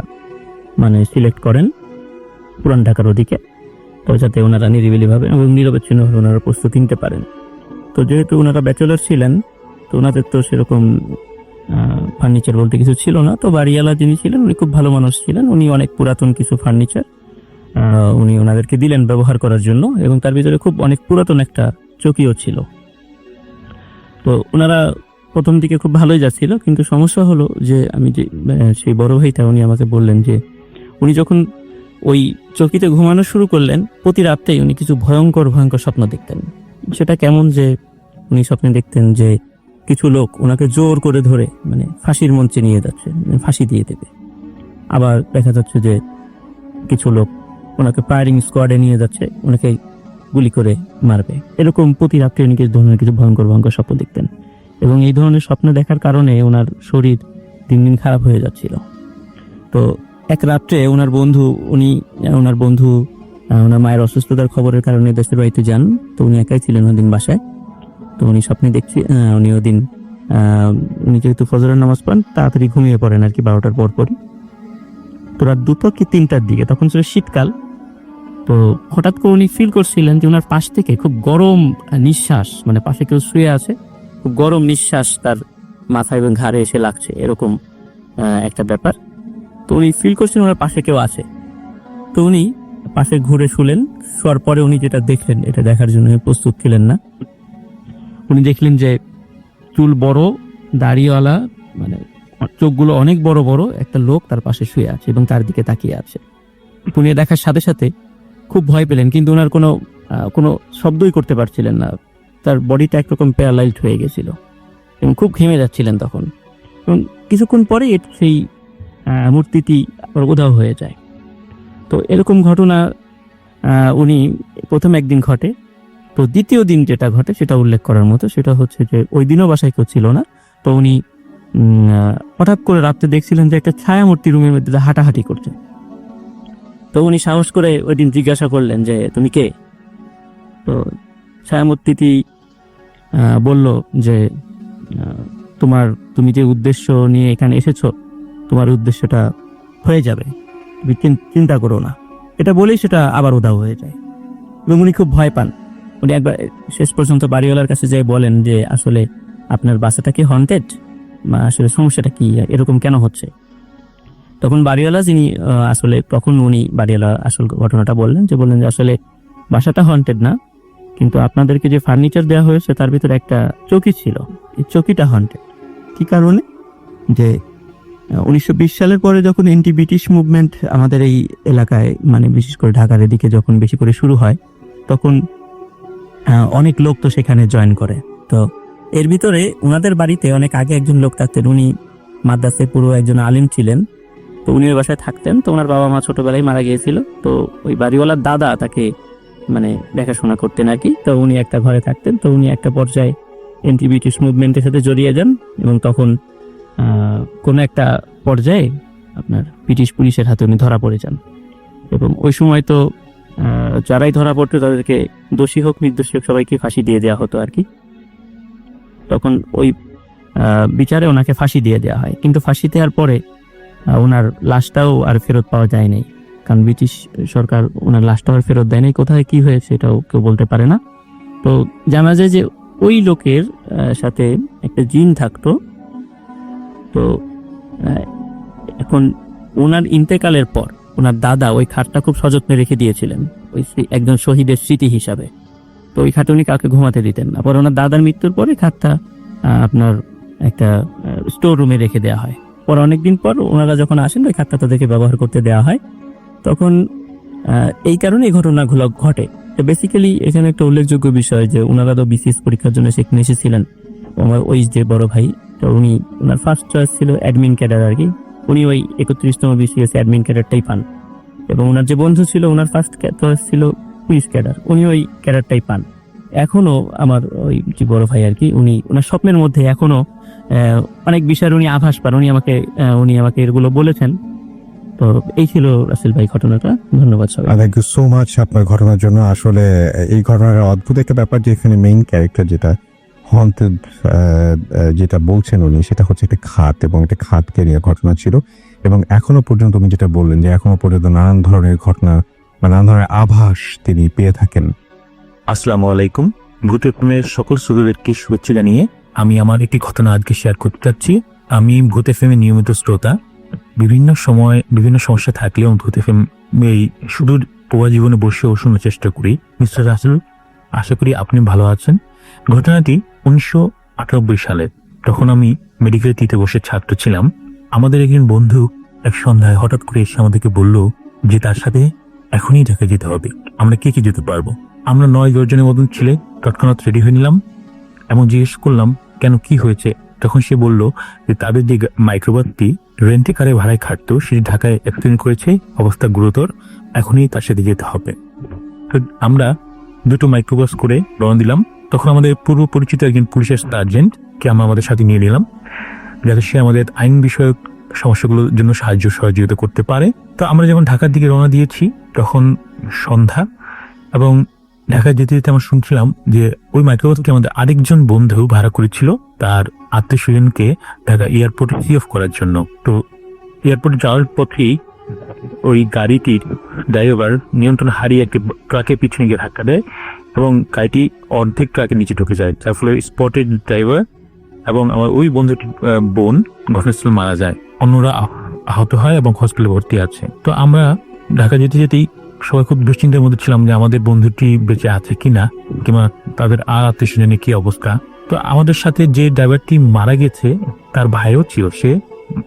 মানে সিলেক্ট করেন পুরান ঢাকার ওদিকে, তো যাতে ওনারা নিরিবিলি ভাবে এবং নিরবচ্ছিন্নভাবে ওনারা প্রস্তুতি নিতে পারেন। তো যেহেতু ওনারা ব্যাচেলর ছিলেন, তো ওনাদের তো সেরকম ফার্নিচার বলতে কিছু ছিল না। তো বাড়িওয়ালা যিনি ছিলেন উনি খুব ভালো মানুষ ছিলেন, উনি অনেক পুরাতন কিছু ফার্নিচার উনি ওনাদেরকে দিলেন ব্যবহার করার জন্য, এবং তার ভিতরে খুব অনেক পুরাতন একটা চৌকিও ছিল। তো ওনারা প্রথম দিকে খুব ভালোই যাচ্ছিল, কিন্তু সমস্যা হলো যে আমি যে সেই বড় ভাইটা উনি আমাকে বললেন যে উনি যখন ওই চৌকিতে ঘুমানো শুরু করলেন, প্রতি রাতেই উনি কিছু ভয়ঙ্কর ভয়ঙ্কর স্বপ্ন দেখতেন। সেটা কেমন যে উনি স্বপ্নে দেখতেন যে কিছু লোক ওনাকে জোর করে ধরে মানে ফাঁসির মঞ্চে নিয়ে যাচ্ছে, ফাঁসি দিয়ে দেবে। আবার দেখা যাচ্ছে যে কিছু লোক ওনাকে ফায়ারিং স্কোয়াডে নিয়ে যাচ্ছে, ওনাকে গুলি করে মারবে। এরকম প্রতি রাত্রে উনি কিছু ধরনের কিছু ভয়ঙ্কর ভয়ঙ্কর স্বপ্ন দেখতেন, এবং এই ধরনের স্বপ্ন দেখার কারণে ওনার শরীর দিন দিন খারাপ হয়ে যাচ্ছিল। তো এক রাত্রে ওনার বন্ধু ওনার মায়ের অসুস্থতার খবরের কারণে দেশের বাড়িতে যান। তো উনি একাই ছিলেন ওদিন বাসায়। তো উনি স্বপ্নে দেখছি উনি ওদিন উনি যেহেতু ফজরের নামাজ পড়েন তাড়াতাড়ি ঘুমিয়ে পড়েন আর কি 12টার পরপরই। তো রাত 2টা কি 3টার দিকে, তখন ছিল শীতকাল। তো হঠাৎ করে উনি ফিল করছিলেন যে ওনার পাশ থেকে খুব গরম নিঃশ্বাস, মানে পাশে কেউ শুয়ে আছে, খুব গরম নিঃশ্বাস তার মাথা এবং ঘাড়ে এসে লাগছে, এরকম একটা ব্যাপার। তো উনি ফিল করছেন ওনার পাশে কেউ আছে। তো উনি পাশে ঘুরে শুলেন। শোয়ার পরে উনি যেটা দেখলেন, এটা দেখার জন্য প্রস্তুত ছিলেন না। উনি দেখলেন যে চুল বড়, দাড়িওয়ালা, মানে চোখগুলো অনেক বড় বড় একটা লোক তার পাশে শুয়ে আছে এবং তার দিকে তাকিয়ে আছে। উনি দেখার সাথে সাথে খুব ভয় পেলেন, কিন্তু ওনার কোনো শব্দই করতে পারছিলেন না। তার বডিটা একরকম প্যারালাইজড হয়ে গেছিল এবং খুব ঘেমে যাচ্ছিলেন তখন। এবং কিছুক্ষণ পরে সেই মূর্তিটি উধাও হয়ে যায়। তো এরকম ঘটনা উনি প্রথম একদিন ঘটে। তো দ্বিতীয় দিন যেটা ঘটে সেটা উল্লেখ করার মতো, সেটা হচ্ছে যে ওই দিনও বাসায় কেউ ছিল না। তো উনি হঠাৎ করে রাত্রে দেখছিলেন যে একটা ছায়া মূর্তি রুমের মধ্যে হাঁটাহাঁটি করছে। তো উনি সাহস করে ওই দিন জিজ্ঞাসা করলেন যে তুমি কে? তো ছায়ামূর্তিটি বলল যে তুমি যে উদ্দেশ্য নিয়ে এখানে এসেছো, তোমার উদ্দেশ্যটা হয়ে যাবে, তুমি চিন্তা করো না। এটা বলেই সেটা আবার উধাও হয়ে যায় এবং উনি খুব ভয় পান। উনি একবার শেষ পর্যন্ত বাড়িওয়ালার কাছে যাই বলেন যে আসলে আপনার বাসাটা কি হন্টেড, আসলে সমস্যাটা কি, এরকম কেন হচ্ছে? তখন বাড়িওয়ালা যিনি বাড়িওয়ালা আসল ঘটনাটা বললেন যে আসলে বাসাটা হন্টেড না, কিন্তু আপনাদেরকে যে ফার্নিচার দেওয়া হয়েছে তার ভিতরে একটা চৌকি ছিল, এই চৌকিটা হন্টেড। কি কারণে? যে 1920 সালের পরে যখন এন্টি ব্রিটিশ মুভমেন্ট আমাদের এই এলাকায়, মানে বিশেষ করে ঢাকার এদিকে যখন বেশি করে শুরু হয়, তখন অনেক লোক তো সেখানে জয়েন করে। তো এর ভিতরে ওনাদের বাড়িতে অনেক আগে একজন লোক থাকতেন, উনি মাদ্রাসায় পুরো একজন আলিম ছিলেন তো উনি ওই বাসায় থাকতেন। তো ওনার বাবা মা ছোটবেলায় মারা গিয়েছিল। তো ওই বাড়িওয়ালার দাদা তাকে মানে দেখাশোনা করতেন আর কি। তো উনি একটা ঘরে থাকতেন। তো উনি একটা পর্যায়ে অ্যান্টি ব্রিটিশ মুভমেন্টের সাথে জড়িয়ে যান এবং তখন কোনো একটা পর্যায়ে আপনার ব্রিটিশ পুলিশের হাতে উনি ধরা পড়ে যান। এবং ওই সময় তো যারাই ধরা পড়তো তাদেরকে দোষী হোক নির্দোষী হোক সবাইকে ফাঁসি দিয়ে দেওয়া হতো আর কি। তখন ওই বিচারে ওনাকে ফাঁসি দিয়ে দেওয়া হয়, কিন্তু ফাঁসি দেওয়ার পরে ওনার লাশটাও আর ফেরত পাওয়া যায় নাই, কারণ ব্রিটিশ সরকার ওনার লাশটাও আর ফেরত দেয় নাই। কোথায় কি হয়েছে এটাও কেউ বলতে পারে না। তো জানা যায় যে ওই লোকের সাথে একটা জিন থাকতো। তো এখন ওনার ইন্তেকালের পর ওনার দাদা ওই খাটটা খুব সযত্নে রেখে দিয়েছিলেন ওই একজন শহীদের স্মৃতি হিসাবে। তো ওই খাটে উনি কাউকে ঘুমাতে দিতেন না। পরে ওনার দাদার মৃত্যুর পরে খাটটা আপনার একটা স্টোর রুমে রেখে দেওয়া হয়। পরে অনেকদিন পর ওনারা যখন আসেন ওই খাটটা তাদেরকে ব্যবহার করতে দেওয়া হয়। তখন এই কারণে এই ঘটনাগুলো ঘটে। তো বেসিক্যালি এখানে একটা উল্লেখযোগ্য বিষয় যে ওনারা তো বিসিএস পরীক্ষার জন্য সেখানে এসেছিলেন। আমার ওই যে বড় ভাই, তো উনি ওনার ফার্স্ট চয়েস ছিল অ্যাডমিন ক্যাডার আর কি। উনি ওই 31তম বিসিএস অ্যাডমিন ক্যাডারটাই পান। এবং ওনার যে বন্ধু ছিল ওনার ফার্স্ট চয়েস ছিল পুলিশ ক্যাডার, উনি ওই ক্যাডারটাই পান। এখনো আমার ওই যে বড় ভাই আর কি, উনি ওনার স্বপ্নের মধ্যে এখনো অনেক বিষয়ের উনি আভাস পান। উনি আমাকে এগুলো বলেছেন। তো এই ছিল রাসেল ভাই ঘটনাটা। ধন্যবাদ সবাই। থ্যাংক ইউ সো মাচ আপনার ঘটনার জন্য। আসলে এই ঘটনার অদ্ভুত একটা ব্যাপার যে এখানে মেইন ক্যারেক্টার যেটা হন্টেড যেটা বলছেন উনি, সেটা হচ্ছে একটা খাট, এবং একটা খাটকে নিয়ে ঘটনা ছিল। এবং এখনো পর্যন্ত উনি যেটা বললেন যে এখনো পর্যন্ত নানান ধরনের ঘটনা বা নানান ধরনের আভাস তিনি পেয়ে থাকেন। আসসালামু আলাইকুম। ভূতের প্রেমের সকল শ্রোতাদেরকে শুভেচ্ছা জানিয়ে আমি আমার একটি ঘটনা আজকে শেয়ার করতে চাচ্ছি। আমি ভূত এফএমের নিয়মিত শ্রোতা। বিভিন্ন সময় বিভিন্ন সমস্যা থাকলেও ভূত এফএম এই সুদূর প্রবাহ জীবনে বসেও শোনার চেষ্টা করি। মিস্টার রাসেল, আশা করি আপনি ভালো আছেন। ঘটনাটি 1998 সালে, তখন আমি মেডিকেল টিতে বসে ছাত্র ছিলাম। আমাদের একজন বন্ধু এক সন্ধ্যায় হঠাৎ করে এসে আমাদেরকে বলল যে তার সাথে এখনই ঢাকা যেতে হবে। আমরা কে যেতে পারবো? আমরা 9-10 জনের মতন ছেলে তৎক্ষণাৎ রেডি হয়ে নিলাম এবং জিজ্ঞেস করলাম কেন, কি হয়েছে? তখন সে বলল যে তাদের যে মাইক্রোবাসটি রেন্টে কারে ভাড়ায় খাটতো সেটি ঢাকায় অ্যাক্সিডেন্ট করেছে, অবস্থা গুরুতর, এখনই তার সাথে যেতে হবে। তো আমরা দুটো মাইক্রোবাস করে রওনা দিলাম। তখন আমাদের পূর্ব পরিচিত একজন পুলিশের সার্জেন্টকে আমরা আমাদের সাথে নিয়ে নিলাম, যাতে সে আমাদের আইন বিষয়ক সমস্যাগুলোর জন্য সহযোগিতা করতে পারে। তো আমরা যখন ঢাকার দিকে রওনা দিয়েছি তখন সন্ধ্যা, এবং ঢাকায় যেতে যেতে আমরা শুনছিলাম যে ওই মাইক্রোবাসকে আমাদের আরেকজন বন্ধু ভাড়া করেছিল তার আত্মীয় স্বজনকে ঢাকা এয়ারপোর্টে সি অফ করার জন্য। তো এয়ারপোর্টে যাওয়ার পথেই ওই গাড়িটির ড্রাইভার নিয়ন্ত্রণ হারিয়ে একটি ট্রাকের পিছনে গিয়ে ধাক্কা দেয় এবং গাড়িটি অর্ধেক ট্রাকের নিচে ঢুকে যায়, যার ফলে স্পটেড ড্রাইভার এবং আমার ওই বন্ধুটির বোন ঘটনাস্থলে মারা যায়। অন্যরা আহত হয় এবং হসপিটালে ভর্তি আছে। তো আমরা ঢাকা যেতে যেতেই সবাই খুব দুশ্চিন্তার মধ্যে ছিলাম যে আমাদের বন্ধুটি বেঁচে আছে কিনা, কিংবা তাদের আর আত্মীয় স্বজনের কি অবস্থা। তো আমাদের সাথে যে ড্রাইভারটি মারা গেছে তার ভাইও ছিল, সে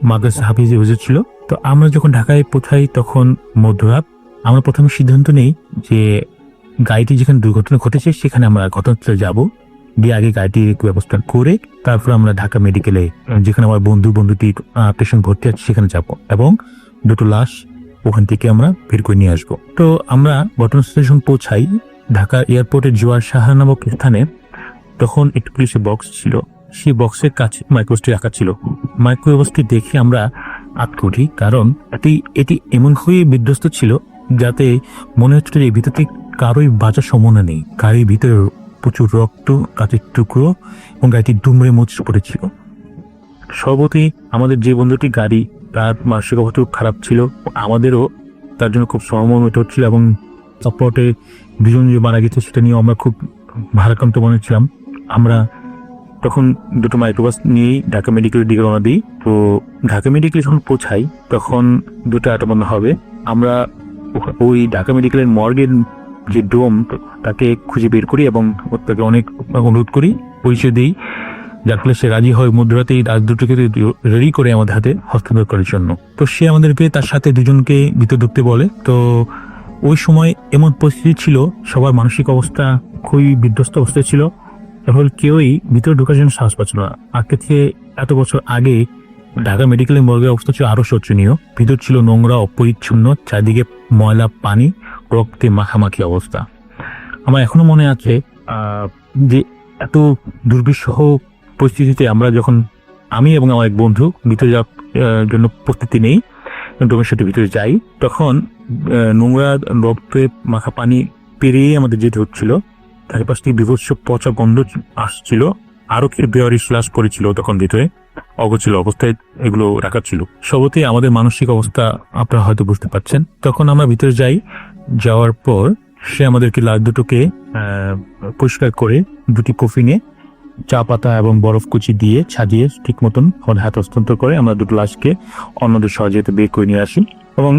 মাদ্রাসা হাফিজে হুজুর ছিল। তো আমরা যখন ঢাকায় পৌঁছাই তখন মধ্যরাত। আমরা প্রথমে সিদ্ধান্ত নেই যে গাড়িটি যেখানে দুর্ঘটনা ঘটেছে সেখানে আমরা ঘটনাস্থলে যাব, দিয়ে আগে গাড়িটির ব্যবস্থা করে তারপর আমরা ঢাকা মেডিকেলে, যেখানে আমার বন্ধুটির পেশেন্ট ভর্তি আছে, সেখানে যাব এবং দুটো লাশ ওখান থেকে আমরা বের করে নিয়ে আসবো। তো আমরা ঘটনাস্থলে যখন পৌঁছাই ঢাকা এয়ারপোর্টের জোয়ার শাহা নামক স্থানে, তখন একটি পুলিশের বক্স ছিল, সেই বক্সের কাছে মাইক্রোবাসটি রাখা ছিল। মাইক্রোবাসটি দেখে আমরা আটকে উঠি, কারণ এটি এমন হয়ে বিধ্বস্ত ছিল যাতে মনে হচ্ছিল যে ভিতর থেকে কারোই বাঁচার সম্ভাবনা নেই। গাড়ির ভিতরে প্রচুর রক্ত, কাঁচের টুকরো এবং গাড়িটি দুমড়ে মুচড়ে পড়েছিল। সর্বতি আমাদের যে বন্ধুটি গাড়ি, তার মানসিক অবস্থা খুব খারাপ ছিল, আমাদেরও তার জন্য খুব সহমর্মিত হচ্ছিল এবং সাপোর্টে দুজন যে মারা গেছে সেটা নিয়ে আমরা খুব ভারাক্রান্ত মনে ছিলাম। আমরা তখন দুটো মাইক্রোবাস নিয়েই ঢাকা মেডিকেলের দিকে রওনা দিই। তো ঢাকা মেডিকেলে যখন পৌঁছাই তখন 2:58 হবে। আমরা ওই ঢাকা মেডিকেলের মর্গের যে ডোম তাকে খুঁজে বের করি এবং তাকে অনেক অনুরোধ করি, পরিচয় দিই, যার ফলে সে রাজি হয় মধ্যরাতেই রাত দুটোকে রেডি করে আমাদের হাতে হস্তান্তর করার জন্য। তো সে আমাদেরকে তার সাথে দুজনকে ভিতরে ঢুকতে বলে। তো ওই সময় এমন পরিস্থিতি ছিল, সবার মানসিক অবস্থা খুবই বিধ্বস্ত অবস্থায় ছিল, তার ফলে কেউই ভিতরে ঢোকার জন্য সাহস পাচ্ছিল না। আজকে থেকে এত বছর আগে ঢাকা মেডিকেলের মর্গের অবস্থা ছিল আরো শোচনীয়। ভিতর ছিল নোংরা, অপরিচ্ছন্ন, চারদিকে ময়লা, পানি, রক্তে মাখামাখি অবস্থা। আমার এখনো মনে আছে যে এত দুর্বিষহ পরিস্থিতিতে আমরা যখন আমি এবং আমার এক বন্ধু ভিতরে যাওয়ার জন্য প্রস্তুতি নেই, ডোমের সাথে ভিতরে যাই, তখন নোংরা রক্তে মাখা পানি পেরিয়ে আমাদের যেতে হচ্ছিল। চারিপাশ থেকে বিভৎস পচা গন্ধ আসছিল, আরো কি বেয়ারি শ্লাস পড়েছিল তখন ভিতরে, অগোচর অবস্থায় এগুলো রাখা ছিল। সবতে আমাদের মানসিক অবস্থা আপনারা হয়তো বুঝতে পারছেন। তখন আমরা ভিতরে যাই, যাওয়ার পর সে আমাদেরকে লাশ দুটোকে পরিষ্কার করে দুটি কফিনে চা পাতা এবং বরফ কুচি দিয়ে সাজিয়ে ঠিক মতন আমাদের হাতে হস্তান্তর করে আমরা দুটো লাশকে অন্যদের সহযোগিতা বের করে নিয়ে আসি। এবং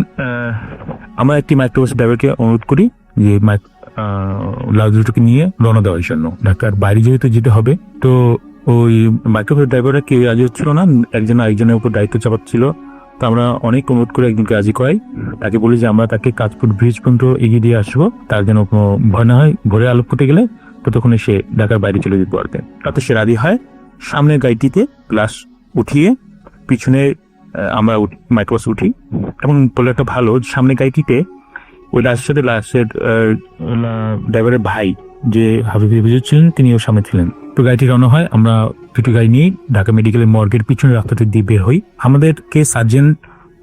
আমরা একটি মাইক্রোবাস ড্রাইভারকে অনুরোধ করি যে লাশ দুটোকে নিয়ে রওনা দেওয়ার জন্য। ঢাকার বাইরে যেহেতু যেতে হবে, তো ওই মাইক্রোবাস ড্রাইভাররা কেউ রাজি হচ্ছিল না, একজন আরেকজনের উপর দায়িত্ব চাপাচ্ছিল। তো আমরা অনেক অনুরোধ করে একজনকে রাজি করাই, তাকে বলি যে আমরা তাকে কাঁচপুর ব্রিজ পর্যন্ত এগিয়ে দিয়ে আসবো, তার যেন কোনো ভয় না হয়, ভোরে আলো ফুটে গেলে ততক্ষণে সে ঢাকার বাইরে চলে যেতে পারবে। তাতে সে রাজি হয়। সামনের গাড়িটিতে লাশ উঠিয়ে পিছনে আমরা মাইক্রোবাস উঠি, এবং বলে একটা ভালো, সামনের গাড়িটিতে ওই লাশের সাথে লাশের ড্রাইভারের ভাই যে হাবিব ছিলেন, তিনিও সামনে ছিলেন। তো গাড়িটি রওনা হয়, আমরা দুটি গাড়ি নিয়ে ঢাকা মেডিকেলের মর্গের পিছনের রাস্তাটি দিয়ে বের হই। আমাদেরকে সার্জেন্ট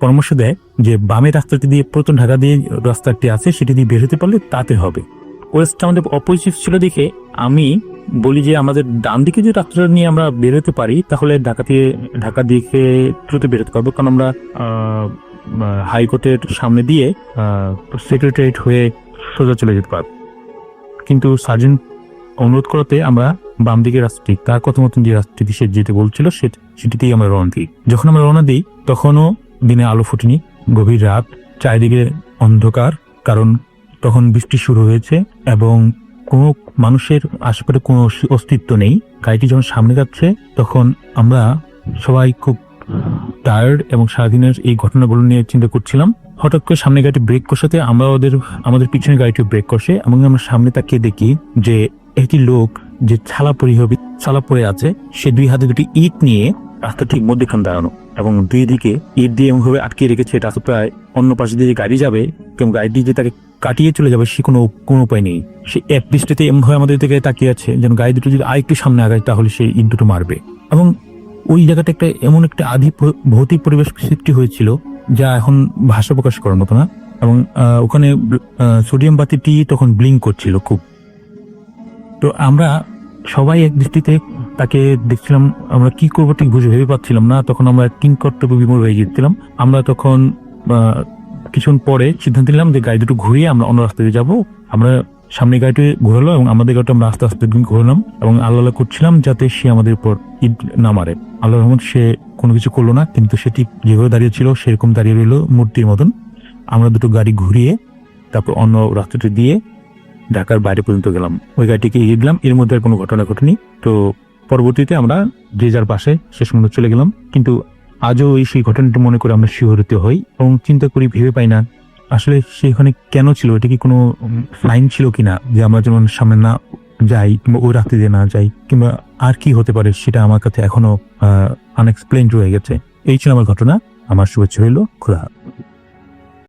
পরামর্শ দেয় যে বামের রাস্তাটি দিয়ে, প্রথম ঢাকা দিয়ে রাস্তাটি আছে সেটি দিয়ে বের হতে পারলে তাতে হবে। ওয়েস্ট আমাদের অপরিচিত ছিল দেখে আমি বলি যে আমাদের ডান দিকে যে রাস্তাটা নিয়ে আমরা বের হতে পারি তাহলে ঢাকা দিকে দ্রুত বের হতে পারবো, কারণ আমরা হাইকোর্টের সামনে দিয়ে সেক্রেটারিয়েট হয়ে সোজা চলে যেতে পারবো। কিন্তু সার্জেন্ট অনুরোধ করাতে আমরা বাম দিকের রাস্তাটি, তার কথা মতন যে রাস্তাটি সে যেতে বলছিল সেটিতেই আমরা রওনা দিই। যখন আমরা রওনা দিই তখনও দিনে আলো ফুটেনি, গভীর রাত, চারিদিকে অন্ধকার, কারণ তখন বৃষ্টি শুরু হয়েছে এবং কোনো মানুষের আশেপাশে কোনো অস্তিত্ব নেই। গাড়িটি যখন সামনে যাচ্ছে তখন আমরা সবাই খুব টায়ার্ড এবং সারাদিনের এই ঘটনাগুলো নিয়ে চিন্তা করছিলাম। হঠাৎ করে সামনে গাড়িটি ব্রেক কষাতে আমাদের পিছনে গাড়িটি ব্রেক কষে, এবং আমরা সামনে তাকিয়ে দেখি যে একটি লোক যে ছালা পরে আছে, সে দুই হাতে দুটি ইট নিয়ে রাস্তা ঠিক মধ্যখান দাঁড়ানো, এবং দুই দিকে ইট দিয়ে এমনভাবে আটকে রেখেছে রাস্তা প্রায় অন্য পাশে দিয়ে গাড়ি যাবে এবং গাড়িটি যে তাকে কাটিয়ে চলে যাবে সে কোনো উপায় নেই। সে এক দৃষ্টিতে এমনভাবে আমাদের দিকে তাকিয়ে আছে যেন গাড়ি দুটো যদি আরেকটু সামনে আগায় তাহলে সেই ইট দুটো মারবে। এবং ওই জায়গাটা এমন একটা আদি ভৌতিক পরিবেশ সৃষ্টি হয়েছিল যা এখন ভাষা প্রকাশ করার মতো না। এবং ওখানে সোডিয়াম বাতিটি তখন ব্লিঙ্ক করছিল খুব। তো আমরা সবাই এক দৃষ্টিতে তাকে দেখছিলাম, আমরা কি করবো ঠিক ভেবে পাচ্ছিলাম না। তখন আমরা কিংকর্তব্য বিমূঢ় হয়ে গিয়েছিলাম। আমরা তখন কিছুক্ষণ পরে সিদ্ধান্ত নিলাম যে গাড়ি দুটো ঘুরিয়ে আমরা অন্য রাস্তা দিয়ে যাবো। আমরা সামনে গাড়িটি ঘোরালো এবং আমাদের গাড়িটা আমরা আস্তে আস্তে ঘোরালাম এবং আল্লাহ করছিলাম যাতে সে আমাদের উপর ইট না মারে। আল্লাহ রহমান সে কোনো কিছু করলো না, কিন্তু সেটি যেভাবে দাঁড়িয়ে ছিল সেরকম দাঁড়িয়ে রইল মূর্তির মতন। আমরা দুটো গাড়ি ঘুরিয়ে তারপর অন্য রাস্তাটি দিয়ে ঢাকার বাইরে পর্যন্ত গেলাম। ওই গাড়িটিকে এগিয়ে দিলাম, এর মধ্যে আর কোনো ঘটনা ঘটেনি। তো পরবর্তীতে আমরা যে যার পাশে শেষ পর্যন্ত চলে গেলাম। কিন্তু আজও সেই ঘটনাটি মনে করে আমরা শিহরিত হই এবং চিন্তা করি, ভেবে পাই না আসলে সেখানে কেন ছিল। এটা কি কোনো লাইন ছিল কিনা যে আমরা যেমন সামনে না যাই কিংবা ওই রাস্তা দিয়ে না যাই, কিংবা আর কি হতে পারে, সেটা আমার কাছে এখনো আনএক্সপ্লেইনড রয়ে গেছে। এই ছিল আমার ঘটনা। আমার শুভেচ্ছা হইল। খোদা।